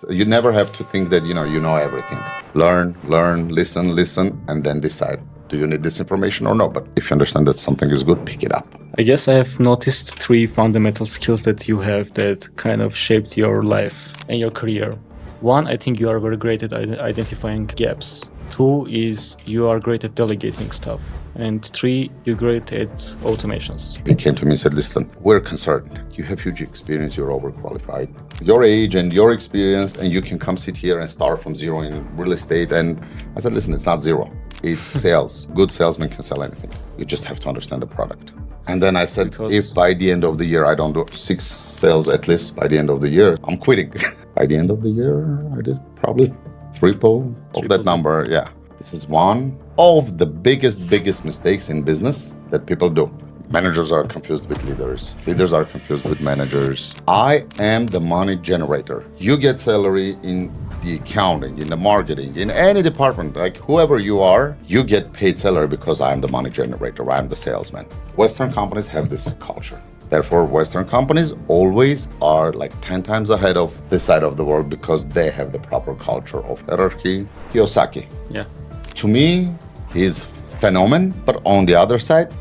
You never have to think that, you know everything. Learn, listen, and then decide, do you need this information or no? But if you understand that something is good, pick it up. I guess I have noticed 3 fundamental skills that you have that kind of shaped your life and your career. 1, I think you are very great at identifying gaps. 2 is you are great at delegating stuff. And 3, you're great at automations. He came to me and said, listen, we're concerned. You have huge experience, you're overqualified. Your age and your experience, and you can come sit here and start from zero in real estate. And I said, listen, it's not zero. It's sales. Good salesman can sell anything. You just have to understand the product. And then I said, if by the end of the year I don't do 6 sales at least by the end of the year, I'm quitting. By the end of the year, I did probably triple of that number. Yeah. This is one of the biggest mistakes in business that people do. Managers are confused with leaders. Leaders are confused with managers. I am the money generator. You get salary in the accounting, in the marketing, in any department, like whoever you are, you get paid salary because I am the money generator. I am the salesman. Western companies have this culture. Therefore, Western companies always are like 10 times ahead of this side of the world because they have the proper culture of hierarchy. Kiyosaki. Yeah. To me, he's phenomenon, but on the other side,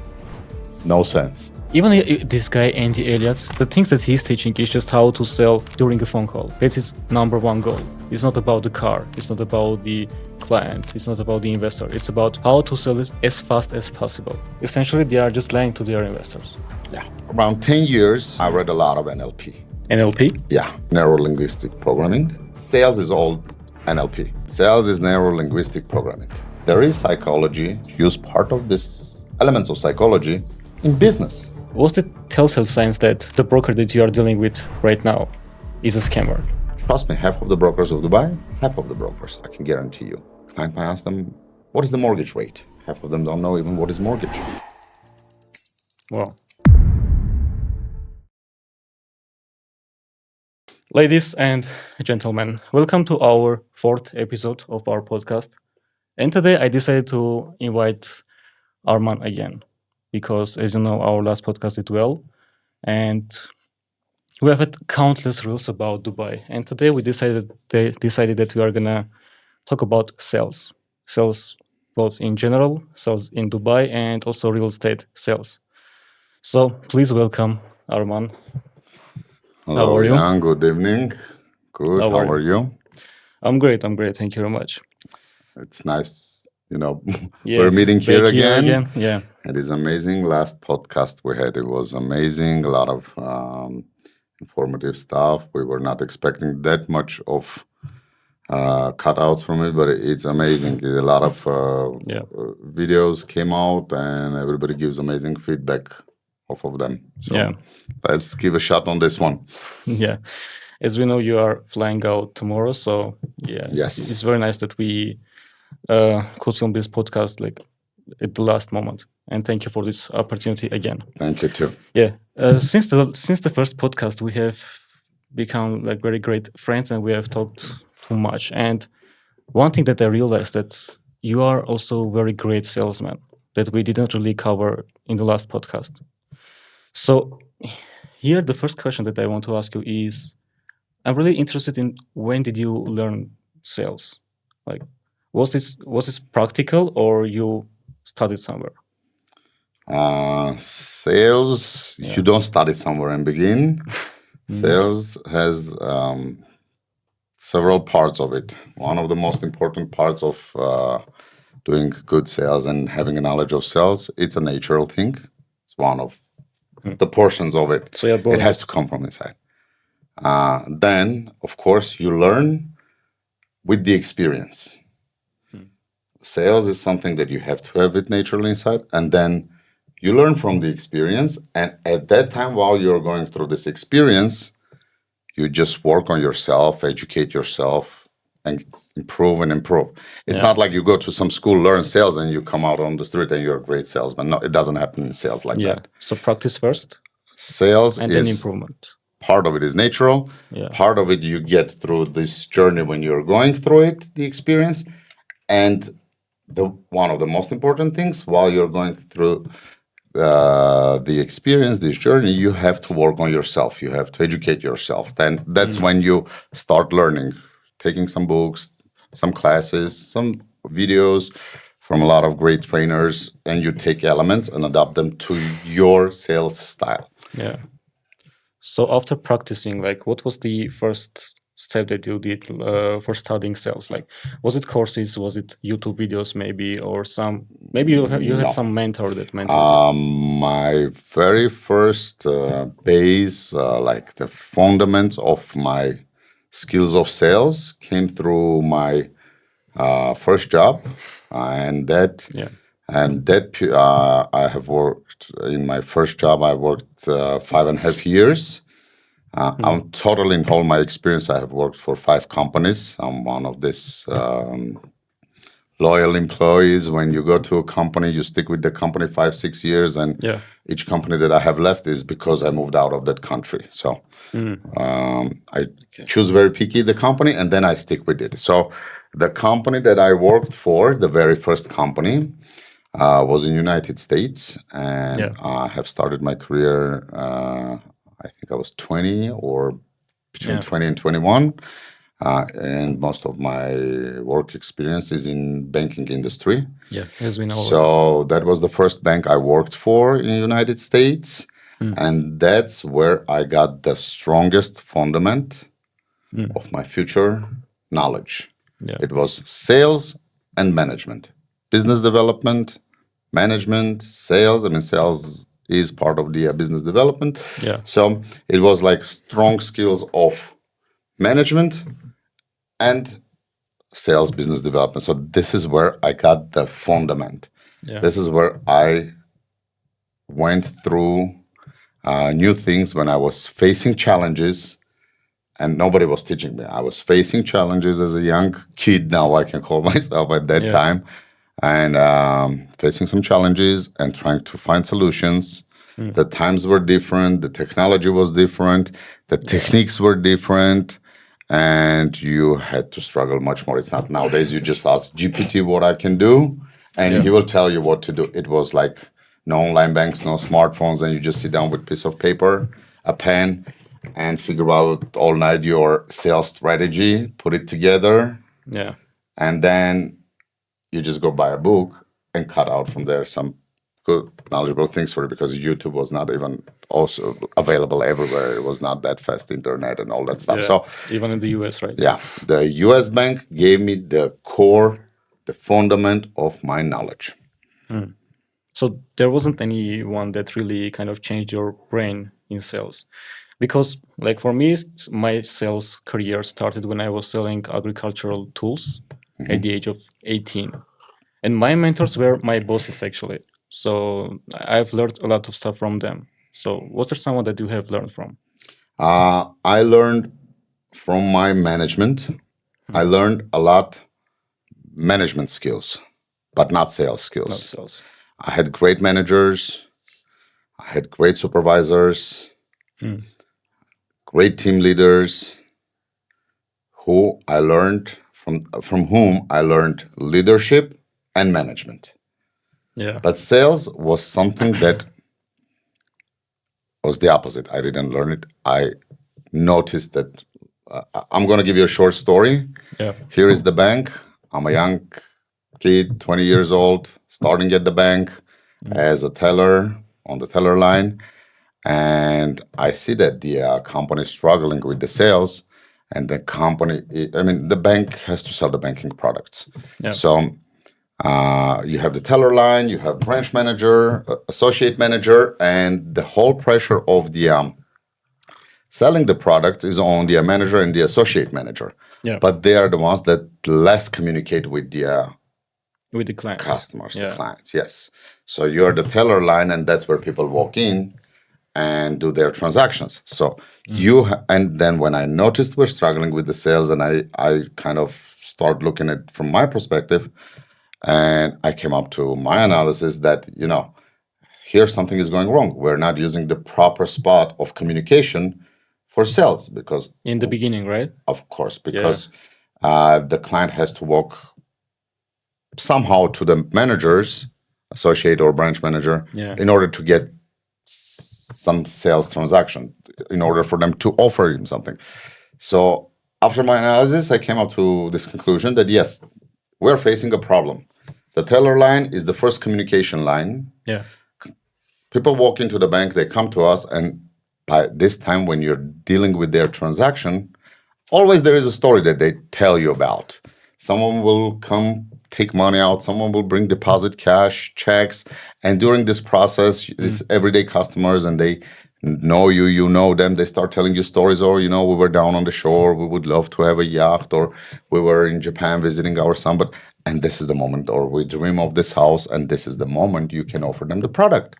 no sense. Even this guy, Andy Elliott, the things that he's teaching is just how to sell during a phone call. That's his number 1 goal. It's not about the car. It's not about the client. It's not about the investor. It's about how to sell it as fast as possible. Essentially, they are just lying to their investors. Yeah. Around 10 years, I read a lot of NLP. NLP? Yeah, neuro-linguistic programming. Sales is all NLP. Sales is neuro-linguistic programming. There is psychology, use part of this elements of psychology in business. What's the telltale signs that the broker that you are dealing with right now is a scammer? Trust me, half of the brokers of Dubai, half of the brokers, I can guarantee you. Client might ask them, what is the mortgage rate? Half of them don't know even what is mortgage. Wow. Ladies and gentlemen, welcome to our 4th episode of our podcast. And today I decided to invite Arman again because, as you know, our last podcast did well. And we have had countless reels about Dubai. And today we decided that we are going to talk about sales. Sales both in general, sales in Dubai, and also real estate sales. So please welcome Arman. Hello, How are you? Jan. Good evening. Good. How are you? I'm great. Thank you very much. It's nice, Yeah, we're meeting here back again. Yeah. It is amazing. Last podcast we had, it was amazing. A lot of informative stuff. We were not expecting that much of cutouts from it, but it's amazing. A lot of videos came out and everybody gives amazing feedback off of them. So let's give a shot on this one. Yeah. As we know, you are flying out tomorrow. So yes, it's very nice that we could film this podcast like at the last moment. And thank you for this opportunity again. Thank you too. Yeah. Since the first podcast, we have become like very great friends and we have talked too much. And one thing that I realized that you are also a very great salesman that we didn't really cover in the last podcast. So here, the first question that I want to ask you is, I'm really interested in when did you learn sales? Like, was this practical or you studied somewhere? Sales, you don't study somewhere and begin. Sales has several parts of it. One of the most important parts of doing good sales and having a knowledge of sales, it's a natural thing. It's one of the portions of it. So it has to come from inside. Then, of course, you learn with the experience. Sales is something that you have to have it naturally inside, and then you learn from the experience. And at that time, while you're going through this experience, you just work on yourself, educate yourself, and improve. It's not like you go to some school, learn sales, and you come out on the street and you're a great salesman. No, it doesn't happen in sales like that. So practice first. Sales and is then improvement. Part of it is natural. Part of it you get through this journey when you're going through it, the experience. And one of the most important things, while you're going through the experience, this journey, you have to work on yourself. You have to educate yourself. Then that's when you start learning taking some books, some classes, some videos from a lot of great trainers, and you take elements and adapt them to your sales style. Yeah. So after practicing, like, what was the first step that you did for studying sales? Like, was it courses? Was it YouTube videos, maybe, or maybe you had No. some mentor that mentored you? My very first base, like the fundamentals of my skills of sales, came through my first job, and that Yeah. I have worked in my first job. I worked 5.5 years. I'm totally in all my experience. I have worked for 5 companies. I'm one of these loyal employees. When you go to a company, you stick with the company 5-6 years, and Yeah. each company that I have left is because I moved out of that country. So I choose very picky the company, and then I stick with it. So the company that I worked for, the very first company, was in United States, and Yeah. I have started my career. I think I was 20 or between Yeah. 20 and 21. And most of my work experience is in banking industry. Yeah. As we know. So that was the first bank I worked for in United States. And that's where I got the strongest fundament of my future knowledge. Yeah. It was sales and management, business development, management, sales. I mean, sales is part of the business development. Yeah. So it was like strong skills of management and sales, business development. So this is where I got the fundament. Yeah. This is where I went through new things when I was facing challenges, and nobody was teaching me. I was facing challenges as a young kid. Now I can call myself at that time, and facing some challenges and trying to find solutions. The times were different. The technology was different. The techniques were different. And you had to struggle much more. It's not nowadays. You just ask GPT what I can do, and he will tell you what to do. It was like no online banks, no smartphones, and you just sit down with a piece of paper, a pen, and figure out all night your sales strategy, put it together, Yeah. and then you just go buy a book and cut out from there some good knowledgeable things for it, because YouTube was not even also available everywhere. It was not that fast internet and all that stuff. Yeah. So Even in the US, right? yeah, the US bank gave me the core, the fundament of my knowledge. So there wasn't anyone that really kind of changed your brain in sales. Because, like, for me, my sales career started when I was selling agricultural tools at the age of 18. And my mentors were my bosses, actually. So I've learned a lot of stuff from them. So was there someone that you have learned from? I learned from my management. I learned a lot management skills, but not sales skills. Not sales. I had great managers. I had great supervisors, great team leaders, who I learned from whom I learned leadership and management. Yeah. But sales was something that was the opposite. I didn't learn it. I noticed that. I'm going to give you a short story. Yeah. Here is the bank. I'm a young kid, 20 years old, starting at the bank as a teller on the teller line. And I see that the company is struggling with the sales, and the company, I mean, the bank has to sell the banking products. Yeah. So you have the teller line, you have branch manager, associate manager, and the whole pressure of the selling the product is on the manager and the associate manager. Yeah. But they are the ones that less communicate with the clients. customers, Yeah. the clients. Yes. So you're the teller line, and that's where people walk in and do their transactions. So and then when I noticed we're struggling with the sales, and I kind of start looking at from my perspective, and I came up to my analysis that, here something is going wrong. We're not using the proper spot of communication for sales, because In the beginning, right? of course, because the client has to walk somehow to the managers, associate or branch manager, in order to get some sales transaction, in order for them to offer him something. So After my analysis, I came up to this conclusion that yes, we're facing a problem. The teller line is the first communication line. Yeah. People walk into the bank, they come to us, and by this time, when you're dealing with their transaction, always there is a story that they tell you about. Someone will come take money out, someone will bring deposit cash, checks, and during this process, it's everyday customers and they know you, you know them, they start telling you stories, or we were down on the shore, we would love to have a yacht, or we were in Japan visiting our son, and this is the moment, or we dream of this house, and this is the moment you can offer them the product.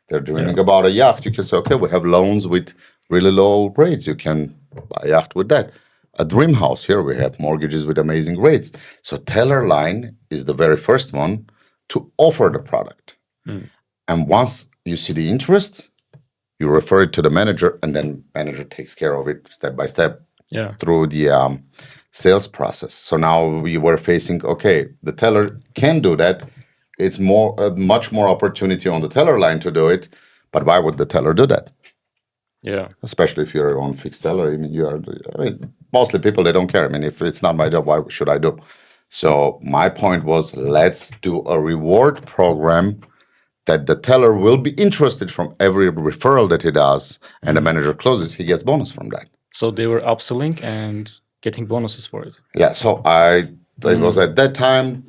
They're dreaming about a yacht. You can say, okay, we have loans with really low rates. You can buy a yacht with that. A dream house, here we have mortgages with amazing rates. So teller line is the very first one to offer the product. And once you see the interest, you refer it to the manager, and then manager takes care of it step by step through the sales process. So now we were facing, okay, the teller can do that. It's much more opportunity on the teller line to do it. But why would the teller do that? Yeah. Especially if you're on fixed salary. Mostly people, they don't care. If it's not my job, why should I do? So my point was, let's do a reward program that the teller will be interested from every referral that he does, and the manager closes, he gets bonus from that. So they were upselling and getting bonuses for it. Yeah, so it was at that time,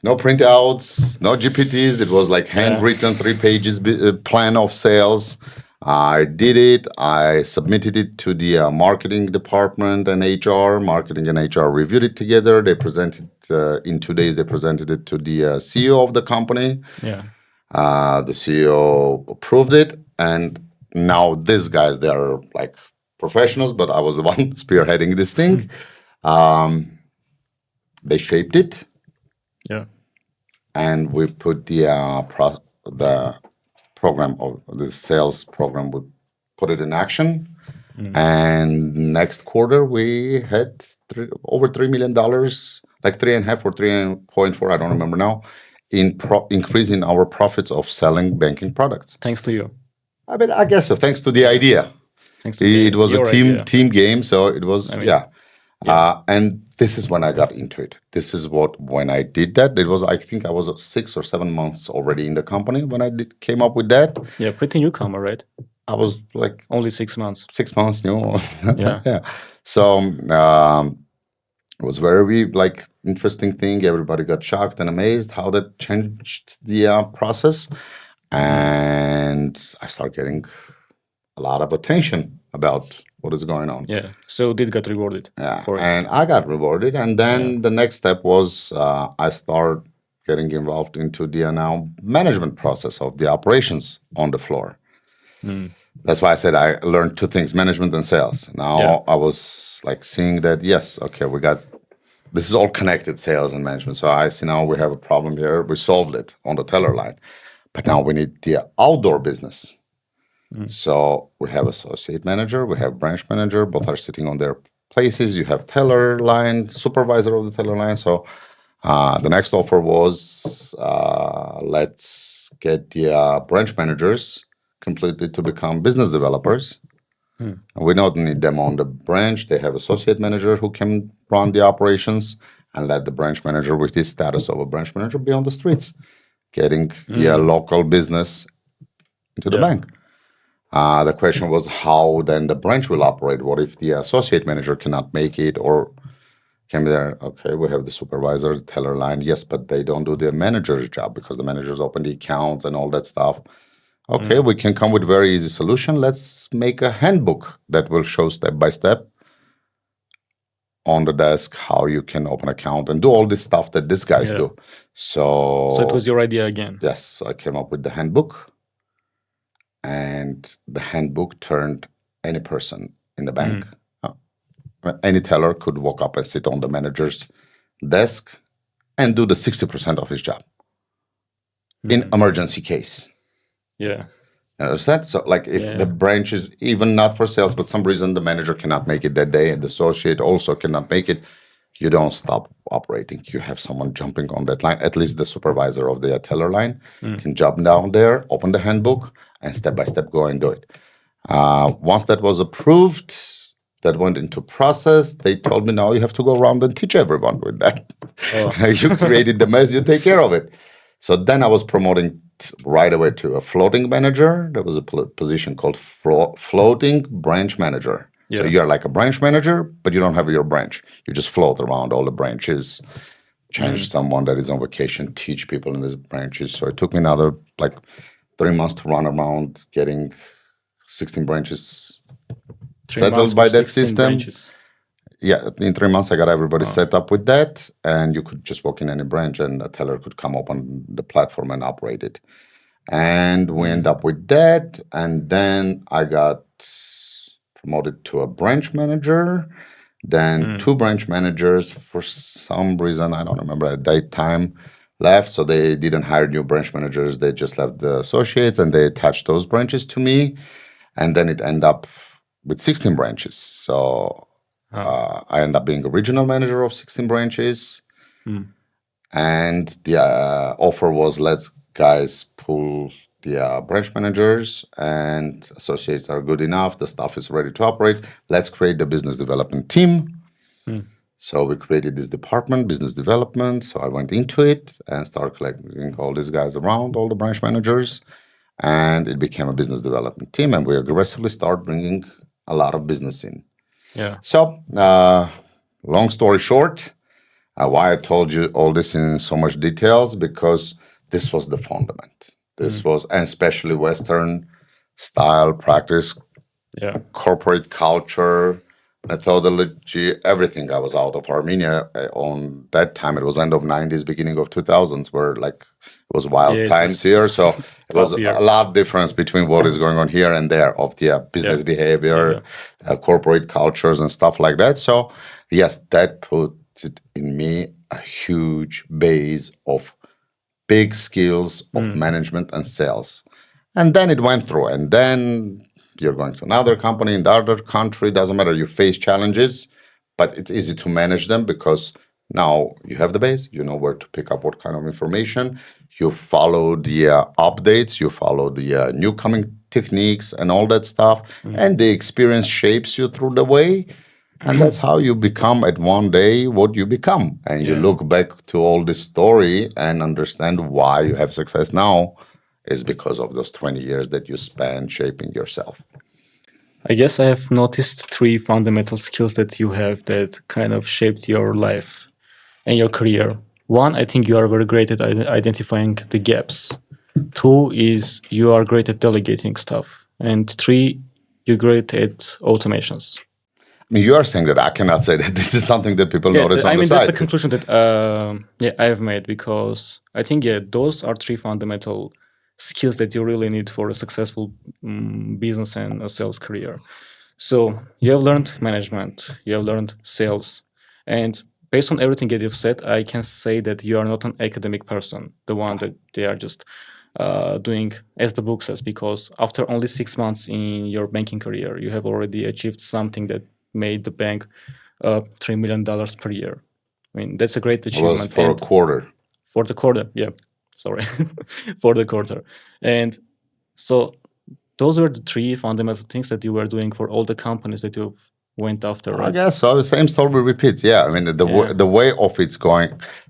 no printouts, no GPTs. It was like handwritten 3 pages plan of sales. I did it. I submitted it to the marketing department and HR. Marketing and HR reviewed it together. They presented in 2 days. They presented it to the CEO of the company. Yeah. The CEO approved it, and now these guys, they are like professionals, but I was the one spearheading this thing. They shaped it. Yeah. And we put the program, of the sales program, we put it in action. And next quarter we had over $3 million, like 3.5 or 3.4, I don't remember now, in increasing our profits of selling banking products. Thanks to you. I guess so. Thanks to the idea. Thanks to It was a idea. team game, so it was and this is when I got into it. This is when I did that. It was, I think I was 6 or 7 months already in the company when I came up with that. Yeah, pretty newcomer, right? I was like only 6 months. 6 months new. Yeah. So it was very interesting thing. Everybody got shocked and amazed how that changed the process, and I started getting a lot of attention about what is going on. Yeah. So did get rewarded. Yeah. For it. And I got rewarded. And then the next step was I started getting involved into the now management process of the operations on the floor. That's why I said I learned 2 things, management and sales. Now I was like seeing that, yes, okay, this is all connected, sales and management. So I see now we have a problem here. We solved it on the teller line. But now we need the outdoor business. So we have associate manager, we have branch manager, both are sitting on their places. You have teller line, supervisor of the teller line. So the next offer was let's get the branch managers completely to become business developers. And we don't need them on the branch. They have associate manager who can run the operations, and let the branch manager with his status of a branch manager be on the streets, getting the local business into the bank. The question was how then the branch will operate. What if the associate manager cannot make it, or can be there? Okay, we have the supervisor, the teller line. Yes, but they don't do the manager's job because the managers open the accounts and all that stuff. Okay, we can come with a very easy solution. Let's make a handbook that will show step by step on the desk how you can open account and do all this stuff that these guys do. So it was your idea again. Yes, I came up with the handbook. And the handbook turned any person in the bank. Any teller could walk up and sit on the manager's desk and do the 60% of his job in emergency case. Yeah. You understand? So if the branch is even not for sales, but some reason the manager cannot make it that day and the associate also cannot make it, you don't stop operating. You have someone jumping on that line. At least the supervisor of the teller line can jump down there, open the handbook, and step by step go and do it. Once that was approved, that went into process. They told me, now you have to go around and teach everyone with that. Oh. You created the mess, you take care of it. So then I was promoting right away to a floating manager. There was a position called floating branch manager. So Yeah. you're like a branch manager, but you don't have your branch. You just float around all the branches, change someone that is on vacation, teach people in these branches. So it took me another like 3 months to run around getting 16 branches 3 months settled for by that 16 system. branches. Yeah, in 3 months I got everybody set up with that, and you could just walk in any branch and a teller could come up on the platform and operate it. And we end up with that, and then I got promoted to a branch manager, then 2 branch managers. For some reason, I don't remember at that time, left, so they didn't hire new branch managers. They just left the associates and they attached those branches to me, and then it ended up with 16 branches. So I ended up being a regional manager of 16 branches. And the offer was, let's guys pull the branch managers and associates are good enough. The staff is ready to operate. Let's create the business development team. So we created this department, business development. So I went into it and started collecting all these guys around, all the branch managers. And it became a business development team. And we aggressively started bringing a lot of business in. Yeah. So long story short, why I told you all this in so much details, because this was the fundament. This was, and especially Western style practice, corporate culture, methodology, everything. I was out of Armenia on that time. It was end of 90s, beginning of 2000s, where like it was wild Yeah, it times was here. So it was tough year. a lot difference between what is going on here and there of the business behavior, corporate cultures and stuff like that. So yes, that put it in me a huge base of big skills of management and sales. And then it went through, and then you're going to another company in the other country, doesn't matter, you face challenges, but it's easy to manage them because now you have the base, you know where to pick up what kind of information, you follow the updates, you follow the new coming techniques and all that stuff, and the experience shapes you through the way. And that's how you become at one day what you become. And you look back to all this story and understand why you have success now is because of those 20 years that you spent shaping yourself. I guess I have noticed 3 fundamental skills that you have that kind of shaped your life and your career. 1, I think you are very great at identifying the gaps. 2 is you are great at delegating stuff. And 3, you're great at automations. I mean, you are saying that. I cannot say that this is something that people notice on the side. That's the conclusion that I have made, because I think those are 3 fundamental skills that you really need for a successful business and a sales career. So you have learned management, you have learned sales, and based on everything that you've said, I can say that you are not an academic person, the one that they are just doing as the book says, because after only 6 months in your banking career, you have already achieved something that made the bank $3 million per year. I mean, that's a great achievement. It was for a quarter. For the quarter, sorry, for the quarter. And so those were the 3 fundamental things that you were doing for all the companies that you went after, right? I guess so. The same story repeats. Yeah, I mean, the way of it's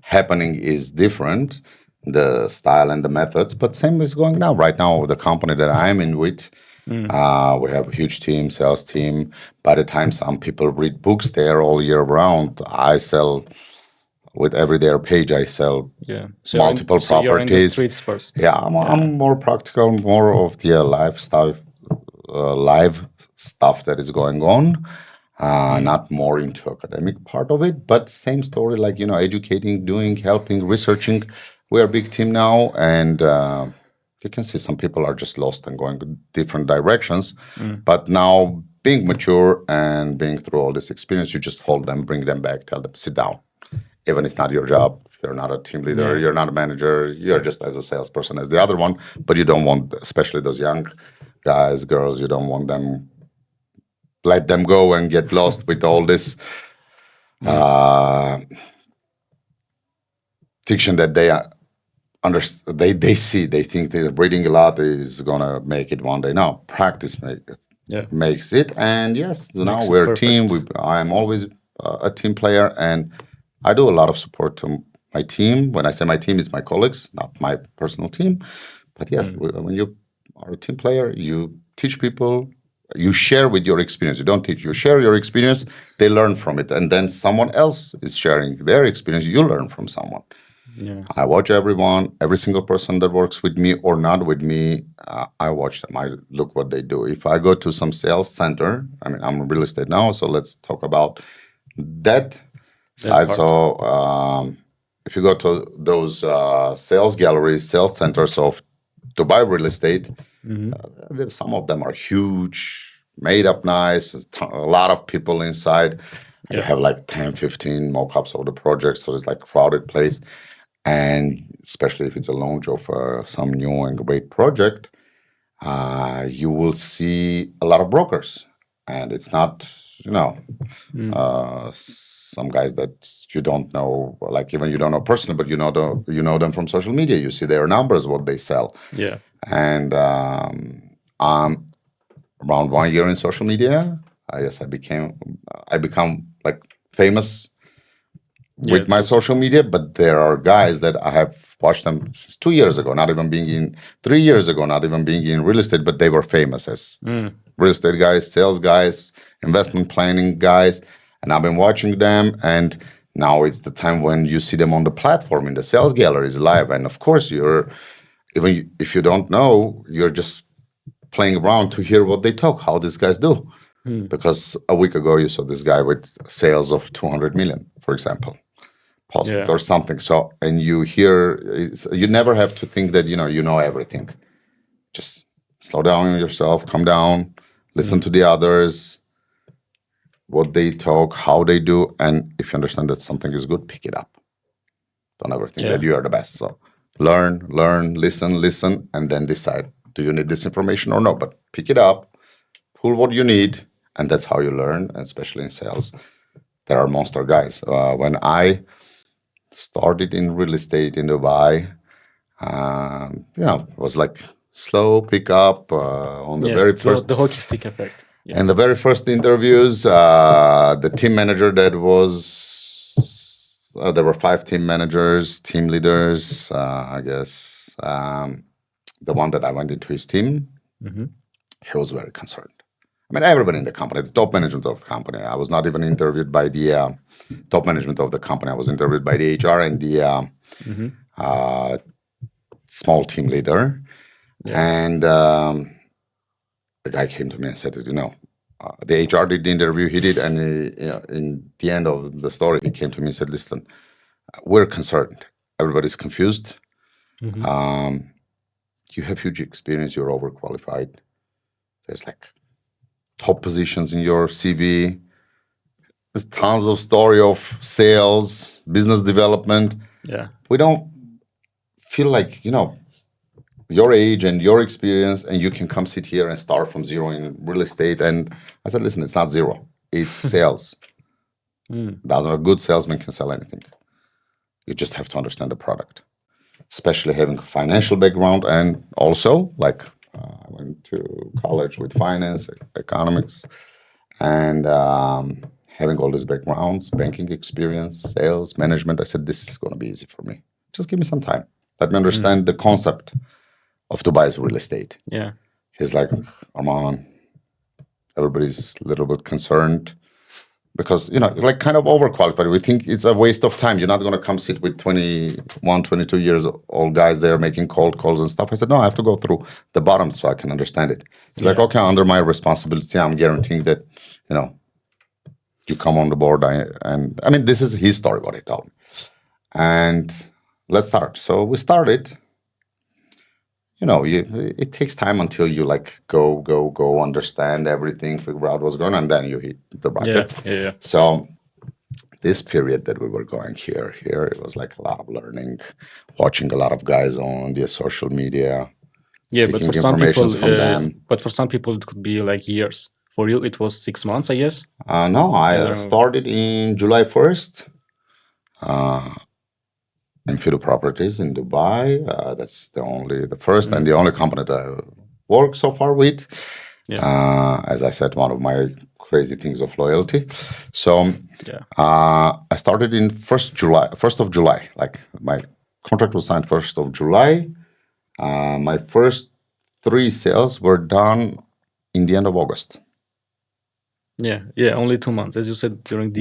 happening is different, the style and the methods, but same is going now. Right now, the company that I'm in with, we have a huge team, sales team. By the time some people read books there all year round, I sell with every day page. I sell multiple properties. You're in the streets first. Yeah, I'm more practical, more of the lifestyle, live stuff that is going on. Not more into academic part of it, but same story, like, educating, doing, helping, researching. We are a big team now, and you can see some people are just lost and going different directions. But now, being mature and being through all this experience, you just hold them, bring them back, tell them, sit down. Even it's not your job, you're not a team leader, you're not a manager, you're just as a salesperson as the other one, but you don't want, especially those young guys, girls, you don't want them, let them go and get lost with all this fiction that they see, they think that reading a lot is gonna make it one day. No, practice make it. Yeah. makes it. And yes, now Makes it we're a team. perfect. I am always a team player, and I do a lot of support to my team. When I say my team, it's my colleagues, not my personal team. But yes, when you are a team player, you teach people. You share with your experience. You don't teach. You share your experience. They learn from it, and then someone else is sharing their experience. You learn from someone. Yeah. I watch everyone, every single person that works with me or not with me. I watch them. I look what they do. If I go to some sales center, I mean, I'm in real estate now, so let's talk about that That side. part. So if you go to those sales galleries, sales centers of Dubai real estate, some of them are huge, made up nice, a lot of people inside. You Yeah. have like 10, 15 mock-ups of the project, so it's like crowded place. And especially if it's a launch of some new and great project, you will see a lot of brokers. And it's not, some guys that you don't know, like even you don't know personally, but you know them from social media. You see their numbers, what they sell. Yeah. And I'm around 1 year in social media. Yes, I become like famous Yeah. with my social media, but there are guys that I have watched them since 2 years ago, not even being in 3 years ago, not even being in real estate, but they were famous as real estate guys, sales guys, investment planning guys. And I've been watching them. And now it's the time when you see them on the platform in the sales galleries live. And of course, even if you don't know, you're just playing around to hear what they talk, how these guys do. Because a week ago, you saw this guy with sales of 200 million, for example, posted Yeah. or something. So, and you hear, you never have to think that, you know everything. Just slow down yourself, calm down, listen to the others, what they talk, how they do. And if you understand that something is good, pick it up. Don't ever think Yeah. that you are the best. So learn, listen, and then decide, do you need this information or no? But pick it up, pull what you need, and that's how you learn, and especially in sales. There are monster guys. When I started in real estate in Dubai, it was like slow pick up on the Yeah. very first. The hockey stick effect. Yeah. In the very first interviews, the team manager there were 5 team managers, team leaders, I guess. The one that I went into his team, he was very concerned. I mean, everybody in the company, the top management of the company. I was not even interviewed by the top management of the company. I was interviewed by the HR and the small team leader. Yeah. And the guy came to me and said, the HR did the interview, he did, and in the end of the story, he came to me and said, listen, we're concerned. Everybody's confused. You have huge experience, you're overqualified. There's like top positions in your CV. There's tons of story of sales, business development. Yeah. We don't feel like, your age and your experience, and you can come sit here and start from zero in real estate. And I said, listen, it's not zero, it's sales. A good salesman can sell anything. You just have to understand the product, especially having a financial background. And also, like, I went to college with finance, economics, and having all these backgrounds, banking experience, sales, management. I said, this is going to be easy for me. Just give me some time. Let me understand the concept of Dubai's real estate. Yeah. He's like, Arman, everybody's a little bit concerned because, like kind of overqualified. We think it's a waste of time. You're not going to come sit with 21, 22 years old guys there making cold calls and stuff. I said, no, I have to go through the bottom so I can understand it. He's like, okay, under my responsibility, I'm guaranteeing that, you come on the board. I mean, this is his story, what he told me. And let's start. So we started. It takes time until you like go, understand everything, figure out what's going on, and then you hit the bucket. Yeah. So this period that we were going here, it was like a lot of learning, watching a lot of guys on the social media, Yeah, but taking for some people, information from them. it could be like years. For you, it was 6 months, I guess. No, I started in July 1st. In Fido Properties in Dubai. That's the first and the only company that I work so far with. As I said, one of my crazy things of loyalty. So Yeah. I started in first of July. Like my contract was signed 1st of July. My first 3 sales were done in the end of August. Yeah, only 2 months, as you said,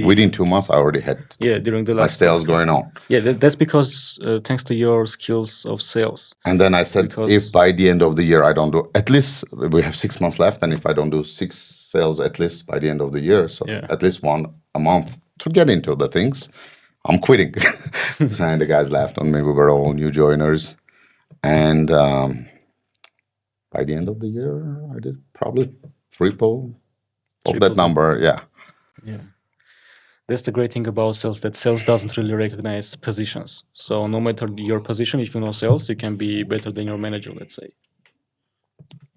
Within 2 months, I already had during the my last sales podcast. going on. Yeah, that's because thanks to your skills of sales. And then I said, if by the end of the year I don't do, at least we have 6 months left, and if I don't do 6 sales at least by the end of the year, so at least one a month to get into the things, I'm quitting. And the guys laughed on me. We were all new joiners. And by the end of the year, I did probably triple of that number. Yeah. That's the great thing about sales, that sales doesn't really recognize positions. So no matter your position, if you know sales, you can be better than your manager, let's say.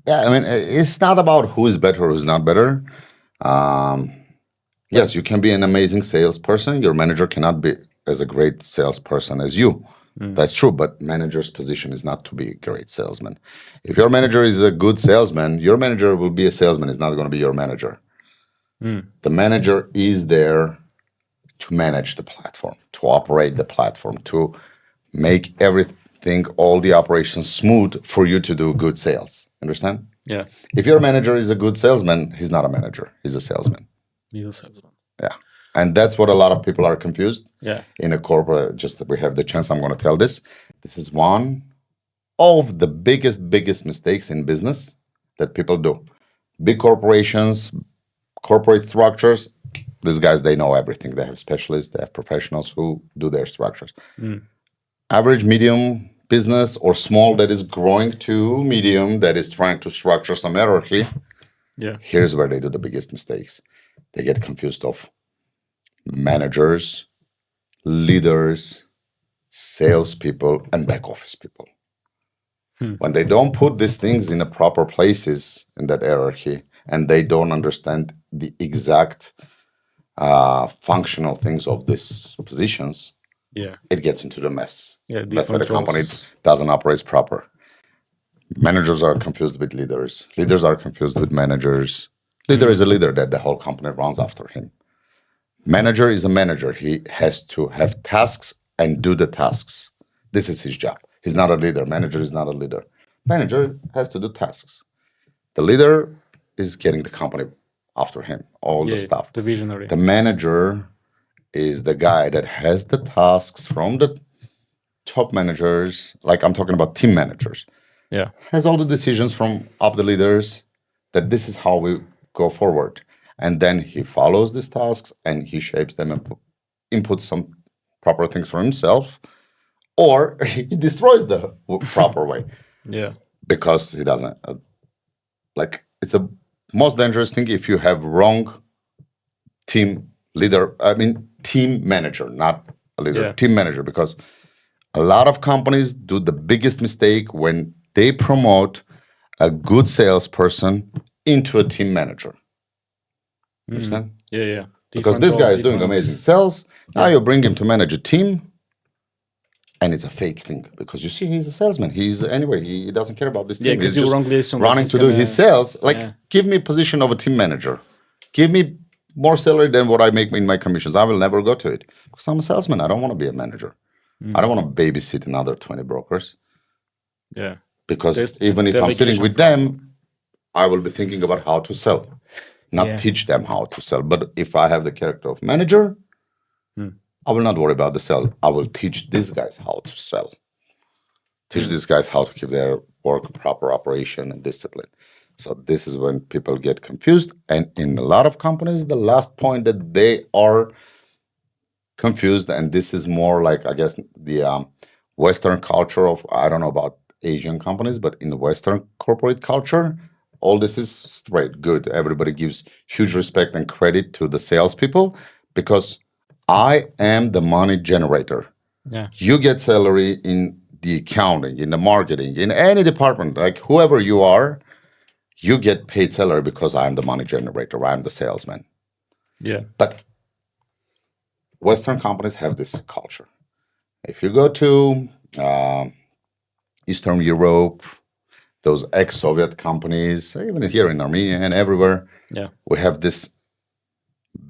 Yeah, I mean, it's not about who is better, who's not better. Yes, you can be an amazing salesperson. Your manager cannot be as a great salesperson as you. That's true, but manager's position is not to be a great salesman. If your manager is a good salesman, your manager will be a salesman. It's not going to be your manager. The manager is there to manage the platform, to operate the platform, to make everything, all the operations smooth for you to do good sales. Understand? Yeah. If your manager is a good salesman, he's not a manager. He's a salesman. He's a salesman. Yeah. And that's what a lot of people are confused. Yeah. In a corporate, just that we have the chance, I'm going to tell this. This is one of the biggest mistakes in business that people do. Big corporations, corporate structures, these guys, they know everything. They have specialists, they have professionals who do their structures. Average, medium business or small that is growing to medium, that is trying to structure some hierarchy. Yeah. Here's where they do the biggest mistakes. They get confused of managers, leaders, salespeople, and back office people. When they don't put these things in the proper places in that hierarchy, and they don't understand the exact functional things of these positions, it gets into the mess. That's why the company doesn't operate proper. Managers are confused with leaders. Leaders are confused with managers. Leader is a leader that the whole company runs after him. Manager is a manager. He has to have tasks and do the tasks. This is his job. He's not a leader. Manager is not a leader. Manager has to do tasks. The leader is getting the company after him, all the stuff. The visionary. The manager is the guy that has the tasks from the top managers, like I'm talking about team managers. Yeah. Has all the decisions from up the leaders that this is how we go forward. And then he follows these tasks and he shapes them and inputs some proper things for himself, or he destroys the proper way. Yeah. Because he doesn't, like, it's the most dangerous thing if you have wrong team leader, team manager, not a leader, team manager, because a lot of companies do the biggest mistake when they promote a good salesperson into a team manager. Understand? Yeah. Because this guy is doing amazing sales. Now you bring him to manage a team, and it's a fake thing. Because you see, he's a salesman. He doesn't care about this team. Because he's you wrongly assume running to do his sales. Like, give me a position of a team manager. Give me more salary than what I make in my commissions. I will never go to it. Because I'm a salesman. I don't want to be a manager. I don't want to babysit another 20 brokers. Yeah. Because even if I'm sitting with them, I will be thinking about how to sell, not teach them how to sell. But if I have the character of manager, I will not worry about the sell. I will teach these guys how to sell. Teach these guys how to keep their work proper operation and discipline. So this is when people get confused. And in a lot of companies, the last point that they are confused, and this is more like, I guess, the Western culture of, I don't know about Asian companies, but in the Western corporate culture, all this is straight, good. Everybody gives huge respect and credit to the salespeople because I am the money generator. Yeah. You get salary in the accounting, in the marketing, in any department, like whoever you are, you get paid salary because I'm the money generator. I'm the salesman. Yeah. But Western companies have this culture. If you go to Eastern Europe, those ex-Soviet companies, even here in Armenia and everywhere, Yeah. we have this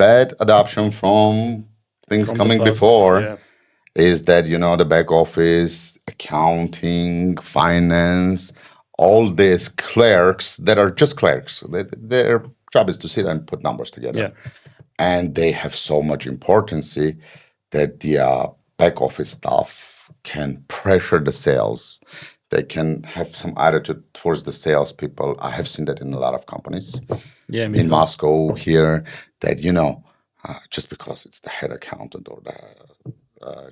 bad adoption from things From the coming past. before. Yeah. Is that, the back office, accounting, finance, all these clerks that are just clerks. Their job is to sit and put numbers together. Yeah. And they have so much importance that the back office staff can pressure the sales. They can have some attitude towards the salespeople. I have seen that in a lot of companies Yeah, me in too. Moscow here, that, just because it's the head accountant or the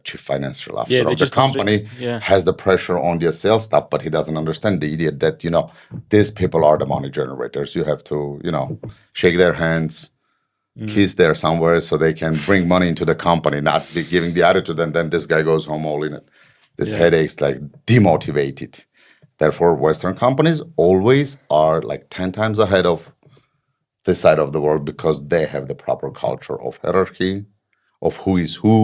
chief financial officer they of the just don't company yeah. has the pressure on the sales staff, but he doesn't understand the idiot that, these people are the money generators. You have to, shake their hands, kiss there somewhere so they can bring money into the company, not be giving the attitude, and then this guy goes home all in it. This Yeah. headache's like demotivated. Therefore, Western companies always are like 10 times ahead of this side of the world because they have the proper culture of hierarchy, of who is who,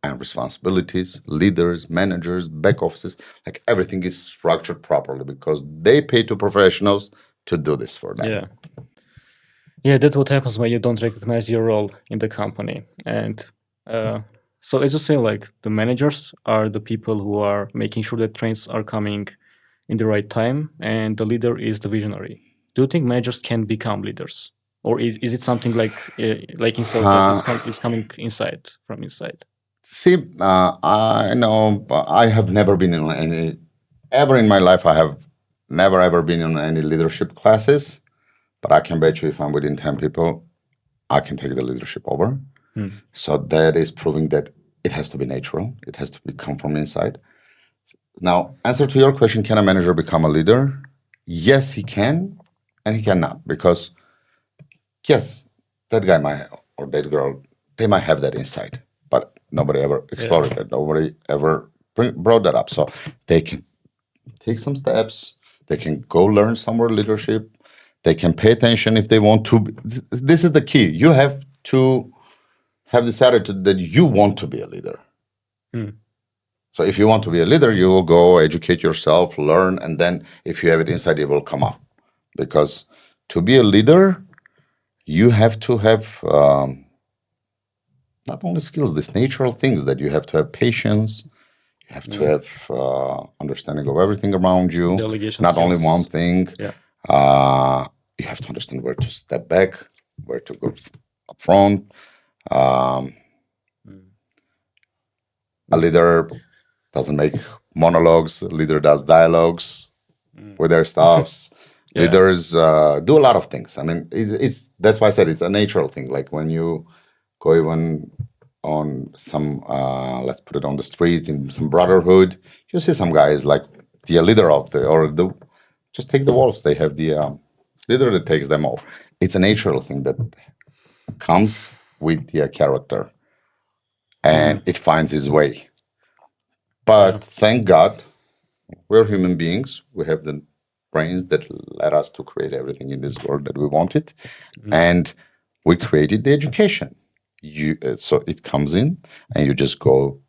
and responsibilities, leaders, managers, back offices. Like everything is structured properly because they pay to professionals to do this for them. Yeah. Yeah, that's what happens when you don't recognize your role in the company. And so as you say, like the managers are the people who are making sure that trains are coming in the right time, and the leader is the visionary. Do you think managers can become leaders, or is it something like in sales that it's coming inside from inside? See, I know I have never been in any, ever in my life, I have never ever been in any leadership classes, but I can bet you if I'm within 10 people, I can take the leadership over. So that is proving that it has to be natural. It has to come from inside. Now, answer to your question, can a manager become a leader? Yes, he can, and he cannot, because yes, that guy might, or that girl, they might have that inside, but nobody ever explored it. Nobody ever brought that up. So they can take some steps. They can go learn somewhere leadership. They can pay attention if they want to. This is the key. You have to have this attitude that you want to be a leader. So if you want to be a leader, you will go educate yourself, learn, and then if you have it inside, it will come up. Because to be a leader, you have to have not only skills, these natural things that you have to have patience, you have to have understanding of everything around you, Delegation not only skills. one thing. Yeah. You have to understand where to step back, where to go up front. A leader doesn't make monologues. A leader does dialogues with their staffs. Yeah. Leaders do a lot of things. I mean, it's that's why I said it's a natural thing. Like when you go even on some, let's put it on the streets in some brotherhood, you see some guys like the leader of the just take the wolves. They have the leader that takes them off. It's a natural thing that comes with the character, and it finds its way. But thank God, we're human beings. We have the brains that led us to create everything in this world that we wanted, and we created the education. So it comes in, and you just go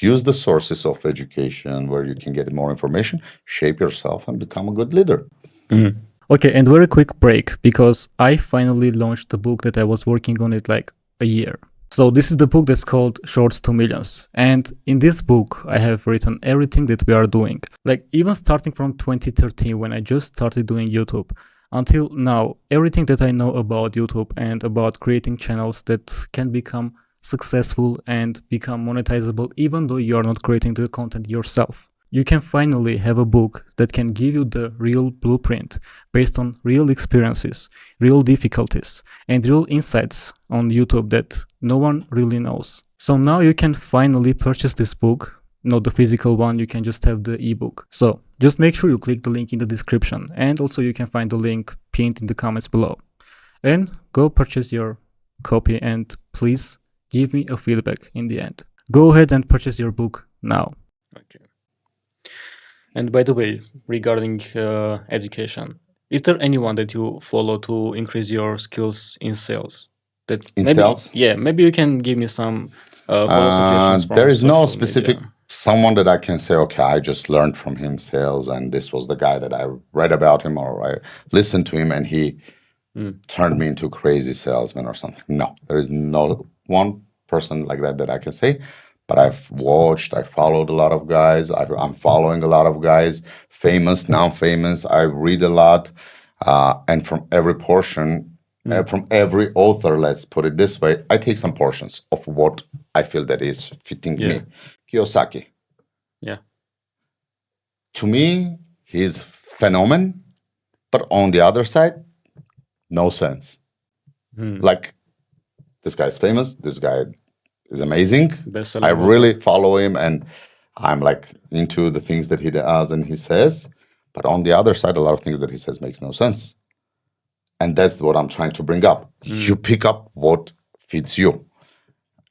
use the sources of education where you can get more information, shape yourself, and become a good leader. Okay, and very quick break because I finally launched the book that I was working on it like a year. So this is the book that's called Shorts to Millions. And in this book, I have written everything that we are doing. Like even starting from 2013 when I just started doing YouTube until now, everything that I know about YouTube and about creating channels that can become successful and become monetizable even though you are not creating the content yourself. You can finally have a book that can give you the real blueprint based on real experiences, real difficulties, and real insights on YouTube that no one really knows. So now you can finally purchase this book, not the physical one, you can just have the ebook. So just make sure you click the link in the description, and also you can find the link pinned in the comments below. And go purchase your copy, and please give me a feedback in the end. Go ahead and purchase your book now. Okay. And by the way, regarding education, is there anyone that you follow to increase your skills in sales? That In maybe, sales? yeah, maybe you can give me some Follow suggestions There from is no social specific media. someone that I can say, okay, I just learned from him sales, and this was the guy that I read about him or I listened to him, and he turned me into a crazy salesman or something. No, there is no one person like that that I can say. But I've watched, I followed a lot of guys. I'm following a lot of guys, famous, non-famous. I read a lot, and from every portion, from every author, let's put it this way, I take some portions of what I feel that is fitting Yeah. me. Kiyosaki, Yeah. to me, he's phenomenon, but on the other side, no sense. Like, this guy's famous, this guy is amazing. Best-selling I author. really follow him, and I'm like into the things that he does and he says. But on the other side, a lot of things that he says makes no sense. And that's what I'm trying to bring up. You pick up what fits you.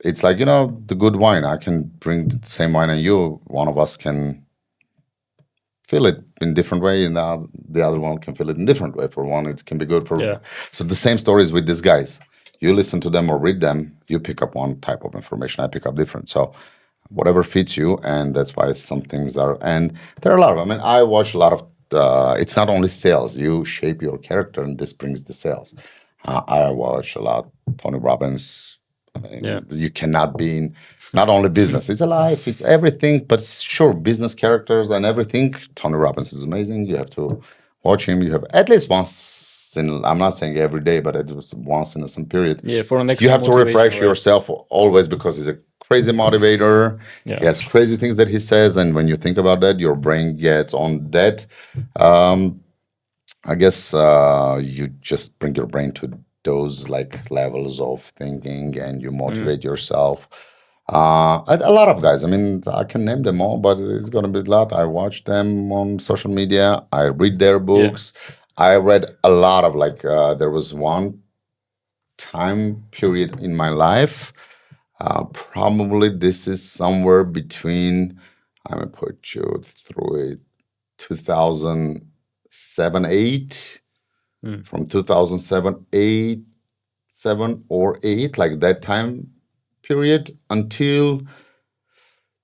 It's like, the good wine. I can bring the same wine and you. One of us can feel it in different way, and the other one can feel it in different way. For one, it can be good for. Yeah. So the same story is with these guys. You listen to them or read them, you pick up one type of information. I pick up different. So whatever fits you, and that's why some things are. And there are a lot of. I mean, I watch a lot of. It's not only sales. You shape your character, and this brings the sales. I watch a lot Tony Robbins. I mean, Yeah. you cannot be in not only business, it's a life, it's everything, but sure, business characters and everything. Tony Robbins is amazing. You have to watch him. You have at least once in, I'm not saying every day, but at least once in some period. Yeah, for an You extra have to motivation, refresh right? yourself always because he's a crazy motivator. Yeah. He has crazy things that he says. And when you think about that, your brain gets on that. I guess you just bring your brain to those like levels of thinking, and you motivate yourself. A lot of guys. I mean, I can name them all, but it's gonna be a lot. I watch them on social media. I read their books. I read a lot of like. There was one time period in my life. Probably this is somewhere between. I'm gonna put you through it. 2007, 8. From 2007, 8, 7 or 8, like that time period until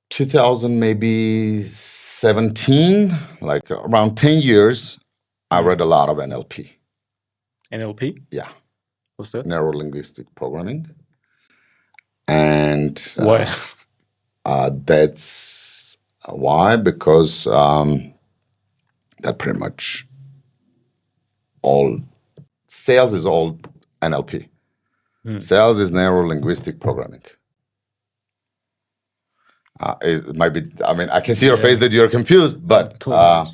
2000, maybe 17, like around 10 years, I read a lot of NLP. NLP? Yeah, What's that? neuro linguistic programming. And Why? that's why, because that pretty much all sales is all NLP. Sales is neuro linguistic programming. It might be. I mean, I can see your face that you're confused, but Totally.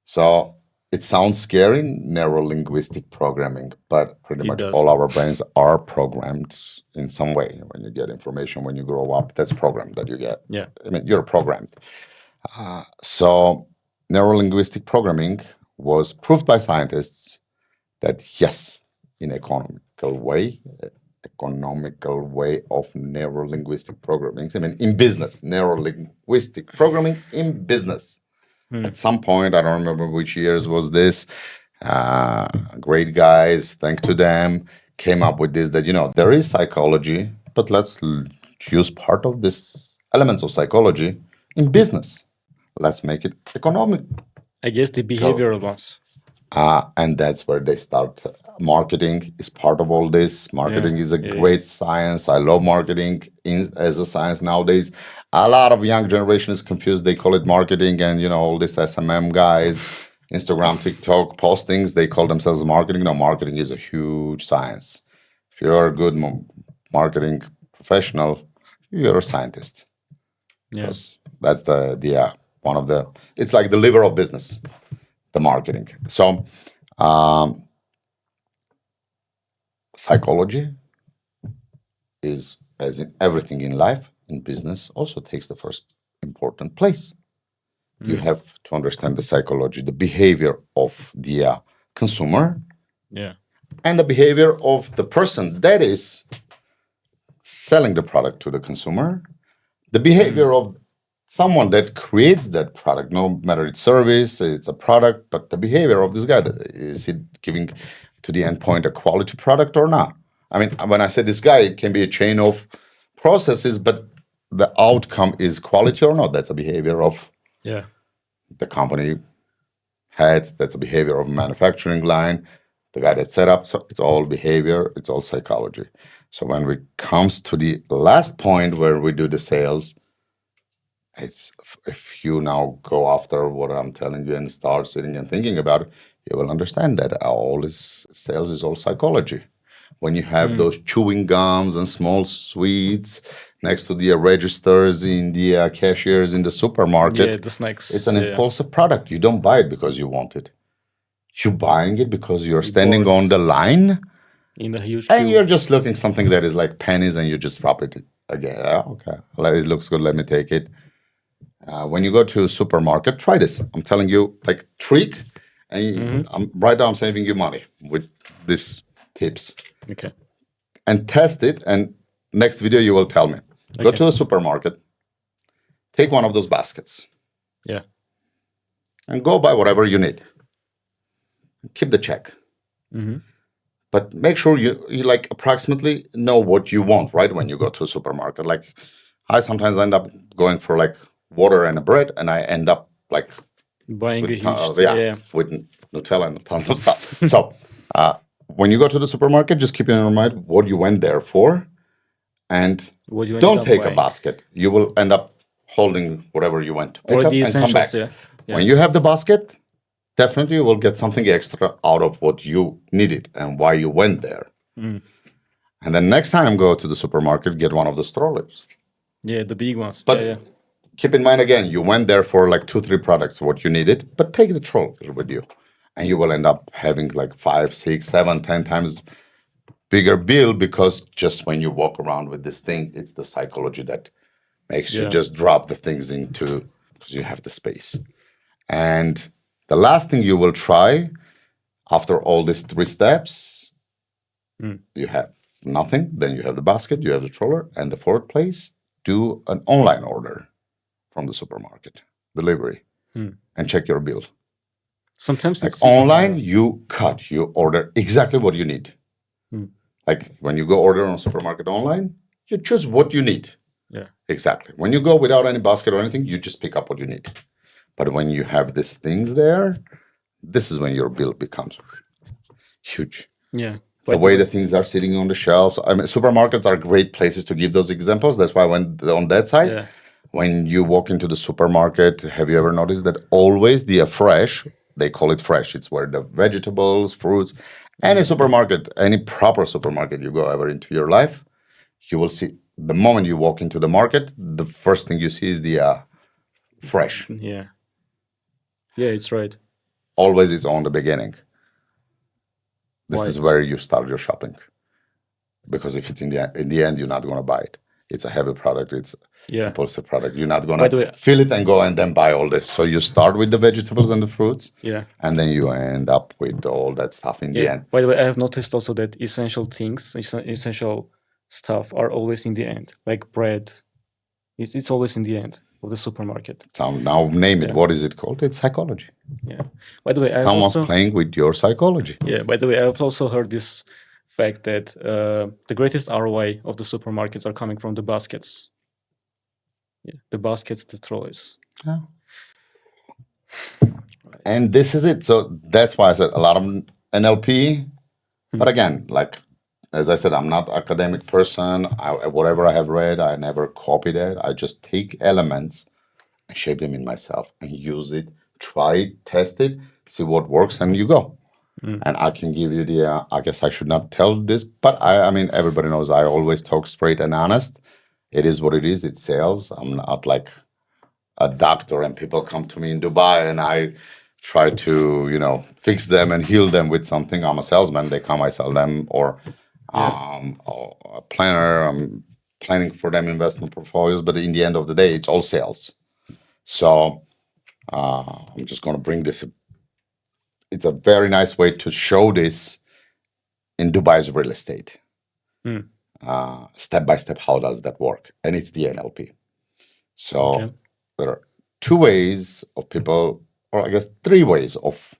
so it sounds scary, neuro-linguistic programming, but pretty It much does. all our brains are programmed in some way. When you get information, when you grow up, that's programmed that you get. Yeah. I mean, you're programmed. So neuro-linguistic programming was proved by scientists that yes, in economical way of neuro-linguistic programming. I mean, in business, neuro-linguistic programming in business. At some point, I don't remember which years was this. Great guys, thanks to them, came up with this that there is psychology, but let's use part of this elements of psychology in business. Let's make it economic. I guess the behavioral ones. And that's where they start. Marketing is part of all this. Marketing is a great science. I love marketing as a science nowadays. A lot of young generation is confused. They call it marketing, and all this SMM guys, Instagram, TikTok postings, they call themselves marketing. No, marketing is a huge science. If you're a good marketing professional, you're a scientist. Yeah. Because that's the one of the. It's like the liver of business, the marketing. So. Psychology is, as in everything in life, in business, also takes the first important place. You have to understand the psychology, the behavior of the consumer, Yeah. and the behavior of the person that is selling the product to the consumer, the behavior of someone that creates that product, no matter it's service, it's a product, but the behavior of this guy, is he giving to the end point a quality product or not? I mean, when I say this guy, it can be a chain of processes, but the outcome is quality or not. That's a behavior of Yeah. the company heads. That's a behavior of manufacturing line, the guy that set up. So it's all behavior. It's all psychology. So when it comes to the last point where we do the sales, it's if you now go after what I'm telling you and start sitting and thinking about it, you will understand that all is sales is all psychology. When you have those chewing gums and small sweets next to the registers in the cashiers in the supermarket, Yeah, the snacks. it's an Yeah. impulsive product. You don't buy it because you want it. You're buying it because you're standing bored. on the line In the huge and queue. you're just looking something that is like pennies and you just drop it again. Yeah, okay, it looks good. Let me take it. When you go to a supermarket, try this. I'm telling you, like trick, and right now I'm saving you money with these tips. Okay. And test it. And next video you will tell me. Go Okay. to a supermarket, take one of those baskets, Yeah. and go buy whatever you need. Keep the check, but make sure you like approximately know what you want right when you go to a supermarket. Like I sometimes end up going for like water and a bread, and I end up like Buying a with huge. with Nutella and tons of stuff. So when you go to the supermarket, just keep in mind what you went there for, and What you ended don't up take a buying. basket. You will end up holding whatever you went to pick Or up the and come back. essentials. Yeah. When you have the basket, definitely you will get something extra out of what you needed and why you went there. And then next time go to the supermarket, get one of the strollers. Yeah, the big ones. But keep in mind again, you went there for like 2-3 products, what you needed, but take the stroller with you. And you will end up having like 5, 6, 7, 10 times bigger bill because just when you walk around with this thing, it's the psychology that makes you just drop the things into because you have the space. And the last thing you will try after all these 3 steps, you have nothing, then you have the basket, you have the stroller, and the fourth place, do an online order from the supermarket, delivery, and check your bill. Sometimes Like it's online, you order exactly what you need. Like when you go order on a supermarket online, you choose what you need. Yeah. Exactly. When you go without any basket or anything, you just pick up what you need. But when you have these things there, this is when your bill becomes huge. Yeah. The way the things are sitting on the shelves. I mean, supermarkets are great places to give those examples. That's why when on that side, when you walk into the supermarket, have you ever noticed that always the fresh, they call it fresh. It's where the vegetables, fruits, any supermarket, any proper supermarket you go ever into your life, you will see the moment you walk into the market, the first thing you see is the fresh. Yeah. Yeah, it's right. Always it's on the beginning. This Why? is where you start your shopping. Because if it's in the end, you're not going to buy it. It's a heavy product. It's impulsive product. You're not going to feel it and go and then buy all this. So you start with the vegetables and the fruits, and then you end up with all that stuff in the end. By the way, I have noticed also that essential things, essential stuff are always in the end. Like bread, it's always in the end of the supermarket. So now name it. What is it called? It's psychology. Yeah. By the way, someone's playing with your psychology. Yeah. By the way, I've also heard this fact that the greatest ROI of the supermarkets are coming from the baskets. Yeah, the baskets, the trolleys. Yeah. And this is it. So that's why I said a lot of NLP. But again, like as I said, I'm not an academic person. Whatever I have read, I never copied it. I just take elements and shape them in myself and use it, try it, test it, see what works, and you go. And I can give you the, I guess I should not tell this, but I mean, everybody knows I always talk straight and honest. It is what it is. It's sales. I'm not like a doctor and people come to me in Dubai and I try to, fix them and heal them with something. I'm a salesman. They come, I sell them, or a planner. I'm planning for them investment portfolios. But in the end of the day, it's all sales. So I'm just going to bring this. It's a very nice way to show this in Dubai's real estate. Step by step, how does that work? And it's the NLP. So there are 2 ways of people, or I guess 3 ways of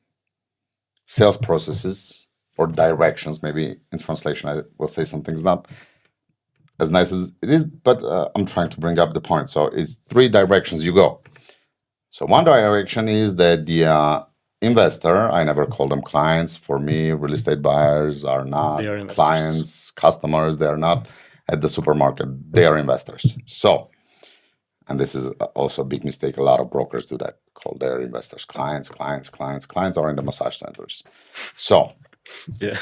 sales processes or directions. Maybe in translation, I will say something's not. as nice as it is, but I'm trying to bring up the point. So it's three directions you go. So one direction is that the investor, I never call them clients. For me, real estate buyers are not They are investors. clients, customers. They are not at the supermarket. They are investors. So, and this is also a big mistake. A lot of brokers do that. Call their investors clients, clients, clients. Clients are in the massage centers. So, Yeah.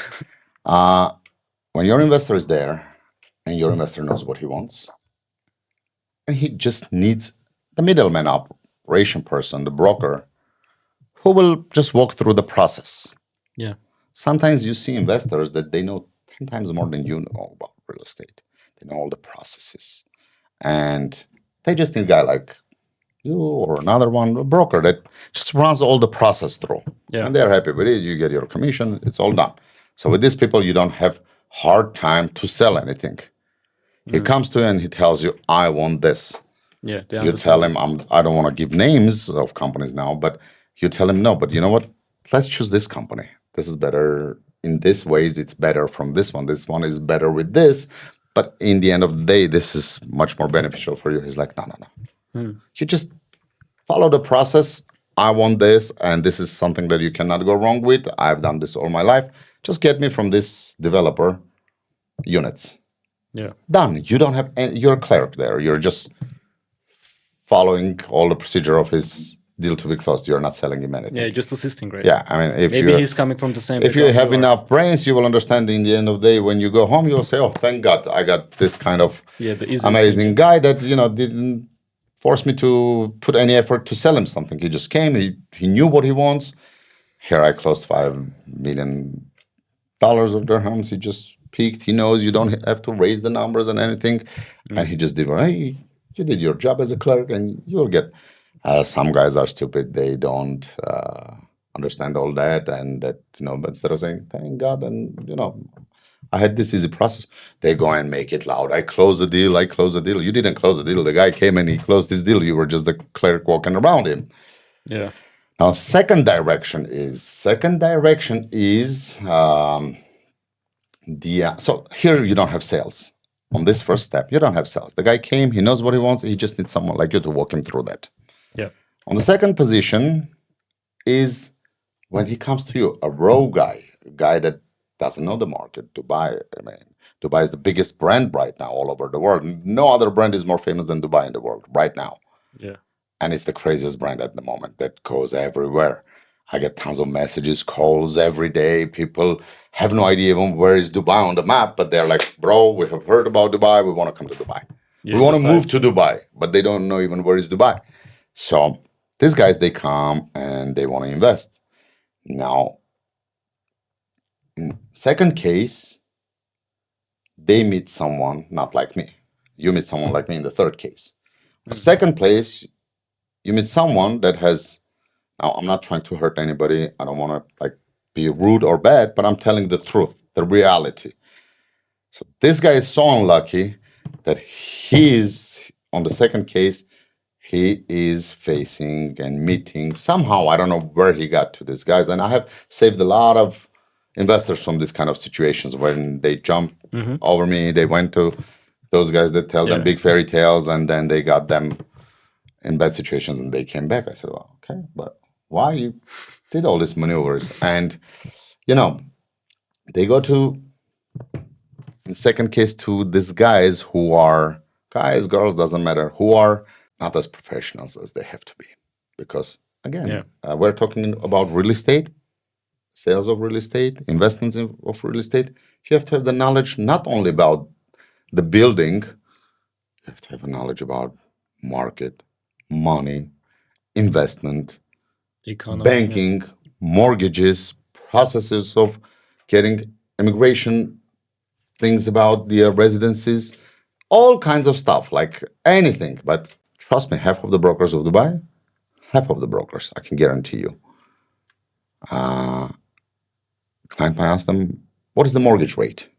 when your investor is there and your investor knows what he wants, and he just needs the middleman operation person, the broker, who will just walk through the process. Yeah. Sometimes you see investors that they know 10 times more than you know about real estate. They know all the processes. And they just need a guy like you or another one, a broker that just runs all the process through. Yeah. And they're happy with it. You get your commission, it's all done. So with these people, you don't have hard time to sell anything. He comes to you and he tells you, I want this. Yeah. They You understand. tell him, I don't want to give names of companies now, but you tell him, no, but you know what? Let's choose this company. This is better in this ways. It's better from this one. This one is better with this. But in the end of the day, this is much more beneficial for you. He's like, no, no, no. You just follow the process. I want this, and this is something that you cannot go wrong with. I've done this all my life. Just get me from this developer units. Yeah. Done. You don't have any, you're a clerk there. You're just following all the procedure of his deal to be closed. You're not selling him anything. Yeah. Just assisting, right? Yeah, I mean, if Maybe you he's coming from the same. if you background have are. enough brains, you will understand. In the end of the day, when you go home, you will say, "Oh, thank God, I got this kind of Yeah, the easiest amazing thing. guy that didn't force me to put any effort to sell him something. He just came. He knew what he wants. Here, I closed $5 million of dirhams. He just peaked. He knows you don't have to raise the numbers and anything, and he just did. Hey, you did your job as a clerk, and you'll get. Some guys are stupid. They don't understand all that, and that but instead of saying thank God, and I had this easy process, they go and make it loud. I close the deal. I close the deal. You didn't close the deal. The guy came and he closed this deal. You were just the clerk walking around him. Yeah. Now, second direction is so here you don't have sales. On this first step, you don't have sales. The guy came. He knows what he wants. He just needs someone like you to walk him through that. Yeah. On the second position is when he comes to you, a raw guy, a guy that doesn't know the market. Dubai, I mean, Dubai is the biggest brand right now all over the world. No other brand is more famous than Dubai in the world right now. Yeah. And it's the craziest brand at the moment that goes everywhere. I get tons of messages, calls every day. People have no idea even where is Dubai on the map, but they're like, bro, we have heard about Dubai. We want to come to Dubai. Yeah, We want to just move to Dubai, but they don't know even where is Dubai. So these guys, they come and they want to invest. Now, in second case, they meet someone not like me. You meet someone like me in the third case. The second place, you meet someone that has. Now, I'm not trying to hurt anybody. I don't want to be rude or bad, but I'm telling the truth, the reality. So this guy is so unlucky that he is on the second case. He is facing and meeting somehow. I don't know where he got to these guys, and I have saved a lot of investors from these kind of situations when they jump over me. They went to those guys that tell them big fairy tales, and then they got them in bad situations, and they came back. I said, "Well, okay, but why you did all these maneuvers?" And they go to in second case to these guys who are guys, girls, doesn't matter, who are not as professionals as they have to be, because again, we're talking about real estate, sales of real estate, investments of real estate. You have to have the knowledge not only about the building, you have to have a knowledge about market, money, investment, Economy. banking, mortgages, processes of getting immigration, things about the residencies, all kinds of stuff, like anything. But trust me, half of the brokers of Dubai, half of the brokers, I can guarantee you. Client might ask them, what is the mortgage rate?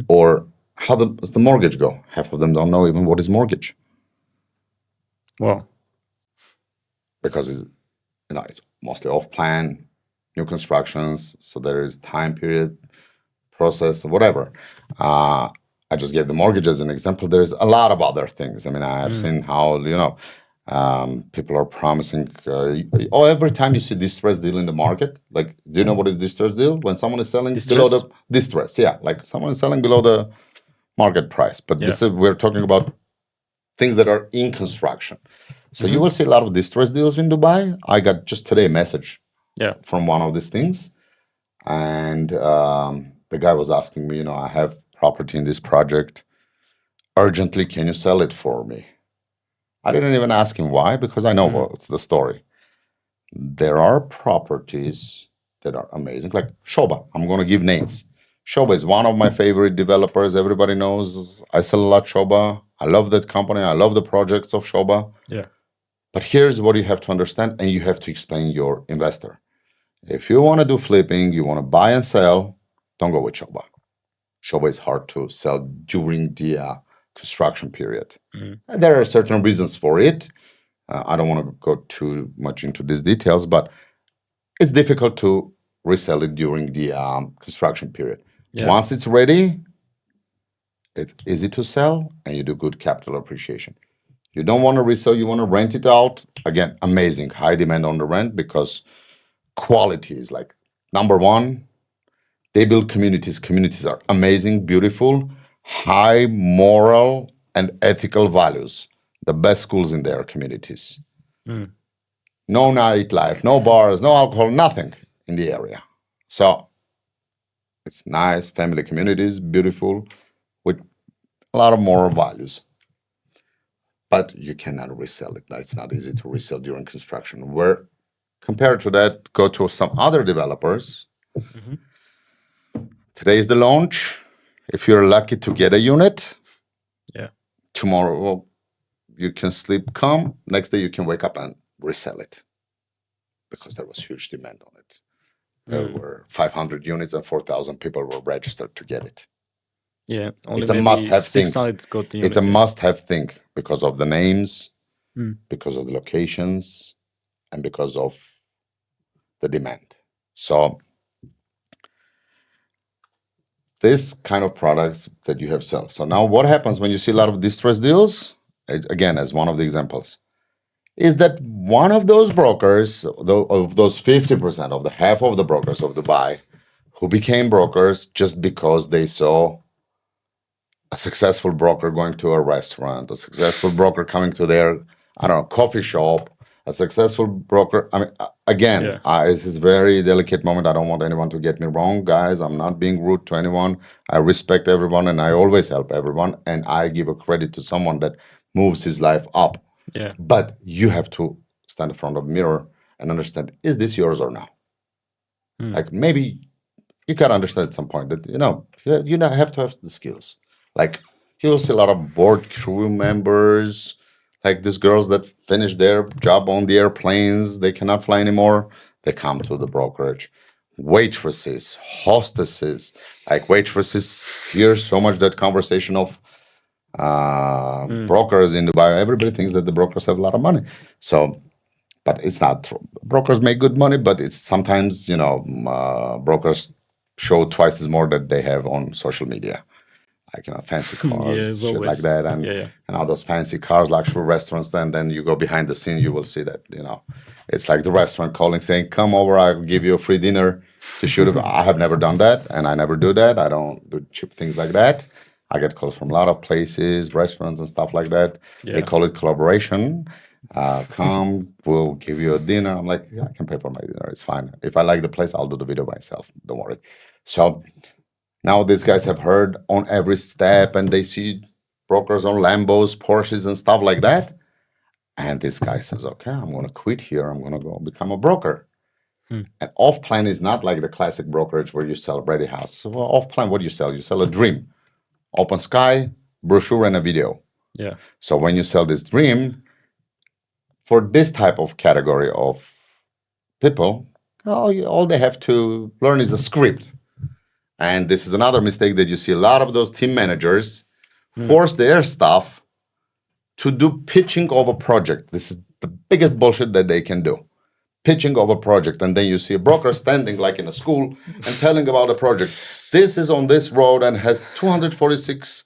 Or how does the mortgage go? Half of them don't know even what is mortgage. Wow. Because it's mostly off plan, new constructions, so there is time period, process, whatever. I just gave the mortgage as an example. There's a lot of other things. I mean, I've seen how, people are promising. Every time you see distress deal in the market, like, do you know what is distress deal? When someone is selling below Distress? the distress, yeah, like someone is selling below the market price. But this is, we're talking about things that are in construction. So you will see a lot of distress deals in Dubai. I got just today a message from one of these things. And the guy was asking me, I have property in this project. Urgently, can you sell it for me? I didn't even ask him why, because I know what's the story. There are properties that are amazing, like Shoba. I'm going to give names. Shoba is one of my favorite developers. Everybody knows I sell a lot Shoba. I love that company. I love the projects of Shoba. Yeah. But here's what you have to understand, and you have to explain your investor. If you want to do flipping, you want to buy and sell, don't go with Shoba. Shoba is hard to sell during the construction period. And there are certain reasons for it. I don't want to go too much into these details, but it's difficult to resell it during the construction period. Yeah. Once it's ready, it's easy to sell, and you do good capital appreciation. You don't want to resell, you want to rent it out. Again, amazing, high demand on the rent, because quality is like number one. They build communities. Communities are amazing, beautiful, high moral and ethical values. The best schools in their communities. No nightlife, no bars, no alcohol, nothing in the area. So it's nice, family communities, beautiful, with a lot of moral values. But you cannot resell it. It's not easy to resell during construction. Where, compared to that, go to some other developers. Today is the launch. If you're lucky to get a unit, tomorrow you can sleep calm. Next day you can wake up and resell it, because there was huge demand on it. There were 500 units and 4,000 people were registered to get it. Yeah, only It's a maybe must-have thing. 600 got the It's a unit, must-have thing because of the names, because of the locations, and because of the demand. So this kind of products that you have sell. So now what happens when you see a lot of distress deals? Again, as one of the examples, is that one of those brokers, of those 50%, of the half of the brokers of Dubai, who became brokers just because they saw a successful broker going to a restaurant, a successful broker coming to their, I don't know, coffee shop, a successful broker. I mean, again, this is a very delicate moment. I don't want anyone to get me wrong, guys. I'm not being rude to anyone. I respect everyone, and I always help everyone. And I give a credit to someone that moves his life up. Yeah. But you have to stand in front of the mirror and understand, is this yours or not? Like, maybe you can understand at some point that, you have to have the skills. Like, you will see a lot of board crew members, like these girls that finish their job on the airplanes, they cannot fly anymore, they come to the brokerage. Waitresses, hostesses, like waitresses hear so much that conversation of brokers in Dubai. Everybody thinks that the brokers have a lot of money. So, but it's not true. Brokers make good money, but it's sometimes, brokers show twice as more that they have on social media. Like, fancy cars, shit like that, and all those fancy cars, luxury restaurants. Then you go behind the scene, you will see that, it's like the restaurant calling, saying, "Come over, I'll give you a free dinner to shoot." I have never done that, and I never do that. I don't do cheap things like that. I get calls from a lot of places, restaurants and stuff like that. They call it collaboration. Come, we'll give you a dinner. I'm like, yeah, I can pay for my dinner. It's fine. If I like the place, I'll do the video myself. Don't worry. So now these guys have heard on every step, and they see brokers on Lambos, Porsches, and stuff like that. And this guy says, okay, I'm going to quit here. I'm going to go become a broker. And off-plan is not like the classic brokerage where you sell a ready house. So off-plan, what do you sell? You sell a dream. Open sky, brochure, and a video. Yeah. So when you sell this dream, for this type of category of people, all they have to learn is a script. And this is another mistake that you see. A lot of those team managers force their staff to do pitching of a project. This is the biggest bullshit that they can do. Pitching of a project. And then you see a broker standing like in a school and telling about a project. This is on this road and has 246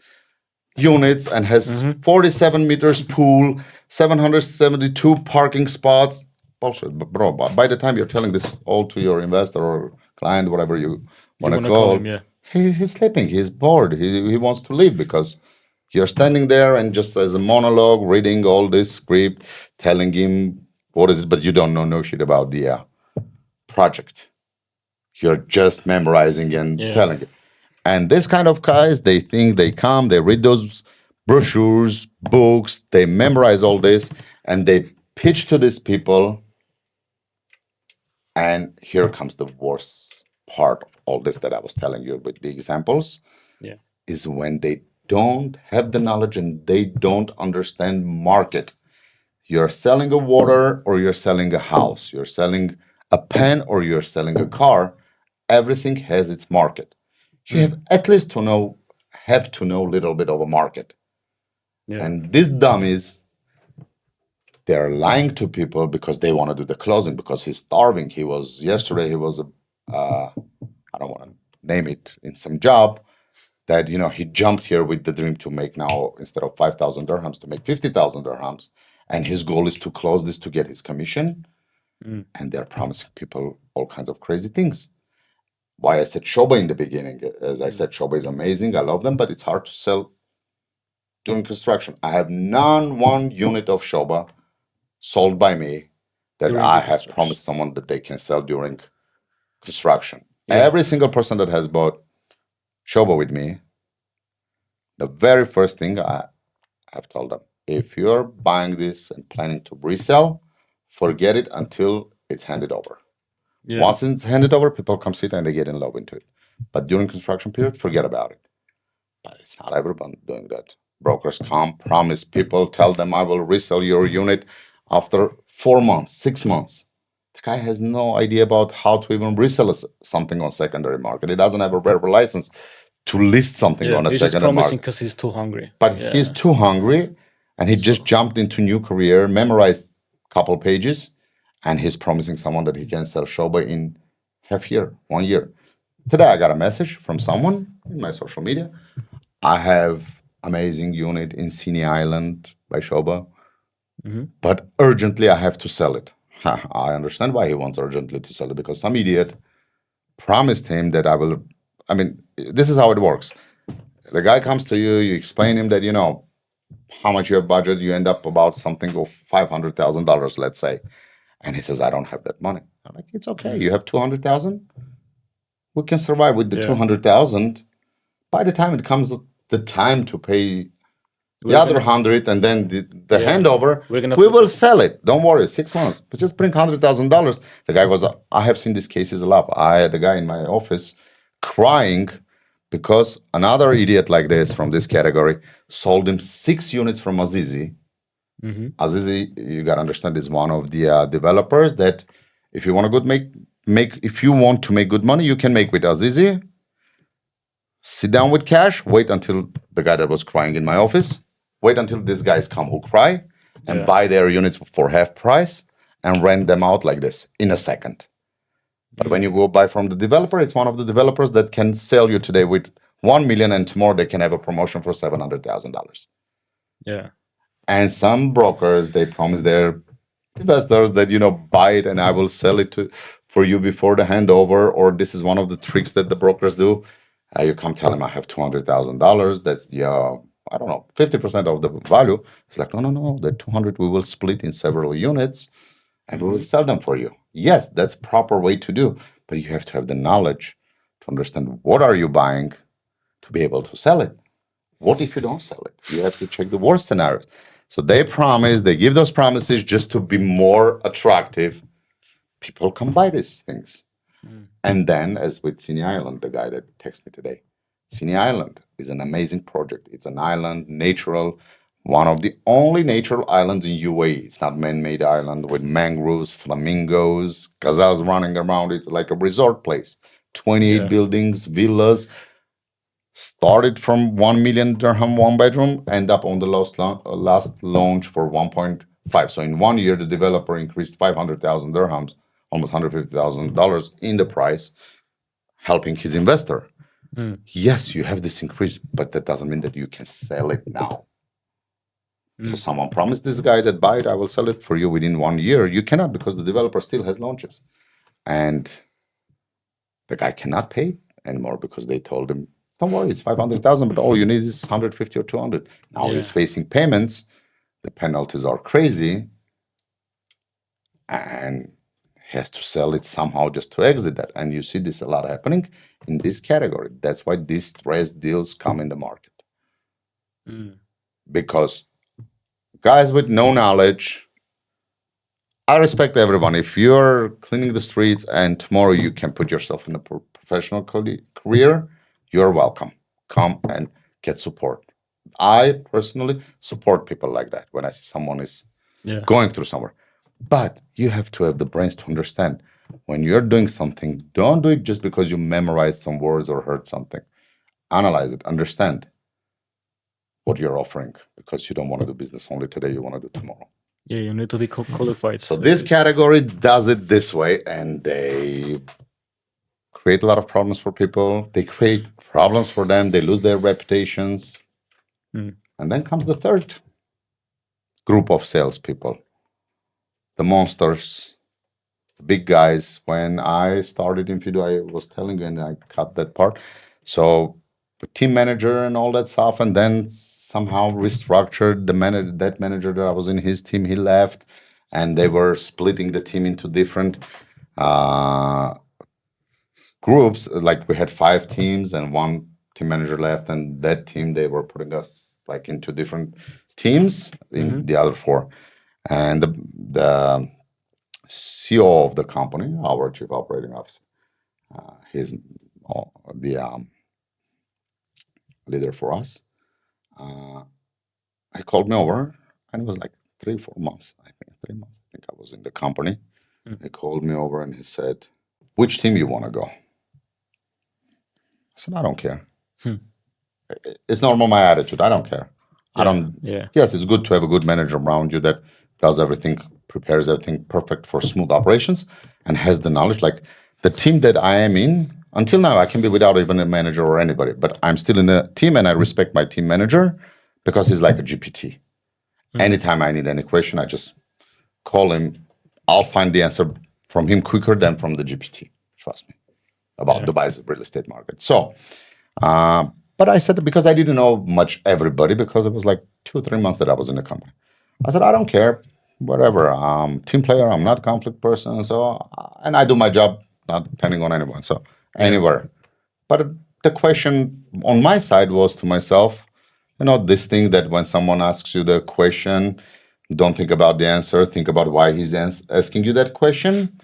units and has 47 meters pool, 772 parking spots. Bullshit, bro. By the time you're telling this all to your investor or client, whatever you You want to want to call call, him, yeah. he's sleeping. He's bored. He wants to leave because you're standing there and just as a monologue, reading all this script, telling him what is it, but you don't know no shit about the project. You're just memorizing and Yeah. telling it. And this kind of guys, they think they come, they read those brochures, books, they memorize all this, and they pitch to these people. And here comes the worst part of all this that I was telling you with the examples, Yeah. is when they don't have the knowledge and they don't understand market. You're selling a water or you're selling a house, you're selling a pen or you're selling a car. Everything has its market. You have at least have to know a little bit of a market. Yeah. And these dummies, they're lying to people because they want to do the closing because he's starving. Yesterday he was I don't want to name it, in some job that he jumped here with the dream to make now, instead of 5,000 dirhams, to make 50,000 dirhams, and his goal is to close this to get his commission. And they're promising people all kinds of crazy things. Why I said Shoba in the beginning, as I said, Shoba is amazing, I love them, but it's hard to sell during construction. I have one unit of Shoba sold by me that During I the have construction. promised someone that they can sell during construction. Yeah. Every single person that has bought Shoba with me, the very first thing I have told them, if you're buying this and planning to resell, forget it until it's handed over. Yeah. Once it's handed over, people come sit and they get in love into it. But during construction period, forget about it. But it's not everyone doing that. Brokers come, promise people, tell them I will resell your unit after 4 months, 6 months. The guy has no idea about how to even resell something on secondary market. He doesn't have a verbal license to list something Yeah. on a He's just secondary promising market. because he's too hungry. But Yeah. he's too hungry and he just jumped into new career, memorized a couple pages, and he's promising someone that he can sell Shoba in half year, 1 year. Today I got a message from someone in my social media. I have amazing unit in Sinai Island by Shoba, but urgently I have to sell it. I understand why he wants urgently to sell it, because some idiot promised him that I mean, this is how it works. The guy comes to you, you explain him that, how much you have budget, you end up about something of $500,000, let's say. And he says, I don't have that money. I'm like, it's okay. You have 200,000. We can survive with the Yeah. 200,000. By the time it comes the time to pay the We're other gonna- 100 and then the Yeah. handover, We're we will sell it. Don't worry, 6 months. But just bring $100,000. The guy goes, I have seen these cases a lot. I had a guy in my office crying because another idiot like this from this category sold him 6 units from Azizi. Azizi, you gotta understand, is one of the developers that if you want to if you want to make good money, you can make with Azizi. Sit down with cash, wait until the guy that was crying in my office, wait until these guys come who cry and Yeah. buy their units for half price and rent them out like this in a second. But when you go buy from the developer, it's one of the developers that can sell you today with 1 million, and tomorrow they can have a promotion for $700,000. Yeah. And some brokers, they promise their investors that, buy it and I will sell it for you before the handover. Or this is one of the tricks that the brokers do. You come tell them I have $200,000. That's the, I don't know, 50% of the value. It's like, no, the 200 we will split in several units and we will sell them for you. Yes, that's proper way to do. But you have to have the knowledge to understand what are you buying to be able to sell it. What if you don't sell it? You have to check the worst scenarios. So they give those promises just to be more attractive. People come buy these things. And then, as with Sinai Island, the guy that texted me today, Sinai Island is an amazing project. It's an island, natural, one of the only natural islands in UAE. It's not man-made island with mangroves, flamingos, gazelles running around. It's like a resort place. 28 buildings, villas. Started from 1 million dirham, 1 bedroom, end up on the last launch for 1.5. So in 1 year, the developer increased 500,000 dirhams, almost $150,000 in the price, helping his investor. Yes, you have this increase, but that doesn't mean that you can sell it now. So someone promised this guy that buy it, I will sell it for you within 1 year. You cannot because the developer still has launches. And the guy cannot pay anymore because they told him, don't worry, it's 500,000, but all you need is 150 or 200. Now he's facing payments. The penalties are crazy. And he has to sell it somehow just to exit that. And you see this a lot happening in this category. That's why these distressed deals come in the market. Because guys with no knowledge, I respect everyone. If you're cleaning the streets and tomorrow you can put yourself in a professional career, you're welcome. Come and get support. I personally support people like that when I see someone is going through somewhere. But you have to have the brains to understand when you're doing something, don't do it just because you memorize some words or heard something. Analyze it, understand what you're offering because you don't want to do business only today, you want to do tomorrow. Yeah, you need to be qualified. So this category does it this way, and they create a lot of problems for people. They create problems for them. They lose their reputations. And then comes the third group of salespeople, the monsters, the big guys. When I started in Fido, I was telling you, and I cut that part. So team manager and all that stuff, and then somehow restructured that manager that I was in his team, he left, and they were splitting the team into different groups. Like we had 5 teams and one team manager left, and that team, they were putting us like into different teams in the other 4. And the CEO of the company, our chief operating officer, he's the leader for us. He called me over, and it was like 3-4 months. I think 3 months. I think I was in the company. He called me over and he said, "Which team you want to go?" I said, "I don't care." It's normal my attitude. I don't care. I don't. Yes, it's good to have a good manager around you that does everything, prepares everything perfect for smooth operations, and has the knowledge. Like the team that I am in, until now, I can be without even a manager or anybody, but I'm still in a team, and I respect my team manager because he's like a GPT. Anytime I need any question, I just call him. I'll find the answer from him quicker than from the GPT. Trust me about Dubai's real estate market. So. But I said, because I didn't know much everybody, because it was like 2 or 3 months that I was in the company. I said, I don't care, whatever. I'm team player. I'm not a conflict person. So, and I do my job, not depending on anyone. So anywhere. But the question on my side was to myself, this thing that when someone asks you the question, don't think about the answer, think about why he's asking you that question.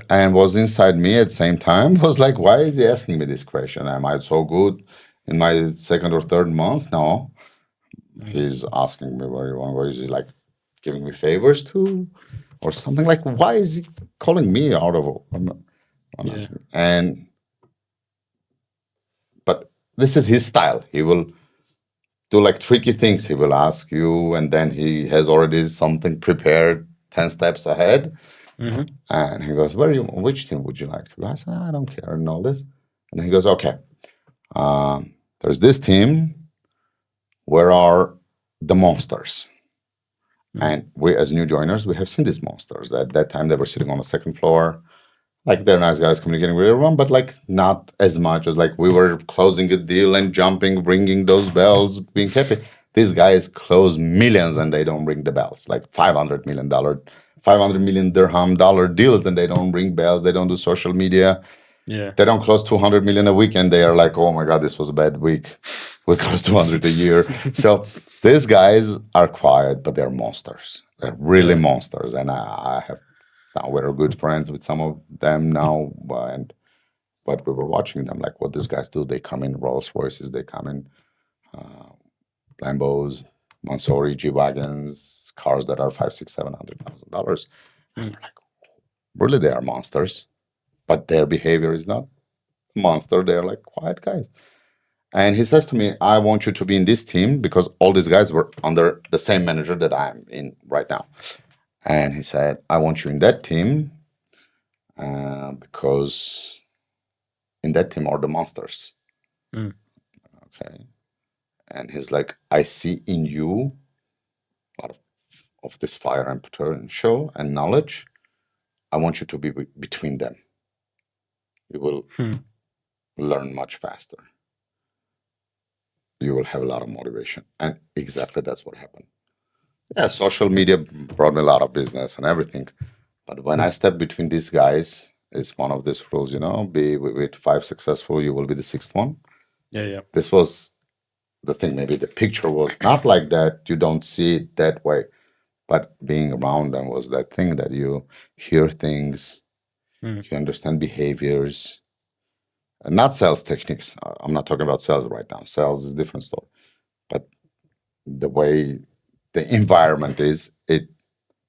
And was inside me at the same time was like, why is he asking me this question? Am I so good in my second or third month? No. He's asking me where you want to go. Is he like giving me favors too? Or something like, why is he calling me out of asking? But this is his style. He will do like tricky things. He will ask you, and then he has already something prepared 10 steps ahead. And he goes, which team would you like to go? I said, I don't care and all this. And he goes, okay, there's this team. Where are the monsters? And we, as new joiners, we have seen these monsters. At that time, they were sitting on the second floor. Like, they're nice guys communicating with everyone, but like not as much as like we were closing a deal and jumping, ringing those bells, being happy. These guys close millions and they don't ring the bells, like $500 million, 500 million dirham dollar deals, and they don't ring bells. They don't do social media. They don't close 200 million a week, and they are like, oh my God, this was a bad week. We close 200 a year. So these guys are quiet, but they're monsters. They're really monsters. And I have now, we're good friends with some of them now, but we were watching them, like what these guys do. They come in Rolls Royces, they come in Lambos, Mansouri, G-Wagons, cars that are $500,000, $600,000, $700,000. And we're like, really, they are monsters, but their behavior is not monster. They're like quiet guys. And he says to me, I want you to be in this team because all these guys were under the same manager that I'm in right now. And he said, I want you in that team because in that team are the monsters. Mm. Okay. And he's like, I see in you a lot of this fire and potential and knowledge. I want you to be between them. You will Hmm. learn much faster. You will have a lot of motivation. And exactly that's what happened. Yeah, social media brought me a lot of business and everything. But when I step between these guys, it's one of these rules, be with five successful, you will be the sixth one. Yeah, yeah. This was the thing. Maybe the picture was not like that. You don't see it that way. But being around them was that thing that you hear things, Mm. you understand behaviors, and not sales techniques. I'm not talking about sales right now. Sales is a different story. But the way the environment is, it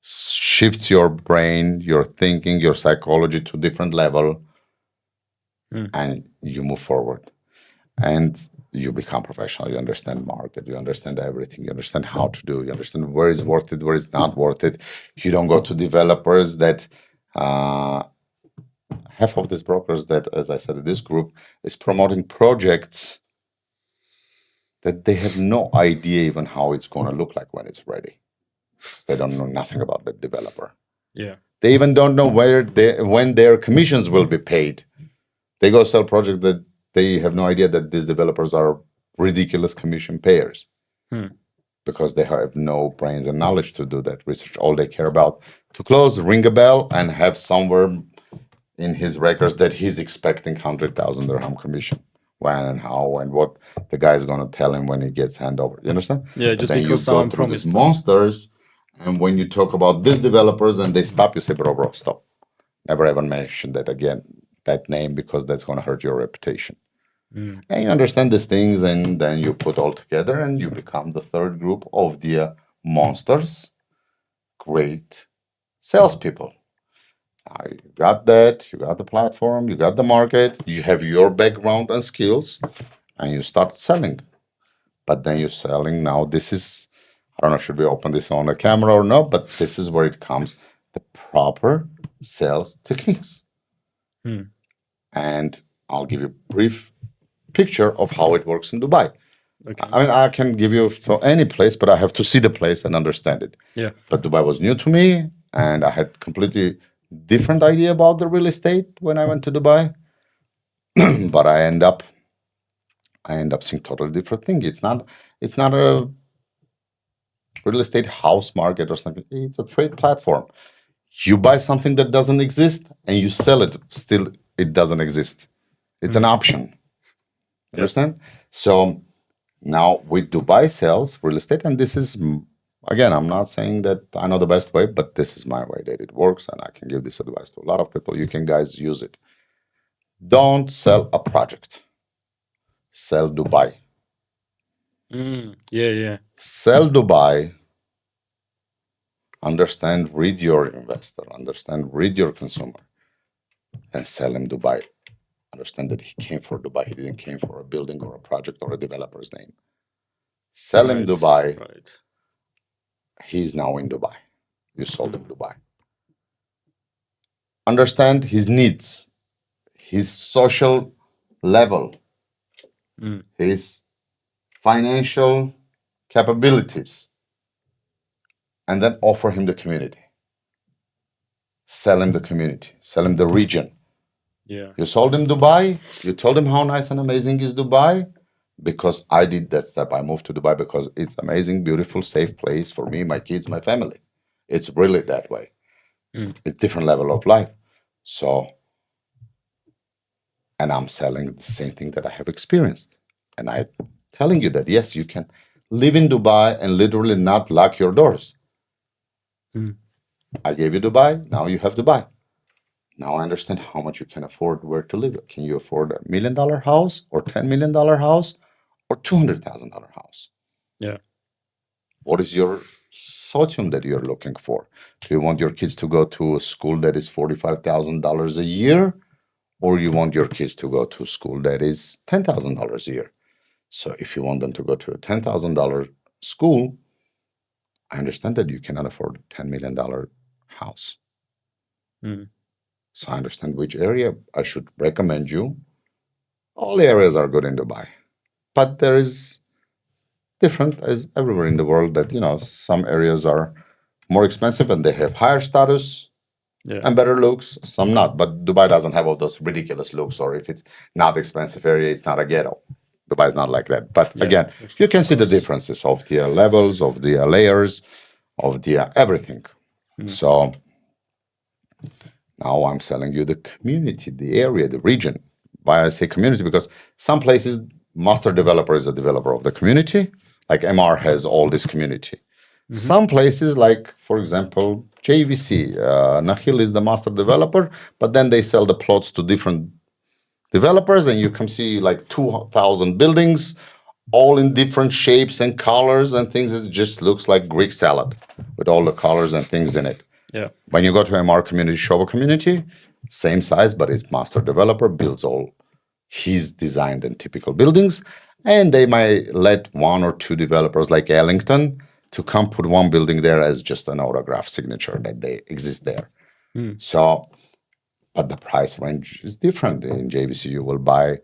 shifts your brain, your thinking, your psychology to a different level, and you move forward. And you become professional. You understand market. You understand everything. You understand how to do. You understand where is worth it, where is not worth it. You don't go to developers that half of these brokers that, as I said, this group is promoting projects that they have no idea even how it's going to look like when it's ready. Because they don't know nothing about the developer. Yeah. They even don't know when their commissions will be paid. They go sell projects that they have no idea that these developers are ridiculous commission payers. Because they have no brains and knowledge to do that research. All they care about to close, ring a bell, and have somewhere in his records that he's expecting 100,000 dirham commission. When and how and what the guy is going to tell him when he gets handover. You understand? Yeah, But just then you because go someone through these promised them. monsters, and when you talk about these developers and they stop, you say, bro, stop. Never ever mention that again, that name, because that's going to hurt your reputation. And you understand these things, and then you put all together, and you become the third group of the monsters, great salespeople. You got that, you got the platform, you got the market, you have your background and skills, and you start selling. But then you're selling now. This is, I don't know, should we open this on a camera or not? But this is where it comes the proper sales techniques. And I'll give you a brief picture of how it works in Dubai. Okay. I mean, I can give you to any place, but I have to see the place and understand it. Yeah. But Dubai was new to me, and I had completely different idea about the real estate when I went to Dubai. But I end up seeing totally different thing. It's not a real estate house market or something. It's a trade platform. You buy something that doesn't exist and you sell it. Still, it doesn't exist. It's an option. Understand? So now with Dubai sales real estate, and this is again, I'm not saying that I know the best way, but this is my way that it works, and I can give this advice to a lot of people. You can guys use it. Don't sell a project. Sell Dubai. Yeah, yeah. Sell Dubai. Understand, read your investor. Understand, read your consumer, and sell him Dubai. Understand that he came for Dubai. He didn't came for a building or a project or a developer's name. Sell him Dubai. Right. He's now in Dubai. You sold him Dubai. Understand his needs, his social level, his financial capabilities, and then offer him the community. Sell him the community, sell him the region. Yeah. You sold him Dubai, you told him how nice and amazing is Dubai, because I did that step. I moved to Dubai because it's amazing, beautiful, safe place for me, my kids, my family. It's really that way. It's different level of life. So, and I'm selling the same thing that I have experienced. And I'm telling you that, yes, you can live in Dubai and literally not lock your doors. I gave you Dubai, now you have Dubai. Now I understand how much you can afford, where to live. Can you afford $1 million house or $10 million house or $200,000 house? Yeah. What is your socium that you're looking for? Do you want your kids to go to a school that is $45,000 a year, or you want your kids to go to a school that is $10,000 a year? So if you want them to go to a $10,000 school, I understand that you cannot afford a $10 million house. So I understand which area I should recommend you. All the areas are good in Dubai. But there is different as everywhere in the world that, some areas are more expensive and they have higher status Yeah. and better looks, some not. But Dubai doesn't have all those ridiculous looks, or if it's not expensive area, it's not a ghetto. Dubai is not like that. But Yeah, again, you can see the differences of the levels, of the layers, of the everything. So now I'm selling you the community, the area, the region. Why I say community? Because some places, master developer is a developer of the community. Like MR has all this community. Some places, like for example, JVC, Nahil is the master developer, but then they sell the plots to different developers, and you can see like 2,000 buildings, all in different shapes and colors and things. It just looks like Greek salad with all the colors and things in it. Yeah. When you go to MR community, Showa community, same size, but it's master developer, builds all his designed and typical buildings. And they might let one or two developers like Ellington to come put one building there as just an autograph signature that they exist there. So, but the price range is different. In JVC, you will buy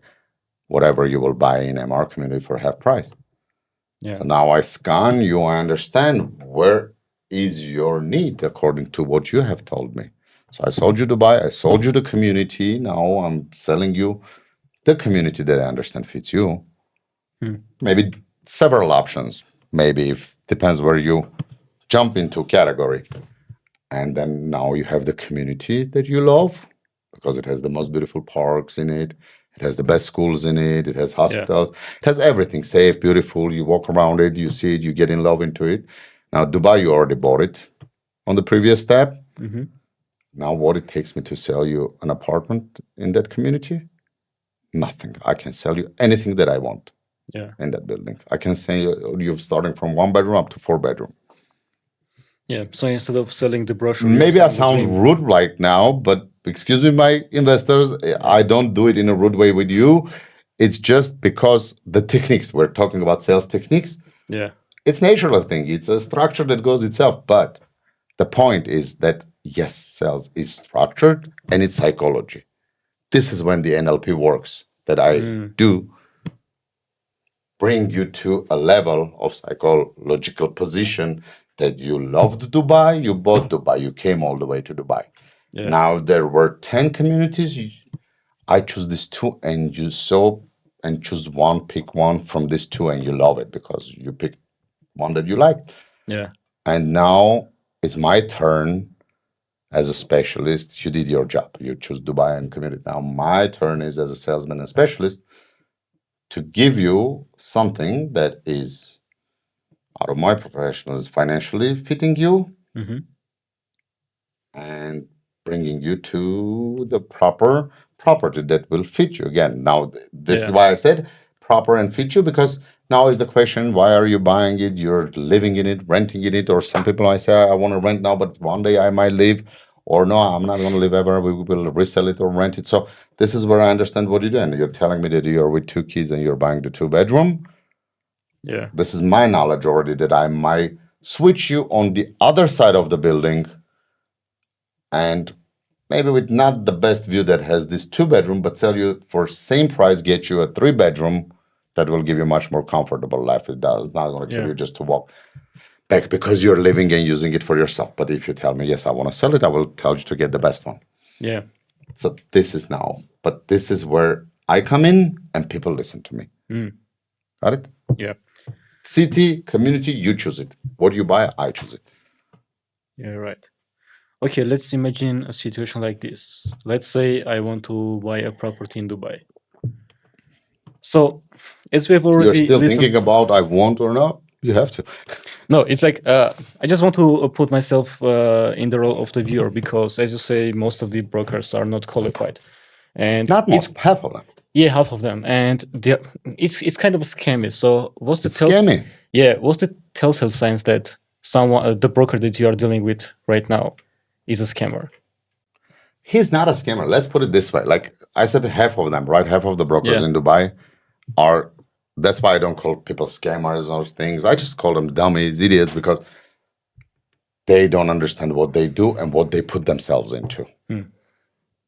whatever you will buy in MR community for half price. Yeah. So now I scan you, I understand where is your need according to what you have told me. So I sold you Dubai, I sold you the community. Now I'm selling you the community that I understand fits you. Maybe several options. Maybe if depends where you jump into category. And then now you have the community that you love because it has the most beautiful parks in it. It has the best schools in it. It has hospitals. It has everything safe, beautiful. You walk around it, you see it, you get in love into it. Now, Dubai, you already bought it on the previous step. Now, what it takes me to sell you an apartment in that community? Nothing. I can sell you anything that I want Yeah. in that building. I can sell you starting from 1 bedroom up to 4 bedroom. Yeah. So instead of selling the brochure, Maybe I sound rude right now, but excuse me, my investors, I don't do it in a rude way with you. It's just because the techniques, we're talking about sales techniques. Yeah. It's natural thing. It's a structure that goes itself. But the point is that yes, sales is structured and it's psychology. This is when the NLP works, that I do bring you to a level of psychological position that you loved Dubai, you bought Dubai, you came all the way to Dubai. Yeah. Now there were 10 communities. I choose these two, and you saw and choose one, pick one from these two, and you love it because you picked one that you like. Yeah. And now it's my turn as a specialist. You did your job. You choose Dubai and community. Now my turn is as a salesman and specialist to give you something that is out of my profession is financially fitting you and bringing you to the proper property that will fit you. Again, now this is why I said proper and fit you, because now is the question, why are you buying it? You're living in it, renting in it, or some people might say, I want to rent now, but one day I might leave, or no, I'm not going to live ever. We will resell it or rent it. So this is where I understand what you're doing. You're telling me that you're with two kids and you're buying the 2 bedroom. Yeah. This is my knowledge already that I might switch you on the other side of the building and maybe with not the best view that has this 2 bedroom, but sell you for same price, get you a 3 bedroom that will give you much more comfortable life. It's not going to kill you just to walk back because you're living and using it for yourself. But if you tell me, yes, I want to sell it, I will tell you to get the best one. Yeah. So this is now, but this is where I come in and people listen to me. Got it? Yeah. City, community, you choose it. What you buy, I choose it. Yeah, right. Okay, let's imagine a situation like this. Let's say I want to buy a property in Dubai. So, as we've already You're still listened, thinking about I want or not? You have to. no, it's like I just want to put myself in the role of the viewer because, as you say, most of the brokers are not qualified, and Not most, half of them. yeah, half of them, and it's kind of scammy. So, what's the Scammy. Yeah, what's the telltale signs that someone, the broker that you are dealing with right now, is a scammer? He's not a scammer. Let's put it this way. Like I said, half of them, right? Half of the brokers in Dubai are, that's why I don't call people scammers or things. I just call them dummies, idiots, because they don't understand what they do and what they put themselves into.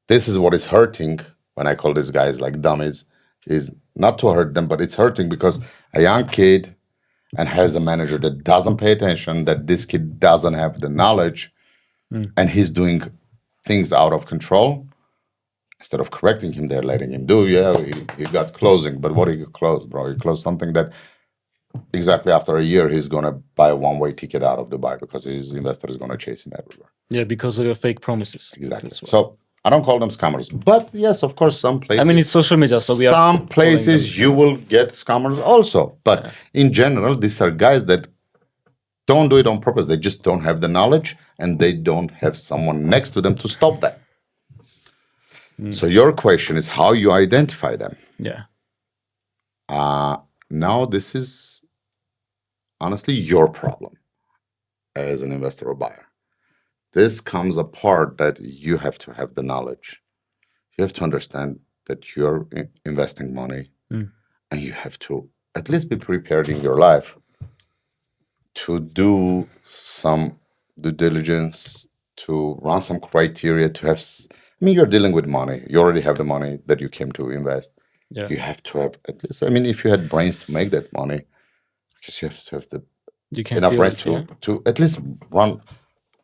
This is what is hurting when I call these guys like dummies is not to hurt them, but it's hurting because a young kid and has a manager that doesn't pay attention, that this kid doesn't have the knowledge, and he's doing things out of control. Instead of correcting him, they're letting him do. Yeah, he got closing, but what do you close, bro? You close something that exactly after a year he's gonna buy a one-way ticket out of Dubai because his investor is gonna chase him everywhere. Yeah, because of your fake promises. Exactly. So I don't call them scammers, but yes, of course, some places. I mean, it's social media, so we are some calling places them you will get scammers also, but in general, these are guys that don't do it on purpose. They just don't have the knowledge, and they don't have someone next to them to stop that. So your question is how you identify them. Yeah. Now this is honestly your problem as an investor or buyer. This comes a part that you have to have the knowledge. You have to understand that you're investing money, and you have to at least be prepared in your life to do some due diligence, to run some criteria, to have. I mean, you're dealing with money. You already have the money that you came to invest. Yeah. You have to have at least. I mean, if you had brains to make that money, because you have to have the enough brains to at least run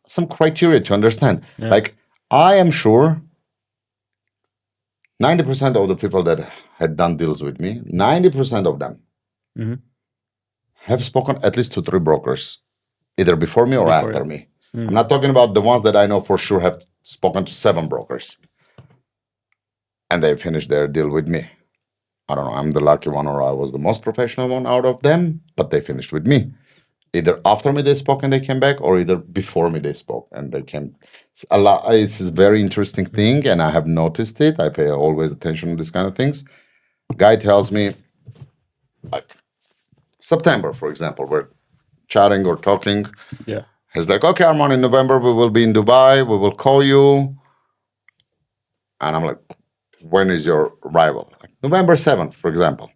some criteria to understand. Yeah. Like, I am sure 90% of the people that had done deals with me, 90% of them have spoken at least to 3 brokers, either before me or after me. I'm not talking about the ones that I know for sure have spoken to 7 brokers, and they finished their deal with me. I don't know, I'm the lucky one or I was the most professional one out of them, but they finished with me. Either after me they spoke and they came back, or either before me they spoke and they came. It's a very interesting thing, and I have noticed it. I pay always attention to these kind of things. Guy tells me, like September, for example, we're chatting or talking. Yeah. He's like, okay, Arman, in November we will be in Dubai. We will call you. And I'm like, when is your arrival? Like, November 7th, for example.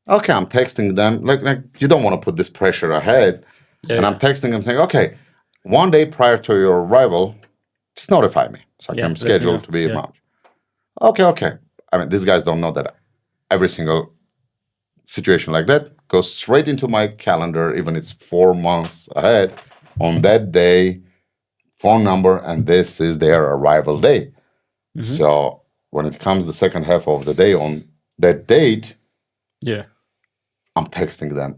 Okay, I'm texting them. Like you don't want to put this pressure ahead. Yeah, and I'm texting them saying, okay, one day prior to your arrival, just notify me so I can schedule to be around. Okay. I mean, these guys don't know that every single situation like that goes straight into my calendar, even it's 4 months ahead. On that day, phone number, and this is their arrival day. So when it comes the second half of the day on that date, I'm texting them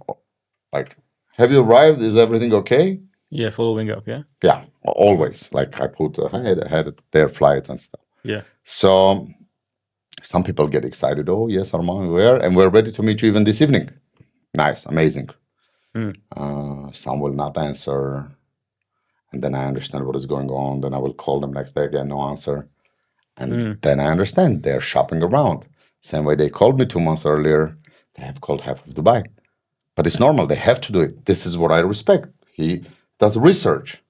like, have you arrived? Is everything okay? Yeah, following up, Yeah, always. Like I put ahead their flight and stuff. Yeah. So some people get excited. Oh, yes, Arman, we're ready to meet you even this evening. Nice, amazing. Some will not answer. And then I understand what is going on. Then I will call them next day again, no answer. And then I understand they're shopping around. Same way they called me 2 months earlier. They have called half of Dubai. But it's normal. They have to do it. This is what I respect. He does research.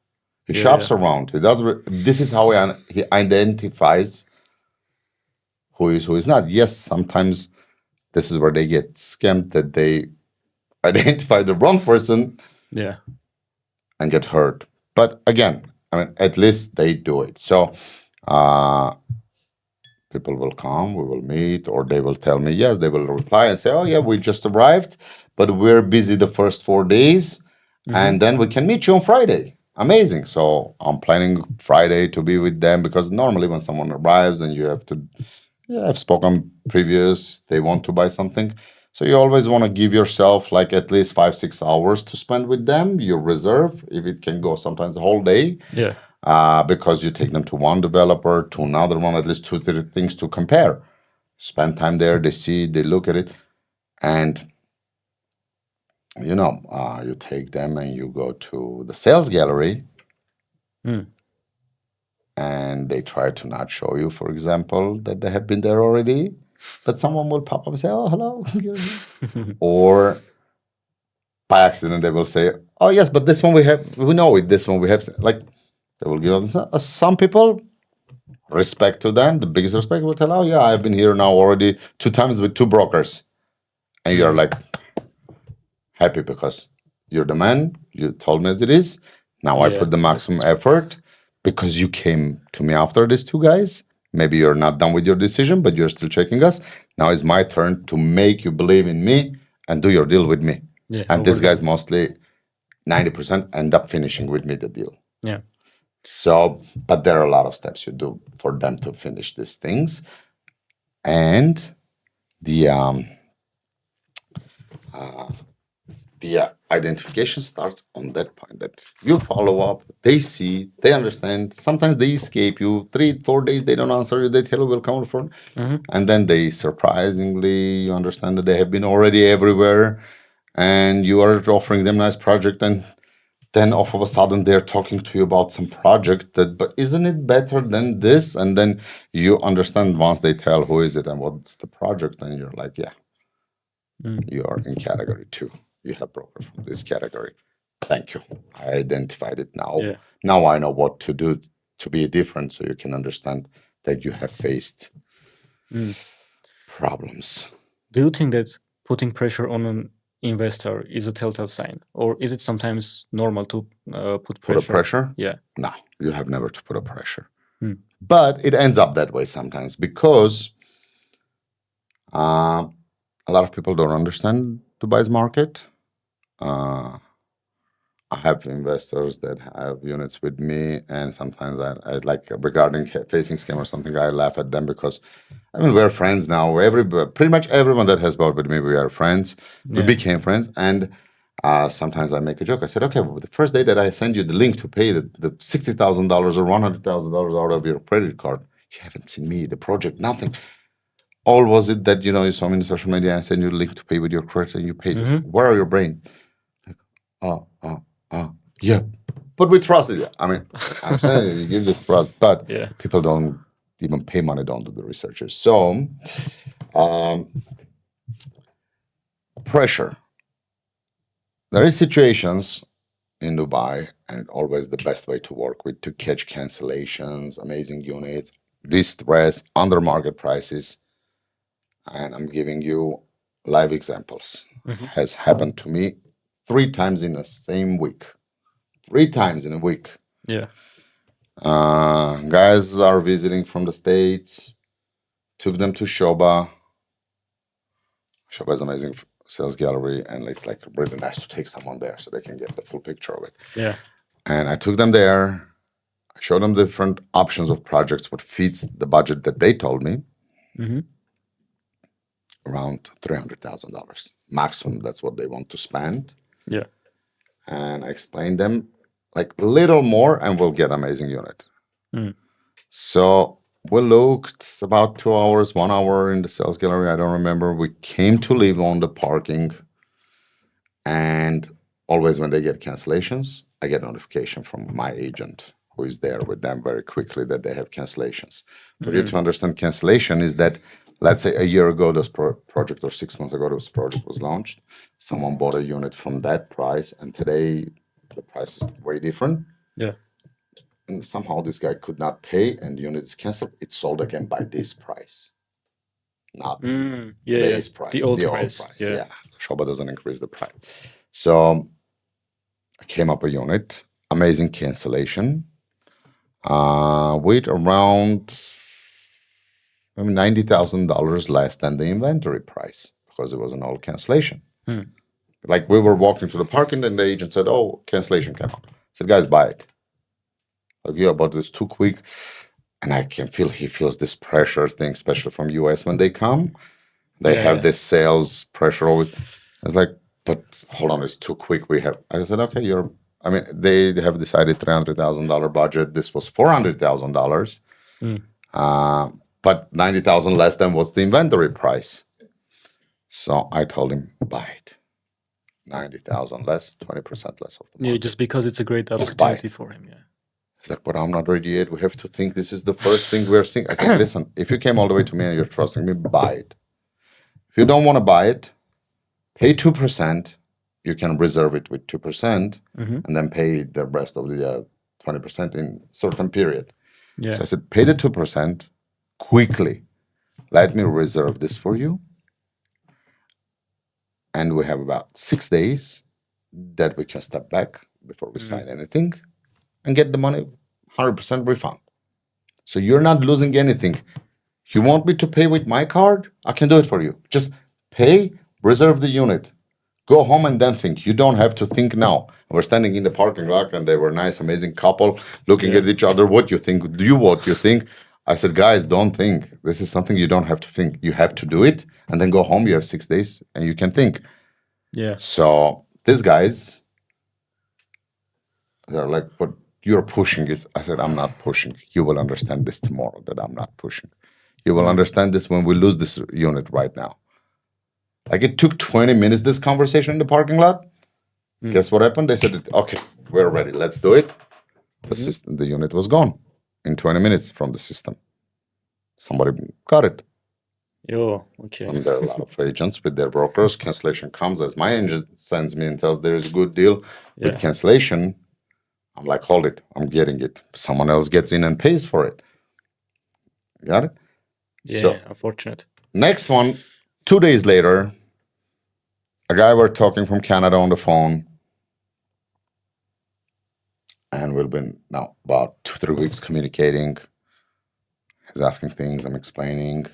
He shops around. He does. This is how he identifies who is not. Yes, sometimes this is where they get scammed, that they identify the wrong person and get hurt. But again, I mean, at least they do it. So people will come, we will meet, or they will tell me, yes, they will reply and say, oh, yeah, we just arrived, but we're busy the first 4 days, and then we can meet you on Friday. Amazing. So I'm planning Friday to be with them, because normally when someone arrives and you have to, I've spoken previous, they want to buy something. So you always want to give yourself like at least 5-6 hours to spend with them. You reserve, if it can go sometimes the whole day. Yeah. Because you take them to one developer, to another one, at least 2-3 things to compare. Spend time there, they see, they look at it, and you take them and you go to the sales gallery, and they try to not show you, for example, that they have been there already, but someone will pop up and say, oh, hello. Or by accident, they will say, oh, yes, but this one we know it, this one we have, like, they will give us some people, respect to them, the biggest respect, will tell, oh, yeah, I've been here now already 2 times with 2 brokers. And you're like, happy because you're the man, you told me as it is. Now I put the maximum effort because you came to me after these 2 guys. Maybe you're not done with your decision, but you're still checking us. Now it's my turn to make you believe in me and do your deal with me. Yeah. And these over guys the- mostly 90% end up finishing with me the deal. Yeah. So, but there are a lot of steps you do for them to finish these things. And the identification starts on that point that you follow up, they see, they understand. Sometimes they escape you 3-4 days, they don't answer you, they tell you we'll come on the phone. And then they surprisingly, you understand that they have been already everywhere and you are offering them nice project, and then all of a sudden they're talking to you about some project that, but isn't it better than this? And then you understand once they tell who is it and what's the project, and you're like, yeah, you are in category 2. You have broker from this category. Thank you. I identified it now. Yeah. Now I know what to do to be different, so you can understand that you have faced problems. Do you think that putting pressure on an investor is a telltale sign, or is it sometimes normal to put Put a pressure? pressure? Yeah. No, you have never to put a pressure. But it ends up that way sometimes because a lot of people don't understand Dubai's market. I have investors that have units with me, and sometimes I like regarding facing scam or something, I laugh at them because I mean we're friends now. Pretty much everyone that has bought with me, we are friends. We Yeah. became friends, and sometimes I make a joke. I said, okay, well, the first day that I send you the link to pay the $60,000 or $100,000 out of your credit card, you haven't seen me, the project, nothing. Or was it that you saw me in social media and I send you the link to pay with your credit and you paid it? Where are your brain? Yeah, but we trusted you. I mean, I'm saying you give this trust, but Yeah. people don't even pay money, don't do the researchers. So, pressure. There is situations in Dubai, and always the best way to work with to catch cancellations, amazing units, distress, under market prices. And I'm giving you live examples. Has happened to me 3 times in the same week. 3 times in a week. Yeah. Guys are visiting from the States, took them to Shoba. Shoba is amazing sales gallery, and it's like really nice to take someone there so they can get the full picture of it. Yeah. And I took them there. I showed them different options of projects, what fits the budget that they told me. Around $300,000 maximum. That's what they want to spend. Yeah. And I explained them like a little more, and we'll get amazing unit. So we looked about 2 hours, 1 hour in the sales gallery. I don't remember. We came to live on the parking, and always when they get cancellations, I get notification from my agent who is there with them very quickly that they have cancellations. For you to understand cancellation is that, let's say a year ago, this project, or 6 months ago, this project was launched. Someone bought a unit from that price, and today the price is way different. Yeah. And somehow this guy could not pay, and the unit is canceled. It's sold again by this price, not today's price, The old price. Yeah. Shoba doesn't increase the price. So I came up a unit, amazing cancellation, with around maybe $90,000 less than the inventory price because it was an old cancellation. Like we were walking to the parking, and the agent said, "Oh, cancellation came up." I said, "Guys, buy it." Like, yeah, but it's too quick. And I can feel he feels this pressure thing, especially from US when they come. They have this sales pressure always. It's like, but hold on, it's too quick. I said, okay, they have decided $300,000 budget. This was $400,000. But 90,000 less than what's the inventory price. So I told him, buy it. 90,000 less, 20% less of the market. Yeah, just because it's a great buy opportunity it. for him. Yeah. He's like, but I'm not ready yet. We have to think this is the first thing we're seeing. I said, listen, if you came all the way to me and you're trusting me, buy it. If you don't want to buy it, pay 2%. You can reserve it with 2% and then pay the rest of the 20% in certain period. Yeah. So I said, pay the 2% quickly. Let me reserve this for you. And we have about 6 days that we can step back before we sign anything and get the money 100% refund. So you're not losing anything. You want me to pay with my card? I can do it for you. Just pay, reserve the unit, go home and then think. You don't have to think now. We're standing in the parking lot and they were a nice, amazing couple looking Yeah. at each other. What you think? Do you what you think? I said, guys, don't think. This is something you don't have to think. You have to do it and then go home. You have 6 days and you can think. Yeah. So these guys, they're like, but you're pushing it. I said, I'm not pushing. You will understand this tomorrow that I'm not pushing. You will understand this when we lose this unit right now. Like it took 20 minutes, this conversation in the parking lot. Guess what happened? They said, okay, we're ready. Let's do it. The system, the unit was gone in 20 minutes from the system. Somebody got it. Oh, okay. And there are a lot of agents with their brokers. Cancellation comes as my agent sends me and tells there is a good deal with cancellation. I'm like, hold it. I'm getting it. Someone else gets in and pays for it. Got it? Yeah, So, unfortunate. next one, 2 days later, a guy we're talking from Canada on the phone. And we've been now about 2-3 weeks communicating. He's asking things, I'm explaining.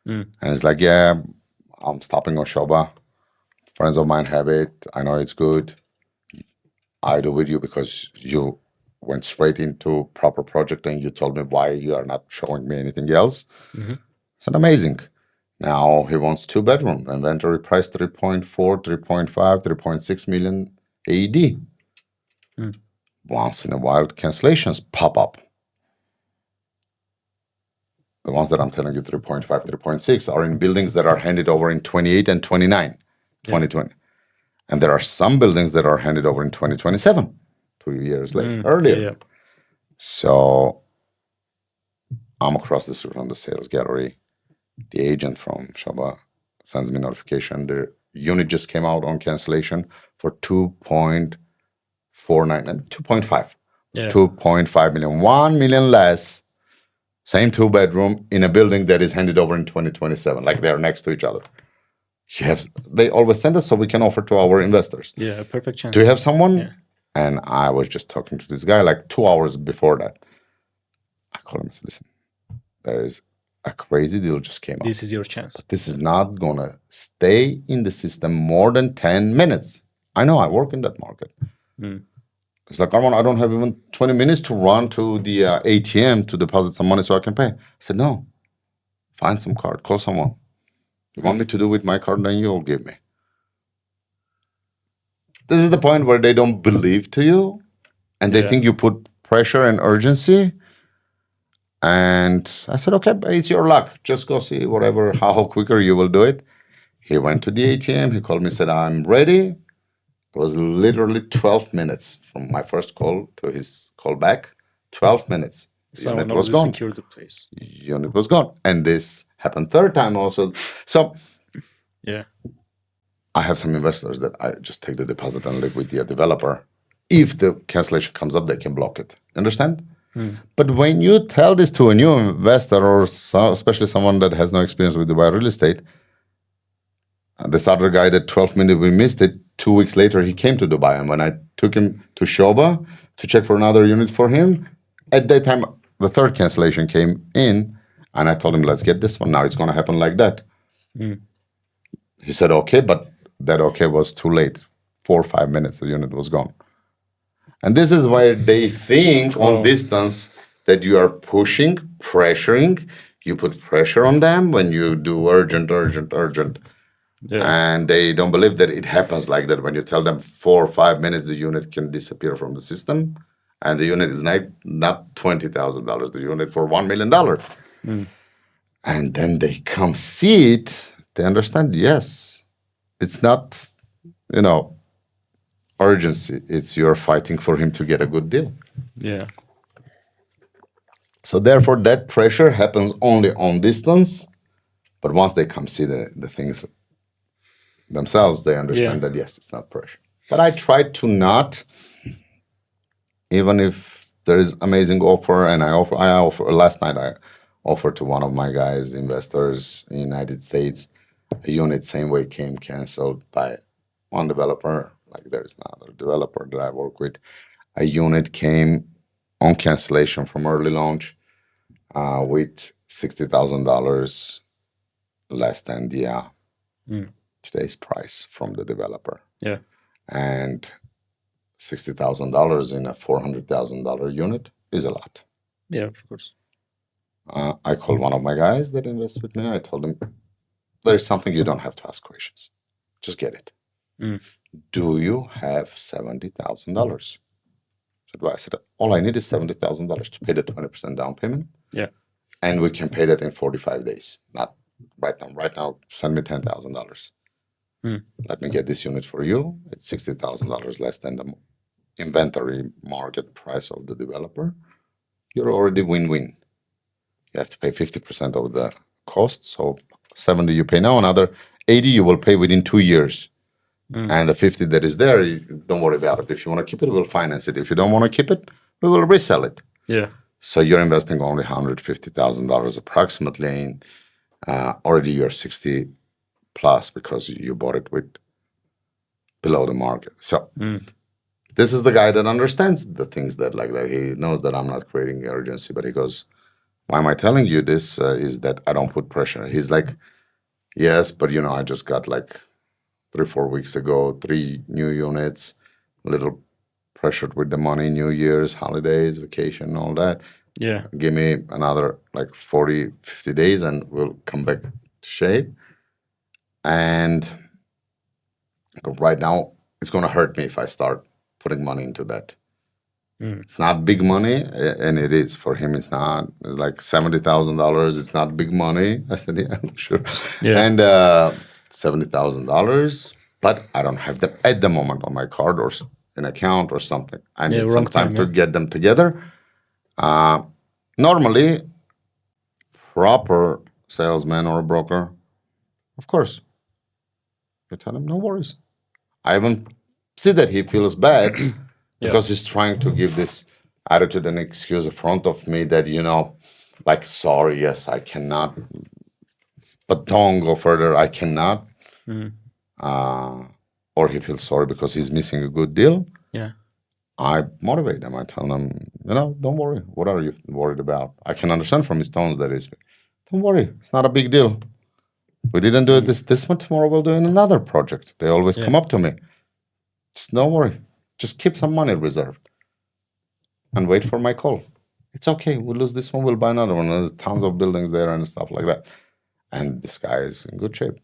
And he's like, yeah, I'm stopping on Shoba. Friends of mine have it. I know it's good. I do with you because you went straight into proper project and you told me why you are not showing me anything else. It's amazing. Now he wants 2-bedroom. Inventory price 3.4, 3.5, 3.6 million AED. Once in a while, cancellations pop up. The ones that I'm telling you, 3.5, 3.6, are in buildings that are handed over in 28 and 29, 2020. And there are some buildings that are handed over in 2027, 2 years earlier. Yeah. So I'm across the street from the sales gallery. The agent from Shaba sends me notification. The unit just came out on cancellation for 2.49 and 2.5. Yeah. 2.5 million, 1 million less. Same 2-bedroom in a building that is handed over in 2027, like they're next to each other. They always send us so we can offer to our investors. Yeah, a perfect chance. Do you have someone? Yeah. And I was just talking to this guy like 2 hours before that. I called him and said, listen, there is a crazy deal just came out. This is your chance. This is not going to stay in the system more than 10 minutes. I know, I work in that market. It's like, Arman, I don't have even 20 minutes to run to the ATM to deposit some money so I can pay. I said, no, find some card, call someone. You want me to do with my card, then you'll give me. This is the point where they don't believe to you and they think you put pressure and urgency. And I said, okay, it's your luck. Just go see whatever, how quicker you will do it. He went to the ATM. He called me, said, I'm ready. It was literally 12 minutes from my first call to his call back. 12 minutes. The Someone unit was already gone. secured the place. Unit was gone. And this happened third time also. So Yeah. I have some investors that I just take the deposit and live with the developer. If the cancellation comes up, they can block it. Understand? But when you tell this to a new investor or especially someone that has no experience with Dubai real estate, this other guy that 12 minutes we missed it, 2 weeks later he came to Dubai. And when I took him to Shoba to check for another unit for him, at that time the third cancellation came in and I told him, let's get this one. Now it's going to happen like that. He said, okay, but that okay was too late. 4 or 5 minutes, the unit was gone. And this is why they think on distance that you are pushing, pressuring. You put pressure on them when you do urgent. And they don't believe that it happens like that. When you tell them 4 or 5 minutes, the unit can disappear from the system. And the unit is not $20,000, the unit for $1 million. And then they come see it, they understand, yes, it's not, urgency. It's you're fighting for him to get a good deal. Yeah. So therefore, that pressure happens only on distance. But once they come see the things themselves, they understand that, yes, it's not pressure. But I try to not, even if there is amazing offer, and I offer, last night I offered to one of my guys, investors in the United States, a unit same way came canceled by one developer. Like there's another developer that I work with. A unit came on cancellation from early launch with $60,000 less than the Mm. today's price from the developer. Yeah. And $60,000 in a $400,000 unit is a lot. Yeah, of course. I called one of my guys that invests with me. I told him, there's something you don't have to ask questions. Just get it. Mm. Do you have $70,000? I said, all I need is $70,000 to pay the 20% down payment. Yeah. And we can pay that in 45 days. Not right now. Right now, send me $10,000. Mm. Let me get this unit for you. It's $60,000 less than the inventory market price of the developer. You're already win-win. You have to pay 50% of the cost. So 70 you pay now, another 80 you will pay within 2 years. Mm. And the 50 that is there, don't worry about it. If you want to keep it, we'll finance it. If you don't want to keep it, we will resell it. Yeah. So you're investing only $150,000 approximately in already you're 60 plus because you bought it with below the market. So this is the guy that understands the things that like that. He knows that I'm not creating urgency, but he goes, why am I telling you this? Is that I don't put pressure. He's like, yes, but I just got like 3-4 weeks ago, 3 new units, a little pressured with the money, New Year's, holidays, vacation, all that. Yeah. Give me another like 40, 50 days and we'll come back to shape. And right now, it's going to hurt me if I start putting money into that. It's not big money, and it is. For him, it's not. It's like $70,000. It's not big money. I said, yeah, sure. Yeah. And $70,000, but I don't have them at the moment on my card or an account or something. I need some time to get them together. Normally, proper salesman or a broker, of course, you tell him, no worries. I even see that he feels bad because he's trying to give this attitude and excuse in front of me that, like, sorry, yes, I cannot, but don't go further, I cannot. Or he feels sorry because he's missing a good deal. Yeah. I motivate him. I tell him, don't worry. What are you worried about? I can understand from his tones that don't worry. It's not a big deal. We didn't do it this one. Tomorrow we'll do another project. They always come up to me. Just don't worry. Just keep some money reserved and wait for my call. It's okay. We'll lose this one. We'll buy another one. There's tons of buildings there and stuff like that. And this guy is in good shape.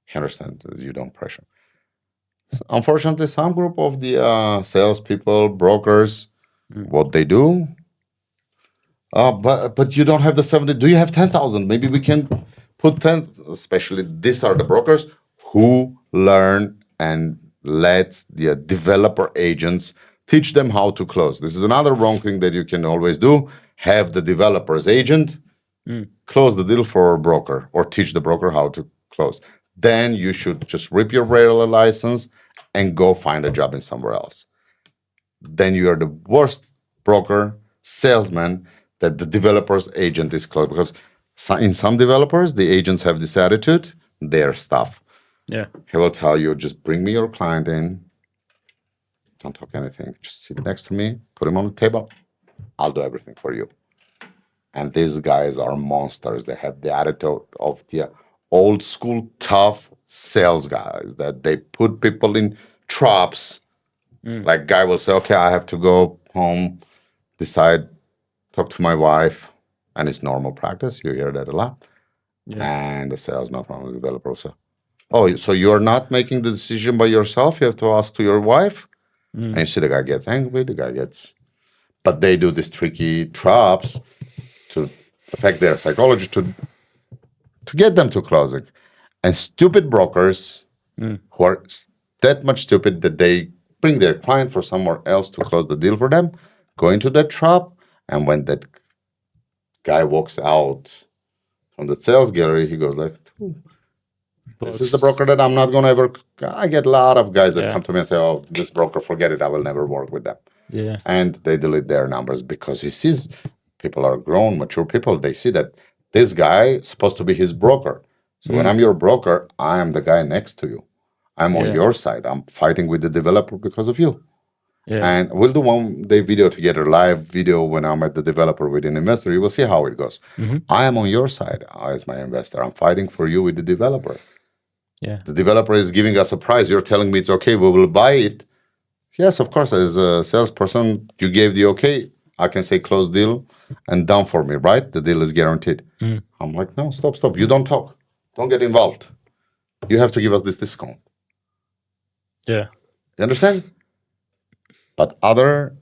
He understands that you don't pressure. Unfortunately, some group of the salespeople, brokers, what they do, but you don't have the 70. Do you have 10,000? Maybe we can put 10. Especially these are the brokers who learn and let the developer agents teach them how to close. This is another wrong thing that you can always do. Have the developer's agent close the deal for a broker or teach the broker how to close. Then you should just rip your regular license and go find a job in somewhere else. Then you are the worst broker, salesman that the developer's agent is close. Because in some developers, the agents have this attitude, their stuff. Yeah. He will tell you, just bring me your client in. Don't talk anything. Just sit next to me, put him on the table. I'll do everything for you. And these guys are monsters. They have the attitude of the old school tough sales guys that they put people in traps. Like guy will say, okay, I have to go home, decide, talk to my wife, and it's normal practice. You hear that a lot. Yeah. And the salesman from the developer will say, oh, so you're not making the decision by yourself? You have to ask to your wife? And you see the guy gets angry, but they do these tricky traps to affect their psychology to get them to closing. And stupid brokers who are that much stupid that they bring their client for somewhere else to close the deal for them, go into that trap, and when that guy walks out from the sales gallery, he goes like, this is the broker that I'm not going to ever... I get a lot of guys that come to me and say, oh, this broker, forget it, I will never work with them. Yeah. And they delete their numbers because he sees people are grown, mature people. They see that this guy is supposed to be his broker. So when I'm your broker, I am the guy next to you. I'm on your side. I'm fighting with the developer because of you. Yeah. And we'll do one day video together, live video when I'm at the developer with an investor. You will see how it goes. I am on your side as my investor. I'm fighting for you with the developer. Yeah. The developer is giving us a price. You're telling me it's okay. We will buy it. Yes, of course. As a salesperson, you gave the okay. I can say close deal and done for me, right? The deal is guaranteed. I'm like, no, stop. You don't talk. Don't get involved. You have to give us this discount. Yeah. You understand? But other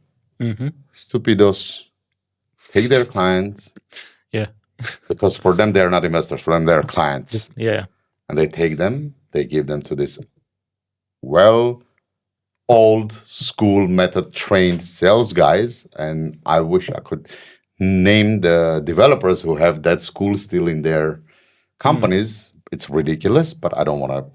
stupidos take their clients Yeah. because for them, they're not investors. For them, they're clients. Yeah. And they take them, they give them to this old school method trained sales guys. And I wish I could name the developers who have that school still in their companies. It's ridiculous, but I don't want to,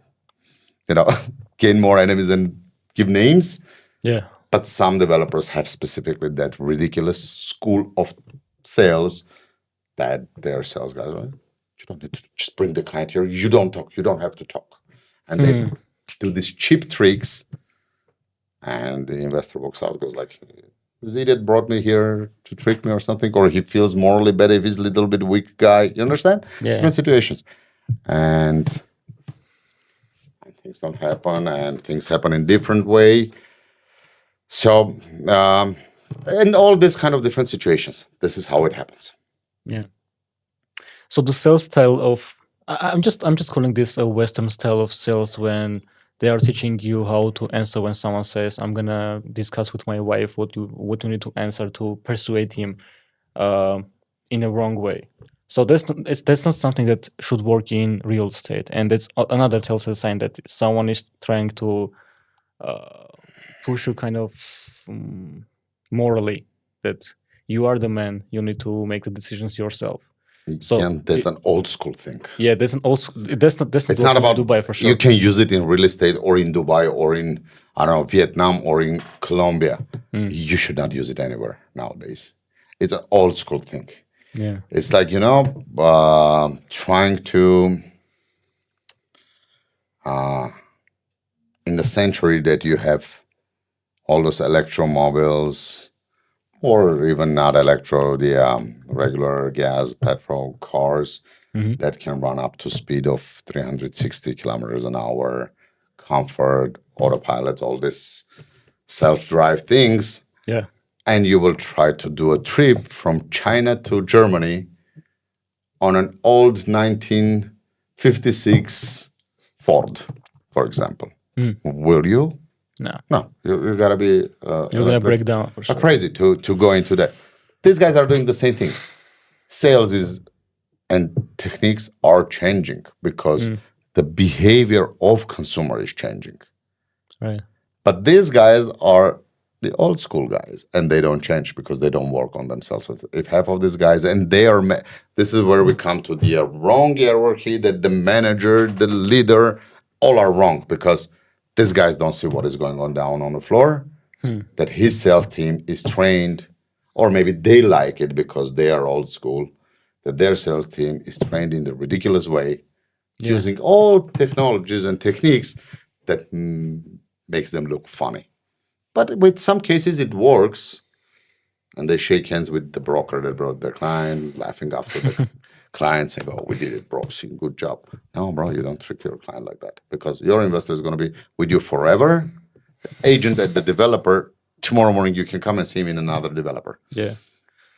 gain more enemies and give names. Yeah. But some developers have specifically that ridiculous school of sales that they're sales guys. Right? You don't need to just bring the client here. You don't talk. You don't have to talk. And they do these cheap tricks. And the investor walks out, goes like, is he that brought me here to trick me or something? Or he feels morally better if he's a little bit weak guy. You understand? Yeah. Different situations. And things don't happen, and things happen in different way. So, in all this kind of different situations, this is how it happens. Yeah. So the sales style of I'm just calling this a Western style of sales when they are teaching you how to answer when someone says, "I'm gonna discuss with my wife what you need to answer to persuade him in a wrong way." So that's not something that should work in real estate, and that's another telltale sign that someone is trying to push you kind of morally that you are the man, you need to make the decisions yourself. So that's an old school thing. Yeah, that's not It's not about Dubai for sure. You can use it in real estate or in Dubai or in, I don't know, Vietnam or in Colombia. You should not use it anywhere nowadays. It's an old school thing. Yeah. It's like, trying to, in the century that you have all those electromobiles, or even not electro, the regular gas, petrol cars that can run up to speed of 360 kilometers an hour, comfort, autopilots, all this self-drive things. Yeah. And you will try to do a trip from China to Germany on an old 1956 Ford, for example. Will you? No, you gotta be. You're gonna break down for sure. Crazy to go into that. These guys are doing the same thing. Sales is and techniques are changing because the behavior of consumer is changing. Right. But these guys are the old school guys, and they don't change because they don't work on themselves. If half of these guys, and they are, this is where we come to the wrong hierarchy that the manager, the leader, all are wrong because these guys don't see what is going on down on the floor, that his sales team is trained, or maybe they like it because they are old school, that their sales team is trained in the ridiculous way, using all technologies and techniques that makes them look funny. But with some cases, it works. And they shake hands with the broker that brought their client, laughing after the client, saying, oh, we did it, bro. Good job. No, bro, you don't trick your client like that because your investor is going to be with you forever. The agent and the developer, tomorrow morning, you can come and see him in another developer. Yeah.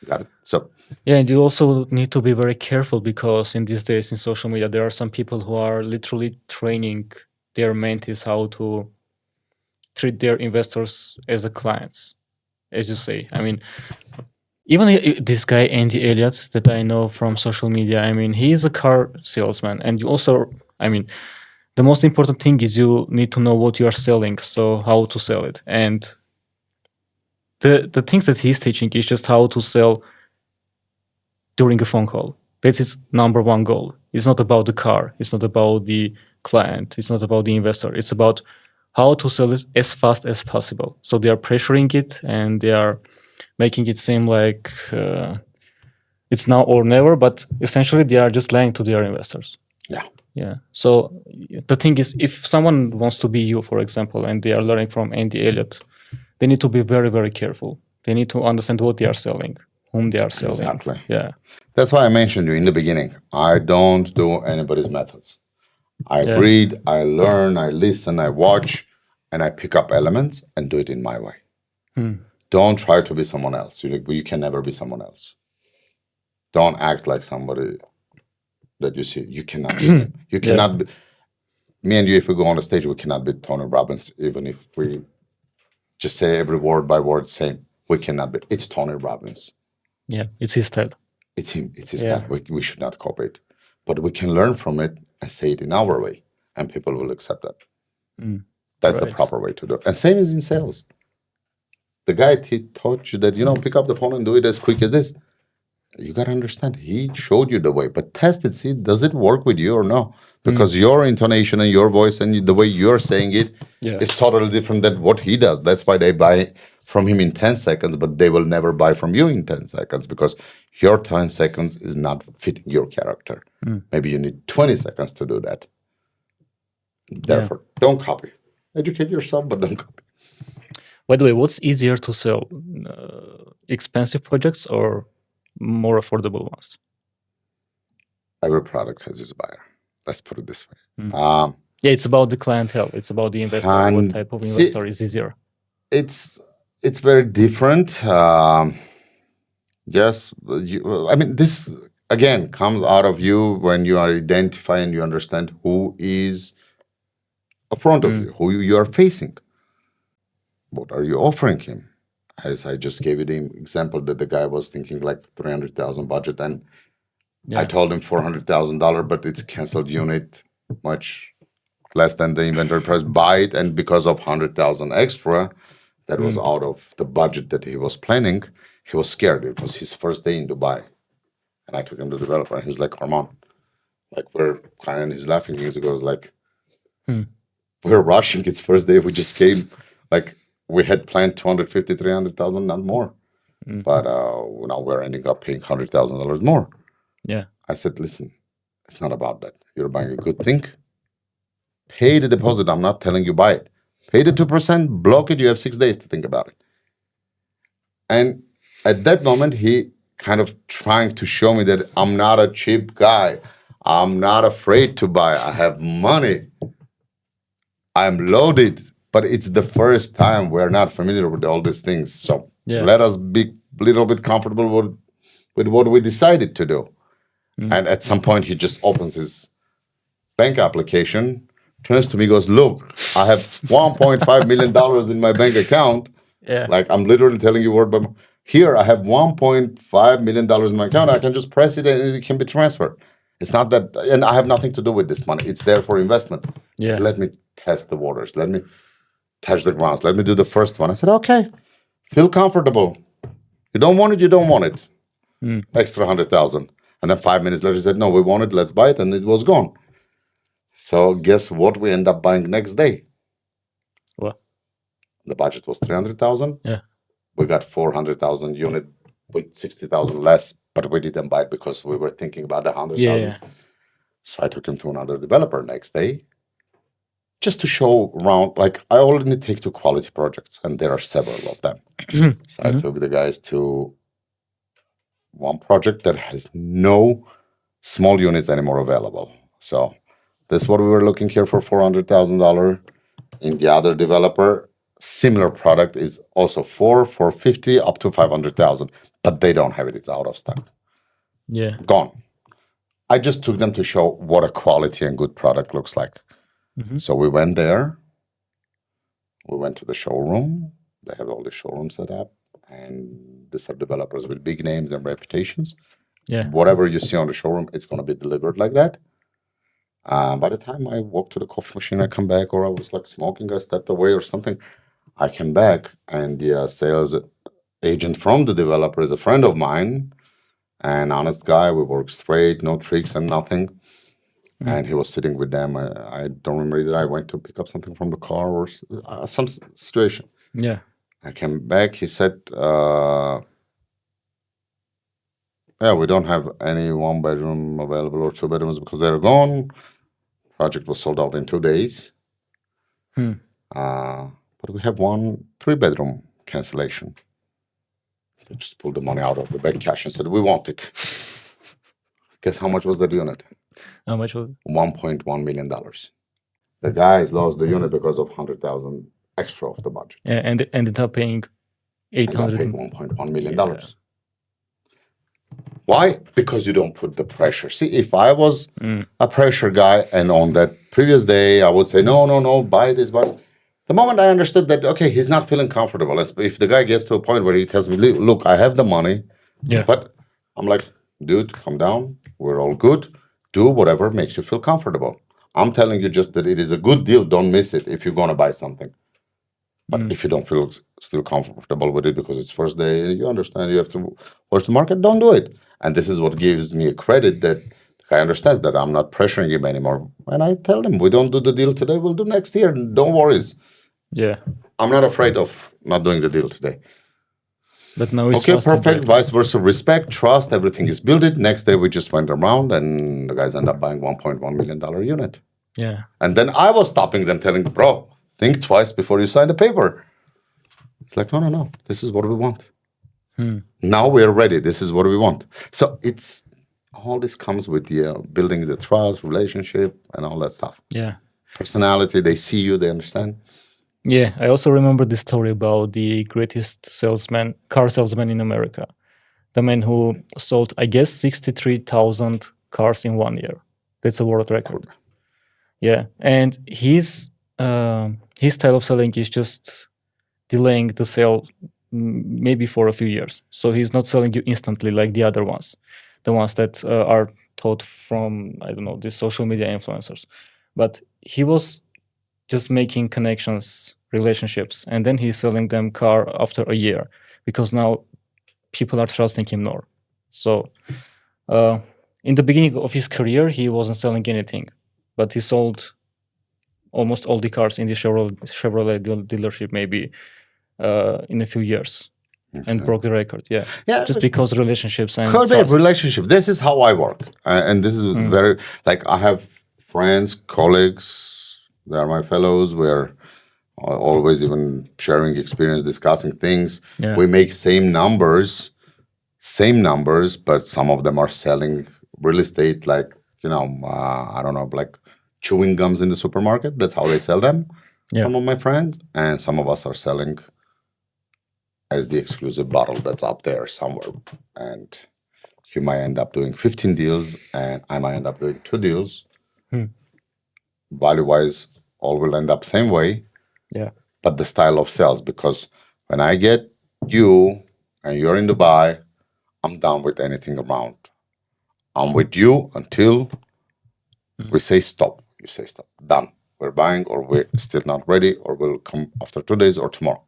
Got it? So. Yeah, and you also need to be very careful because in these days in social media, there are some people who are literally training their mentees how to treat their investors as a clients, as you say. I mean, even this guy, Andy Elliott, that I know from social media, I mean, he is a car salesman. And you also, I mean, the most important thing is you need to know what you are selling, so how to sell it. And the things that he's teaching is just how to sell during a phone call. That's his number one goal. It's not about the car. It's not about the client. It's not about the investor. It's about how to sell it as fast as possible. So they are pressuring it and they are making it seem like it's now or never, but essentially they are just lying to their investors. Yeah. Yeah. So the thing is, if someone wants to be you, for example, and they are learning from Andy Elliott, they need to be very, very careful. They need to understand what they are selling, whom they are selling. Exactly. Yeah. That's why I mentioned you in the beginning. I don't do anybody's methods. I Yeah. read, I learn, I listen, I watch, and I pick up elements and do it in my way. Don't try to be someone else. You can never be someone else. Don't act like somebody that you see. You cannot be them. You cannot be. Me and you, if we go on the stage, we cannot be Tony Robbins, even if we just say every word by word same. We cannot be. It's Tony Robbins. Yeah, it's his style. It's him. It's his style. We should not copy it. But we can learn from it and say it in our way, and people will accept that. That's the proper way to do it. And same as in sales. The guy taught you that, pick up the phone and do it as quick as this. You got to understand, he showed you the way, but test it, see, does it work with you or no? Because your intonation and your voice and the way you're saying it is totally different than what he does. That's why they buy from him in 10 seconds, but they will never buy from you in 10 seconds because your 10 seconds is not fitting your character. Maybe you need 20 seconds to do that. Therefore, don't copy. Educate yourself, but don't copy. By the way, what's easier to sell? Expensive projects or more affordable ones? Every product has its buyer. Let's put it this way. Yeah, it's about the clientele. It's about the investor. What type of investor is easier? It's very different. Yes, this again comes out of you when you are identifying, you understand who is in front of you, who you are facing. What are you offering him? As I just gave you the example that the guy was thinking like 300,000 budget, and I told him $400,000, but it's a canceled unit, much less than the inventory price. Buy it, and because of 100,000 extra, that was out of the budget that he was planning. He was scared. It was his first day in Dubai, and I took him to the developer. And he was like, "Arman, like we're crying." He's laughing. He goes like, "We're rushing. It's first day. We just came. Like we had planned 250, 300,000, not more, but now we're ending up paying $100,000 more." Yeah. I said, "Listen, it's not about that. You're buying a good thing. Pay the deposit. I'm not telling you buy it. Pay the 2%. Block it. You have 6 days to think about it." And at that moment, he kind of trying to show me that I'm not a cheap guy. I'm not afraid to buy. I have money. I'm loaded. But it's the first time we're not familiar with all these things. So let us be a little bit comfortable with what we decided to do. And at some point, he just opens his bank application, turns to me, goes, "Look, I have $1.5 million in my bank account." Yeah. Like I'm literally telling you word by word. Here, I have $1.5 million in my account. I can just press it and it can be transferred. It's not that, and I have nothing to do with this money. It's there for investment. Yeah. Let me test the waters. Let me touch the grounds. Let me do the first one. I said, "Okay, feel comfortable. You don't want it, you don't want it." Extra 100,000. And then 5 minutes later, he said, "No, we want it. Let's buy it." And it was gone. So guess what we end up buying next day? What? The budget was 300,000. Yeah. We got 400,000 unit with 60,000 less, but we didn't buy it because we were thinking about the 100,000. Yeah. So I took him to another developer next day just to show around. Like I only take to quality projects, and there are several of them. So I took the guys to one project that has no small units anymore available. So this is what we were looking here for $400,000. In the other developer, similar product is also 450 up to 500,000, but they don't have it. It's out of stock. Yeah. Gone. I just took them to show what a quality and good product looks like. So we went there. We went to the showroom. They have all the showroom set up, and these are developers with big names and reputations. Yeah. Whatever you see on the showroom, it's going to be delivered like that. By the time I walked to the coffee machine, I come back, or I was like smoking, I stepped away or something. I came back, and the sales agent from the developer is a friend of mine, an honest guy. We work straight, no tricks and nothing. And he was sitting with them. I don't remember either. I went to pick up something from the car or some situation. Yeah. I came back. He said, "Yeah, we don't have any 1 bedroom available or 2 bedrooms because they're gone. Project was sold out in 2 days. But we have 1 3 bedroom cancellation. They just pulled the money out of the bank cash and said, we want it. Guess how much was that unit? How much was it? $1.1 million. The guys lost the unit because of 100,000 extra of the budget. Yeah, and ended up paying And I 800. paid $1.1 million. Yeah. Why? Because you don't put the pressure. See, if I was Mm. a pressure guy and on that previous day, I would say, no, buy this, buy. The moment I understood that, okay, he's not feeling comfortable. If the guy gets to a point where he tells me, look, I have the money, Yeah. but I'm like, dude, calm down. We're all good. Do whatever makes you feel comfortable. I'm telling you just that it is a good deal. Don't miss it if you're going to buy something. But if you don't feel still comfortable with it because it's first day, you understand you have to watch the market, don't do it. And this is what gives me a credit that the guy understands that I'm not pressuring him anymore. And I tell him, we don't do the deal today, we'll do next year. Don't worry. Yeah. I'm not afraid of not doing the deal today. But now it's Okay, trusted, perfect. right? Vice versa, respect, trust, everything is built. It. Next day, we just went around and the guys end up buying $1.1 million unit. Yeah. And then I was stopping them, telling, bro, think twice before you sign the paper. It's like, no. This is what we want. Now we're ready. This is what we want. So it's all this comes with the building the trust, relationship, and all that stuff. Yeah. Personality. They see you. They understand. Yeah. I also remember the story about the greatest car salesman in America. The man who sold, I guess, 63,000 cars in 1 year. That's a world record. Yeah. And his style of selling is just delaying the sale maybe for a few years. So he's not selling you instantly like the other ones, the ones that are taught from, I don't know, the social media influencers. But he was just making connections, relationships, and then he's selling them car after a year because now people are trusting him more. So in the beginning of his career, he wasn't selling anything, but he sold almost all the cars in the Chevrolet dealership maybe in a few years and broke the record. Yeah. Just because relationships and Could be trust. relationship. This is how I work. And this is very, like, I have friends, colleagues, they are my fellows. We're always even sharing experience, discussing things. Yeah. We make same numbers, but some of them are selling real estate like, I don't know, like chewing gums in the supermarket. That's how they sell them. Yeah. Some of my friends, and some of us are selling as the exclusive bottle that's up there somewhere. And you might end up doing 15 deals, and I might end up doing 2 deals. Value-wise, all will end up same way. Yeah. But the style of sales, because when I get you and you're in Dubai, I'm done with anything around. I'm with you until we say stop. You say stop. Done. We're buying, or we're still not ready, or we'll come after 2 days or tomorrow.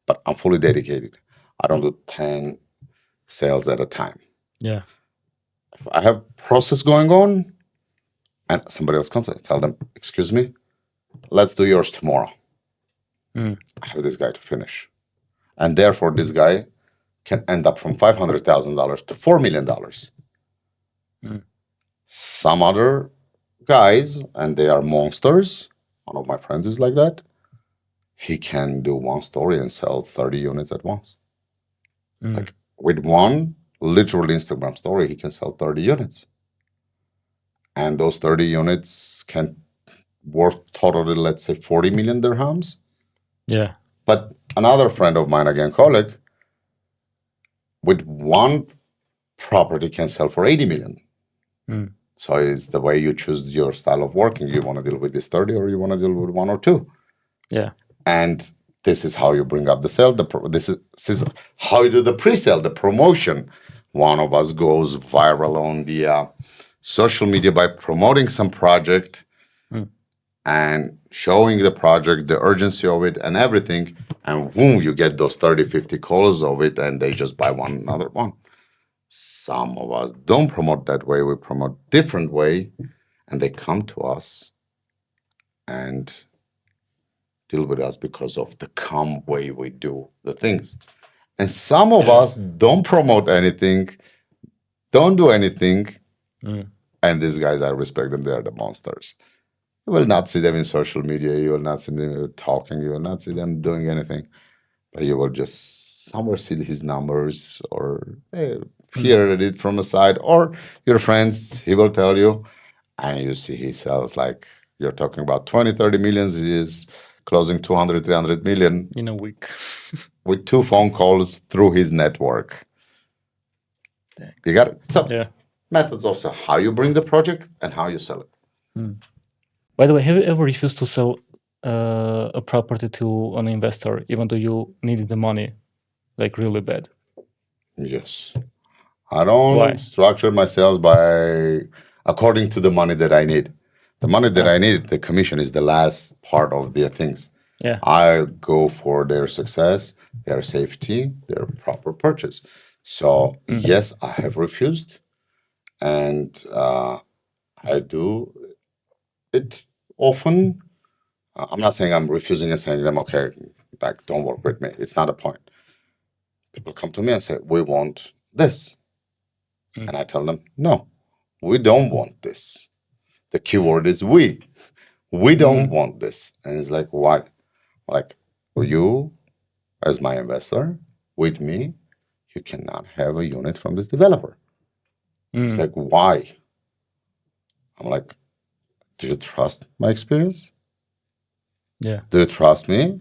But I'm fully dedicated. I don't do 10 sales at a time. Yeah. If I have process going on and somebody else comes, I tell them, excuse me, let's do yours tomorrow. I have this guy to finish. And therefore, this guy can end up from $500,000 to $4 million. Some other guys, and they are monsters. One of my friends is like that. He can do one story and sell 30 units at once. Like with one literal Instagram story, he can sell 30 units. And those 30 units can worth totally, let's say, 40 million dirhams. Yeah. But another friend of mine, again, colleague, with one property can sell for 80 million. So it's the way you choose your style of working. You want to deal with this 30 or you want to deal with 1 or 2. Yeah. And this is how you bring up the sale. This is how you do the pre-sale, the promotion. One of us goes viral on the social media by promoting some project and showing the project, the urgency of it and everything. And boom, you get those 30, 50 calls of it and they just buy another one. Some of us don't promote that way. We promote different way and they come to us and deal with us because of the calm way we do the things. And some of us don't promote anything, don't do anything. And these guys, I respect them. They're the monsters. You will not see them in social media. You will not see them talking. You will not see them doing anything. but you will just somewhere see his numbers or Mm. hear it from the side, or your friends, he will tell you, and you see he sells like you're talking about 20, 30 millions. He is closing 200, 300 million In a week. with 2 phone calls through his network. You got it. So Yeah. methods of how you bring the project and how you sell it. By the way, have you ever refused to sell a property to an investor, even though you needed the money, like really bad? Yes. I don't Why? structure my sales by according to the money that I need. The money that I need, the commission is the last part of the things. Yeah. I go for their success, their safety, their proper purchase. So yes, I have refused, and I do it often. I'm not saying I'm refusing and saying to them, okay, like don't work with me. It's not a point. People come to me and say, we want this. And I tell them, no, we don't want this. The keyword is we. We don't want this. And it's like, why? Like, you, as my investor, with me, you cannot have a unit from this developer. It's like, why? I'm like, do you trust my experience? Yeah. Do you trust me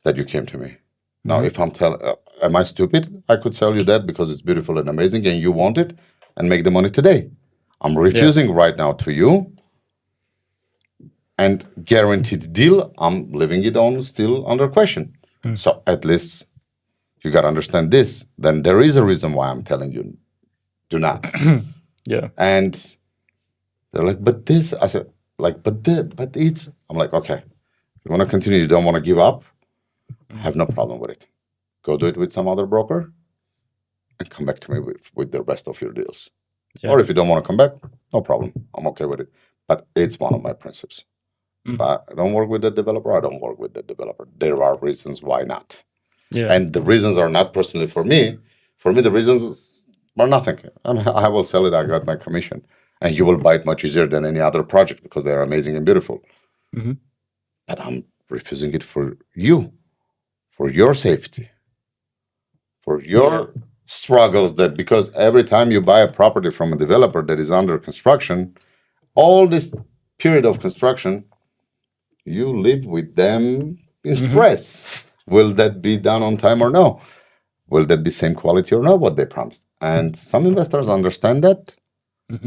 that you came to me? Now, if I'm telling, am I stupid? I could sell you that because it's beautiful and amazing and you want it and make the money today. I'm refusing right now to you and guaranteed deal. I'm leaving it on still under question. So at least you got to understand this. Then there is a reason why I'm telling you do not. Yeah. And they're like, but this, I said, like, but it's, I'm like, okay, you want to continue, you don't want to give up, I have no problem with it. Go do it with some other broker and come back to me with the rest of your deals. Yeah. Or if you don't want to come back, no problem. I'm okay with it. But it's one of my principles. If I don't work with the developer, I don't work with the developer. There are reasons why not. Yeah. And the reasons are not personally for me. For me, the reasons are nothing. I will sell it. I got my commission. And you will buy it much easier than any other project because they are amazing and beautiful. But I'm refusing it for you, for your safety, for your struggles. That because every time you buy a property from a developer that is under construction, all this period of construction, you live with them in stress. Will that be done on time or no? Will that be same quality or not what they promised? And some investors understand that.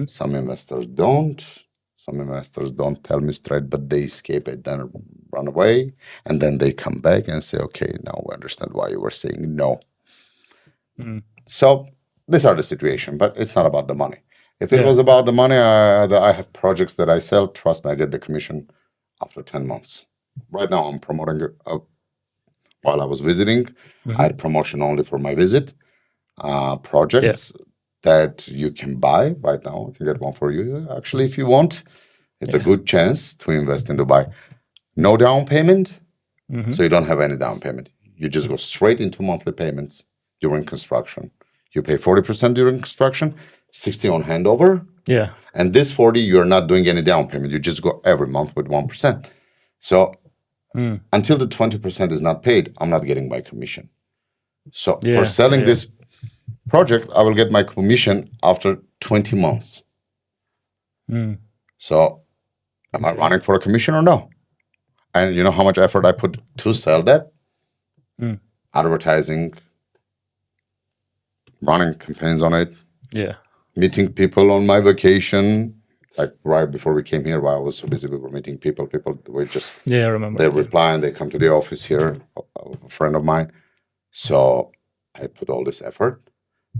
Some investors don't. Some investors don't tell me straight, but they escape it, then run away. And then they come back and say, okay, now we understand why you were saying no. So these are the situation, but it's not about the money. If it was about the money, I have projects that I sell. Trust me, I get the commission after 10 months. Right now, I'm promoting it. While I was visiting, I had promotion only for my visit. Projects that you can buy right now. I can get one for you. Actually, if you want, it's a good chance to invest in Dubai. No down payment, so you don't have any down payment. You just go straight into monthly payments during construction. You pay 40% during construction, 60 on handover. Yeah. And this 40, you're not doing any down payment. You just go every month with 1%. So until the 20% is not paid, I'm not getting my commission. So for selling this project, I will get my commission after 20 months. So am I running for a commission or no? And you know how much effort I put to sell that? Advertising, running campaigns on it, meeting people on my vacation. Like right before we came here, while I was so busy, we were meeting people. People were just, I remember. they reply and they come to the office here, a friend of mine. So I put all this effort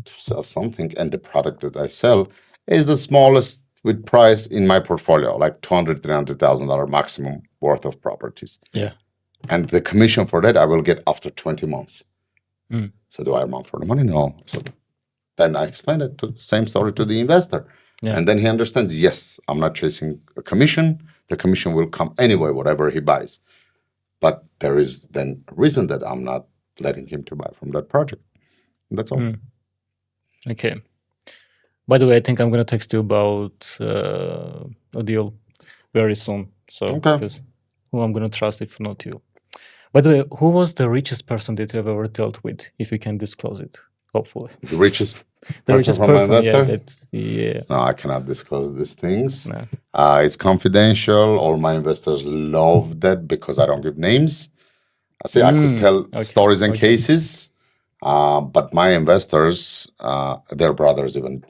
to sell something, and the product that I sell is the smallest with price in my portfolio, like $200,000, $300,000 maximum worth of properties. Yeah. And the commission for that I will get after 20 months. So do I amount for the money? No. So then I explain it to the same story to the investor. And then he understands, yes, I'm not chasing a commission. The commission will come anyway, whatever he buys. But there is then a reason that I'm not letting him to buy from that project. And that's all. Okay. By the way, I think I'm going to text you about a deal very soon. So, because who I'm going to trust if not you. By the way, who was the richest person that you have ever dealt with? If you can disclose it, hopefully. The richest The person richest from my person, yeah, investor? that's yeah. No, I cannot disclose these things. No. It's confidential. All my investors love that because I don't give names. I say I could tell Okay. stories and Okay. cases, but my investors, their brothers, even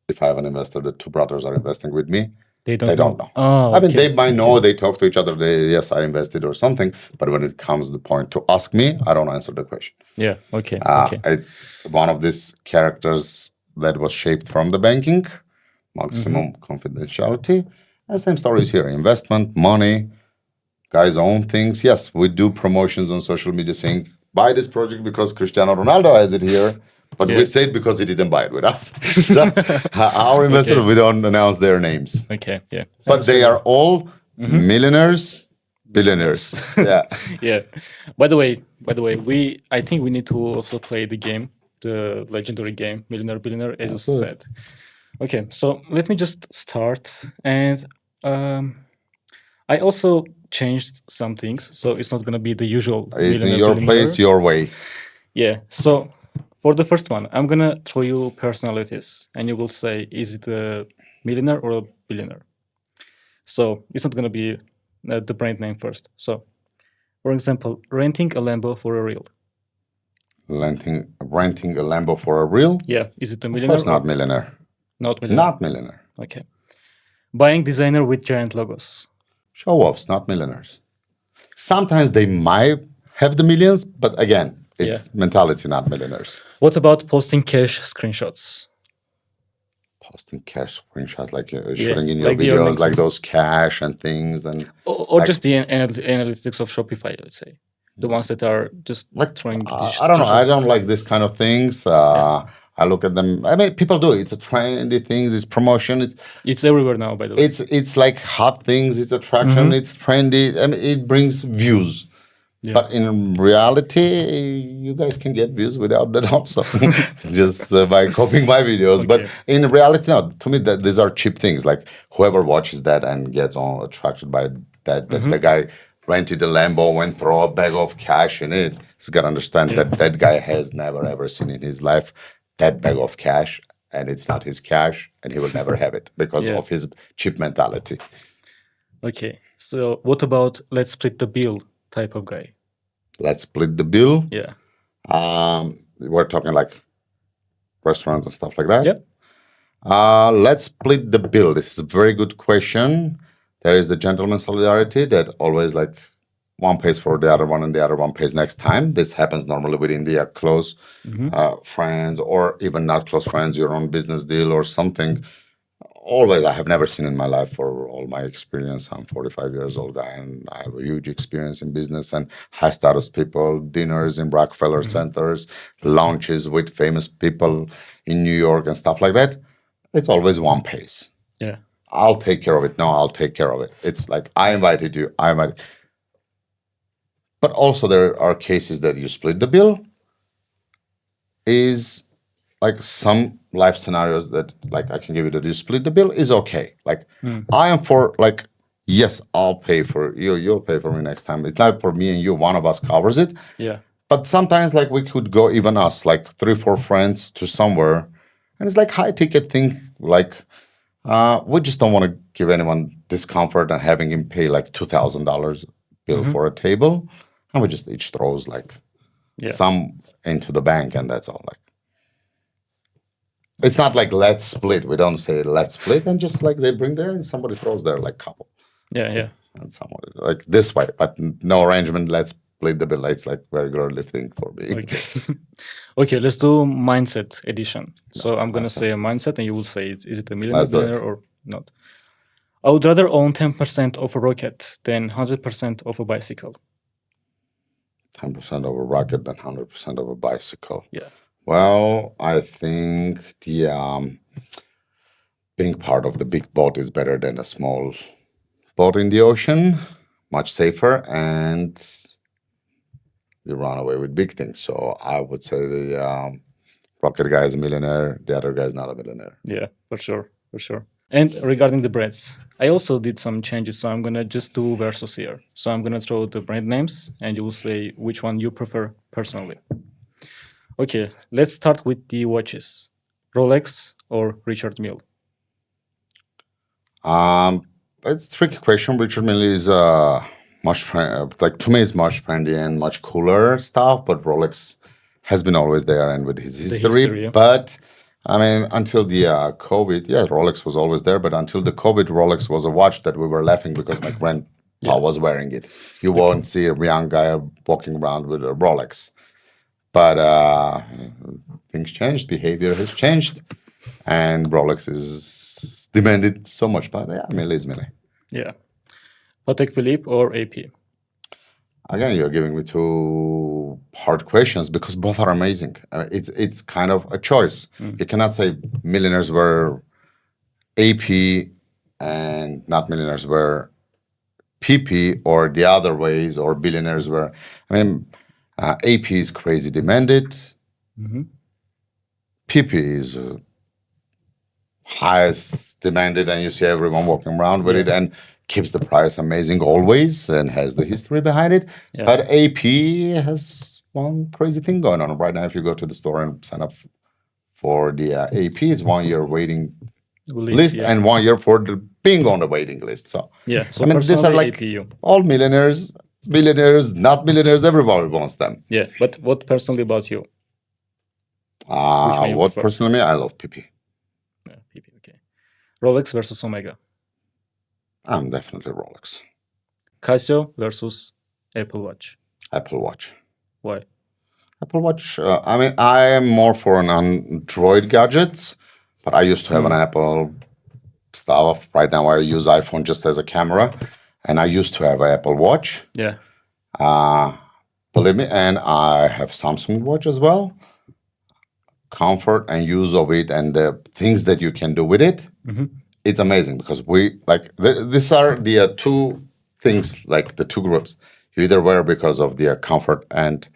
if I have an investor, the two brothers are investing with me. They They don't know. Oh, I mean, okay. they might know, they talk to each other, yes, I invested or something, but when it comes to the point to ask me, I don't answer the question. Yeah. Okay. Okay. It's one of these characters that was shaped from the banking, maximum confidentiality. And same stories here, investment, money, guys own things. Yes, we do promotions on social media saying, buy this project because Cristiano Ronaldo has it here. But we Yeah. say it because he didn't buy it with us. So, our investors, Okay. we don't announce their names. Okay. Yeah. But they are all millionaires, billionaires. Yeah. Yeah. By the way, I think we need to also play the game, the legendary game, Millionaire, Billionaire, as you Absolutely. said. Okay, so let me just start. And I also changed some things, so it's not gonna be the usual It's in Millionaire, your Billionaire. place, your way. Yeah. So for the first one, I'm gonna throw you personalities, and you will say, is it a millionaire or a billionaire? So it's not gonna be the brand name first. So, for example, renting a Lambo for a reel. Renting a Lambo for a reel? Yeah. Is it a Of millionaire? course not millionaire. Not millionaire. Not millionaire. Okay. Buying designer with giant logos. Show-offs, not millionaires. Sometimes they might have the millions, but again, it's mentality, not millionaires. What about posting cash screenshots? Posting cash screenshots, like shooting in your like the videos, earnings like of- those cash and things, and Or like- just the analytics of Shopify, let's say. The ones that are just like throwing these I don't know. I screenshots. don't like this kind of things. I look at them. I mean, people do it. It's a trendy things. It's promotion. It's everywhere now, by the way. It's like hot things. It's attraction. It's trendy. I mean, it brings views. Yeah. But in reality, you guys can get views without that also, just by copying my videos. But Okay. in reality, no. To me, that these are cheap things. Like whoever watches that and gets all attracted by that, the guy rented a Lambo, went throw a bag of cash in it. He's got to understand that that guy has never ever seen in his life that bag of cash, and it's not his cash, and he will never have it because of his cheap mentality. Okay. So what about let's split the bill type of guy? Let's split the bill. Yeah. We're talking like restaurants and stuff like that. Yep. Let's split the bill. This is a very good question. There is the gentleman solidarity that always like one pays for the other one and the other one pays next time. This happens normally within the close friends or even not close friends, your own business deal or something. Always, I have never seen in my life for all my experience. I'm 45 years old guy and I have a huge experience in business and high status people, dinners in Rockefeller centers, lunches with famous people in New York and stuff like that. It's always one pays. Yeah. I'll take care of it. No, I'll take care of it. It's like I invited you. But also there are cases that you split the bill. Is like some life scenarios that like I can give you that you split the bill is okay. Like I am for like, yes, I'll pay for you. You'll pay for me next time. It's not for me and you. One of us covers it. Yeah. But sometimes like we could go even us like 3-4 friends to somewhere, and it's like high ticket thing. Like we just don't want to give anyone discomfort and having him pay like $2,000 bill for a table, and we just each throws like some into the bank, and that's all. Like it's not like let's split. We don't say let's split, and just like they bring there and somebody throws there like couple. Yeah. And someone like this way, but no arrangement. Let's split the bill. It's like very girly thing for me. Okay. Okay, let's do mindset edition. So I'm gonna say a mindset, and you will say, is it a millionaire, Let's do it. billionaire, or not? I would rather own 10% of a rocket than 100% of a bicycle. 10% of a rocket than 100% of a bicycle. Yeah. Well, I think the being part of the big boat is better than a small boat in the ocean. Much safer, and you run away with big things. So I would say the rocket guy is a millionaire. The other guy is not a millionaire. Yeah, for sure. And regarding the brands, I also did some changes, so I'm gonna just do versus here. So I'm gonna throw the brand names, and you will say which one you prefer personally. Okay, let's start with the watches. Rolex or Richard Mille? It's a tricky question. Richard Mille is like to me, it's much trendy and much cooler stuff, but Rolex has been always there and with his The history. history, yeah. But I mean, until the COVID, yeah, Rolex was always there. But until the COVID, Rolex was a watch that we were laughing because my grandpa Yeah. was wearing it. You won't see a young guy walking around with a Rolex. But things changed, behavior has changed, and Rolex is demanded so much. But yeah, Mille is Mille. Yeah. Patek Philippe or AP? Again, you're giving me two hard questions because both are amazing. It's kind of a choice. You cannot say millionaires were AP and not millionaires were PP or the other ways, or billionaires were. I mean, AP is crazy demanded. PP is highest demanded, and you see everyone walking around with it and keeps the price amazing always and has the history behind it. Yeah. But AP has one crazy thing going on right now. If you go to the store and sign up for the AP, it's 1 year waiting list yeah. and 1 year for the being on the waiting list. So Yeah. So I mean, these are personally, like AP you. all millionaires, billionaires, not millionaires. Everybody wants them. Yeah. But what personally about you? one you What prefer? personally, I love PP. Yeah, PP. Okay. Rolex versus Omega. I'm definitely Rolex. Casio versus Apple Watch. Apple Watch. Why? Apple Watch. I mean, I am more for an Android gadgets, but I used to have an Apple stuff. Right now, I use iPhone just as a camera, and I used to have an Apple Watch. Yeah. Believe me, and I have Samsung Watch as well. Comfort and use of it, and the things that you can do with it, it's amazing because we like these are the two things, like the two groups. You either wear because of the comfort and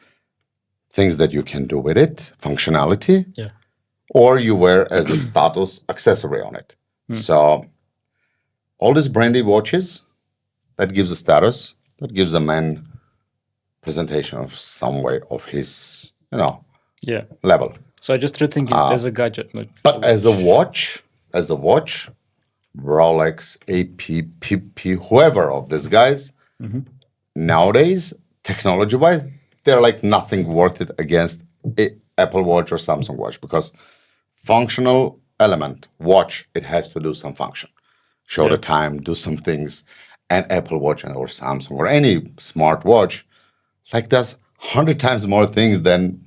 things that you can do with it, functionality, Yeah. or you wear as a status accessory on it. So all these brandy watches, that gives a status, that gives a man presentation of some way of his, Yeah. level. So I just treating it as a gadget. Not But as a watch, Rolex, AP, PP, whoever of these guys, nowadays, technology-wise, they're like nothing worth it against Apple Watch or Samsung Watch, because functional element, watch, it has to do some function. Show the time, do some things. And Apple Watch or Samsung or any smart watch, like does 100 times more things than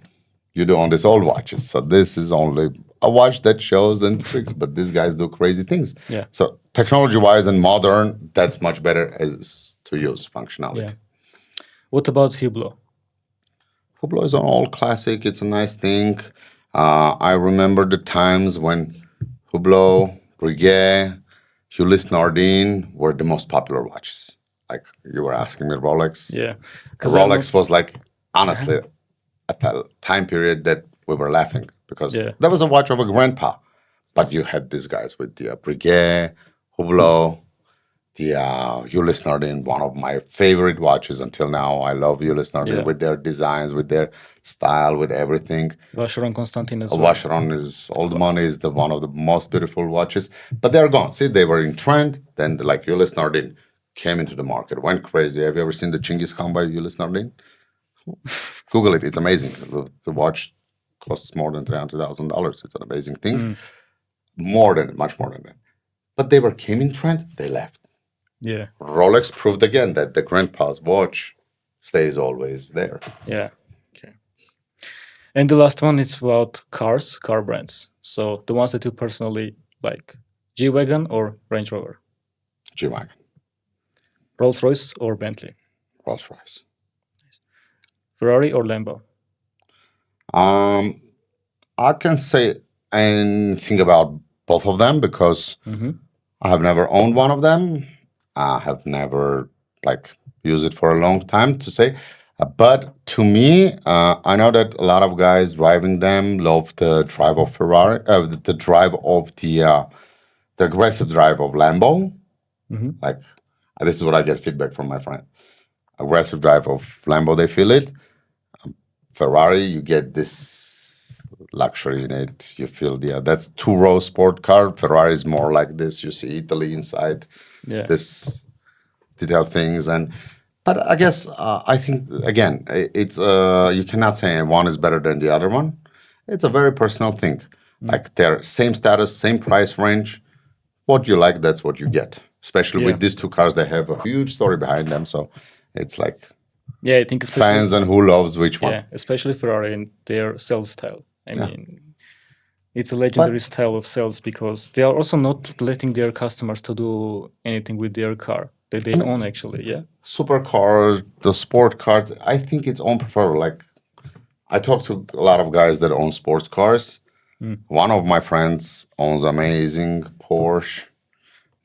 you do on these old watches. So this is only a watch that shows and tricks, but these guys do crazy things. Yeah. So technology-wise and modern, that's much better as to use functionality. Yeah. What about Hublot? Hublot is an old classic. It's a nice thing. I remember the times when Hublot, Breguet, Ulysse Nardin were the most popular watches. Like you were asking me, Rolex. Yeah. Rolex was like, honestly, at that time period that we were laughing because that was a watch of a grandpa. But you had these guys with the Breguet, Hublot, the Ulysse Nardin, one of my favorite watches until now. I love Ulysse Nardin with their designs, with their style, with everything. Vacheron Constantin as well. Vacheron is old money, is the one of the most beautiful watches, but they're gone. See, they were in trend. Then like Ulysse Nardin came into the market, went crazy. Have you ever seen the Genghis Khan by Ulysse Nardin? Google it. It's amazing. The watch costs more than $300,000. It's an amazing thing. Much more than that. But they came in trend. They left. Yeah. Rolex proved again that the grandpa's watch stays always there. Yeah. Okay. And the last one is about cars, car brands. So the ones that you personally like, G-Wagon or Range Rover? G-Wagon. Rolls-Royce or Bentley? Rolls-Royce. Ferrari or Lambo? I can say anything about both of them because I have never owned one of them. I have never used it for a long time to say. But to me, I know that a lot of guys driving them love the drive of Ferrari, the drive of the aggressive drive of Lambo. Like this is what I get feedback from my friend. Aggressive drive of Lambo, they feel it. Ferrari, you get this luxury in it. You feel that's two-row sport car. Ferrari is more like this. You see Italy inside. Yeah. This detailed things but I guess I think again it's you cannot say one is better than the other one. It's a very personal thing. Like they're same status, same price range. What you like, that's what you get. Especially with these two cars, they have a huge story behind them. So it's like I think fans and who loves which one. Yeah, especially Ferrari and their sales style. I mean, it's a legendary style of sales because they are also not letting their customers to do anything with their car that they own actually. Yeah. Supercars, the sport cars, I think it's own preferable. Like I talk to a lot of guys that own sports cars. One of my friends owns amazing Porsche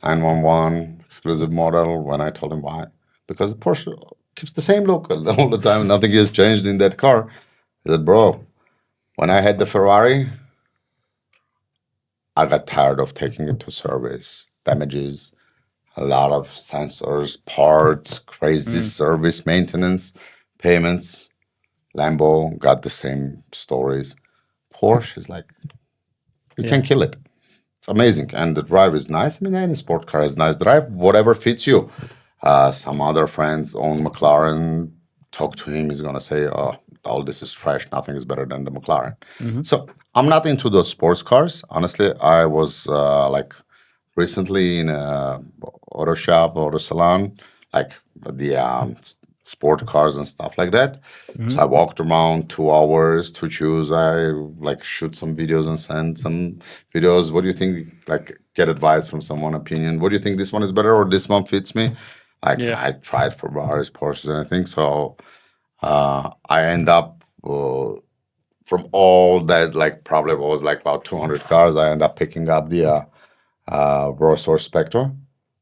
911 exclusive model. When I told him why, because the Porsche keeps the same look all the time. Nothing has changed in that car. He said, bro, when I had the Ferrari, I got tired of taking it to service, damages, a lot of sensors, parts, crazy service, maintenance, payments. Lambo got the same stories. Porsche is like, you can kill it. It's amazing. And the drive is nice. I mean, any sport car has nice drive, whatever fits you. Some other friends own McLaren. Talk to him, he's going to say, oh, all this is trash. Nothing is better than the McLaren. So I'm not into those sports cars. Honestly, I was like recently in a auto shop, auto salon, like the sport cars and stuff like that. So I walked around 2 hours to choose. I like shoot some videos and send some videos. What do you think? Like get advice from someone, opinion. What do you think? This one is better or this one fits me? Like I tried for Ferraris, Porsches, and everything. So I end up from all that, like probably was like about 200 cars. I end up picking up the Rolls-Royce Spectre,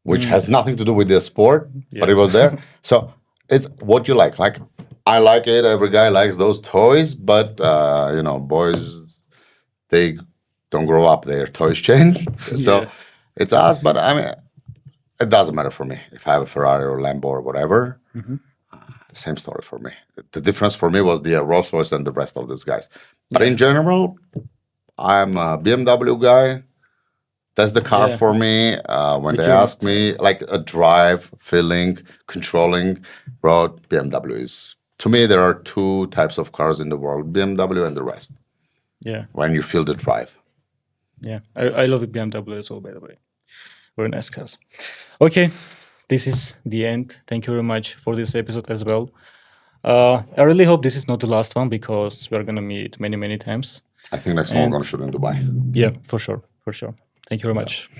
which has nothing to do with the sport, but it was there. So it's what you like. Like I like it. Every guy likes those toys, but boys, they don't grow up. Their toys change. So it's us. But I mean, it doesn't matter for me if I have a Ferrari or Lambo or whatever. Same story for me. The difference for me was the Rolls Royce and the rest of these guys. But in general, I'm a BMW guy. That's the car for me. When they ask me, like a drive, feeling, controlling road, BMW is. To me, there are two types of cars in the world, BMW and the rest. Yeah. When you feel the drive. Yeah. I love BMW as well, by the way. Very nice cars. Okay. This is the end. Thank you very much for this episode as well. I really hope this is not the last one because we're going to meet many, many times. I think next one we're going to shoot in Dubai. Yeah, for sure. For sure. Thank you very much.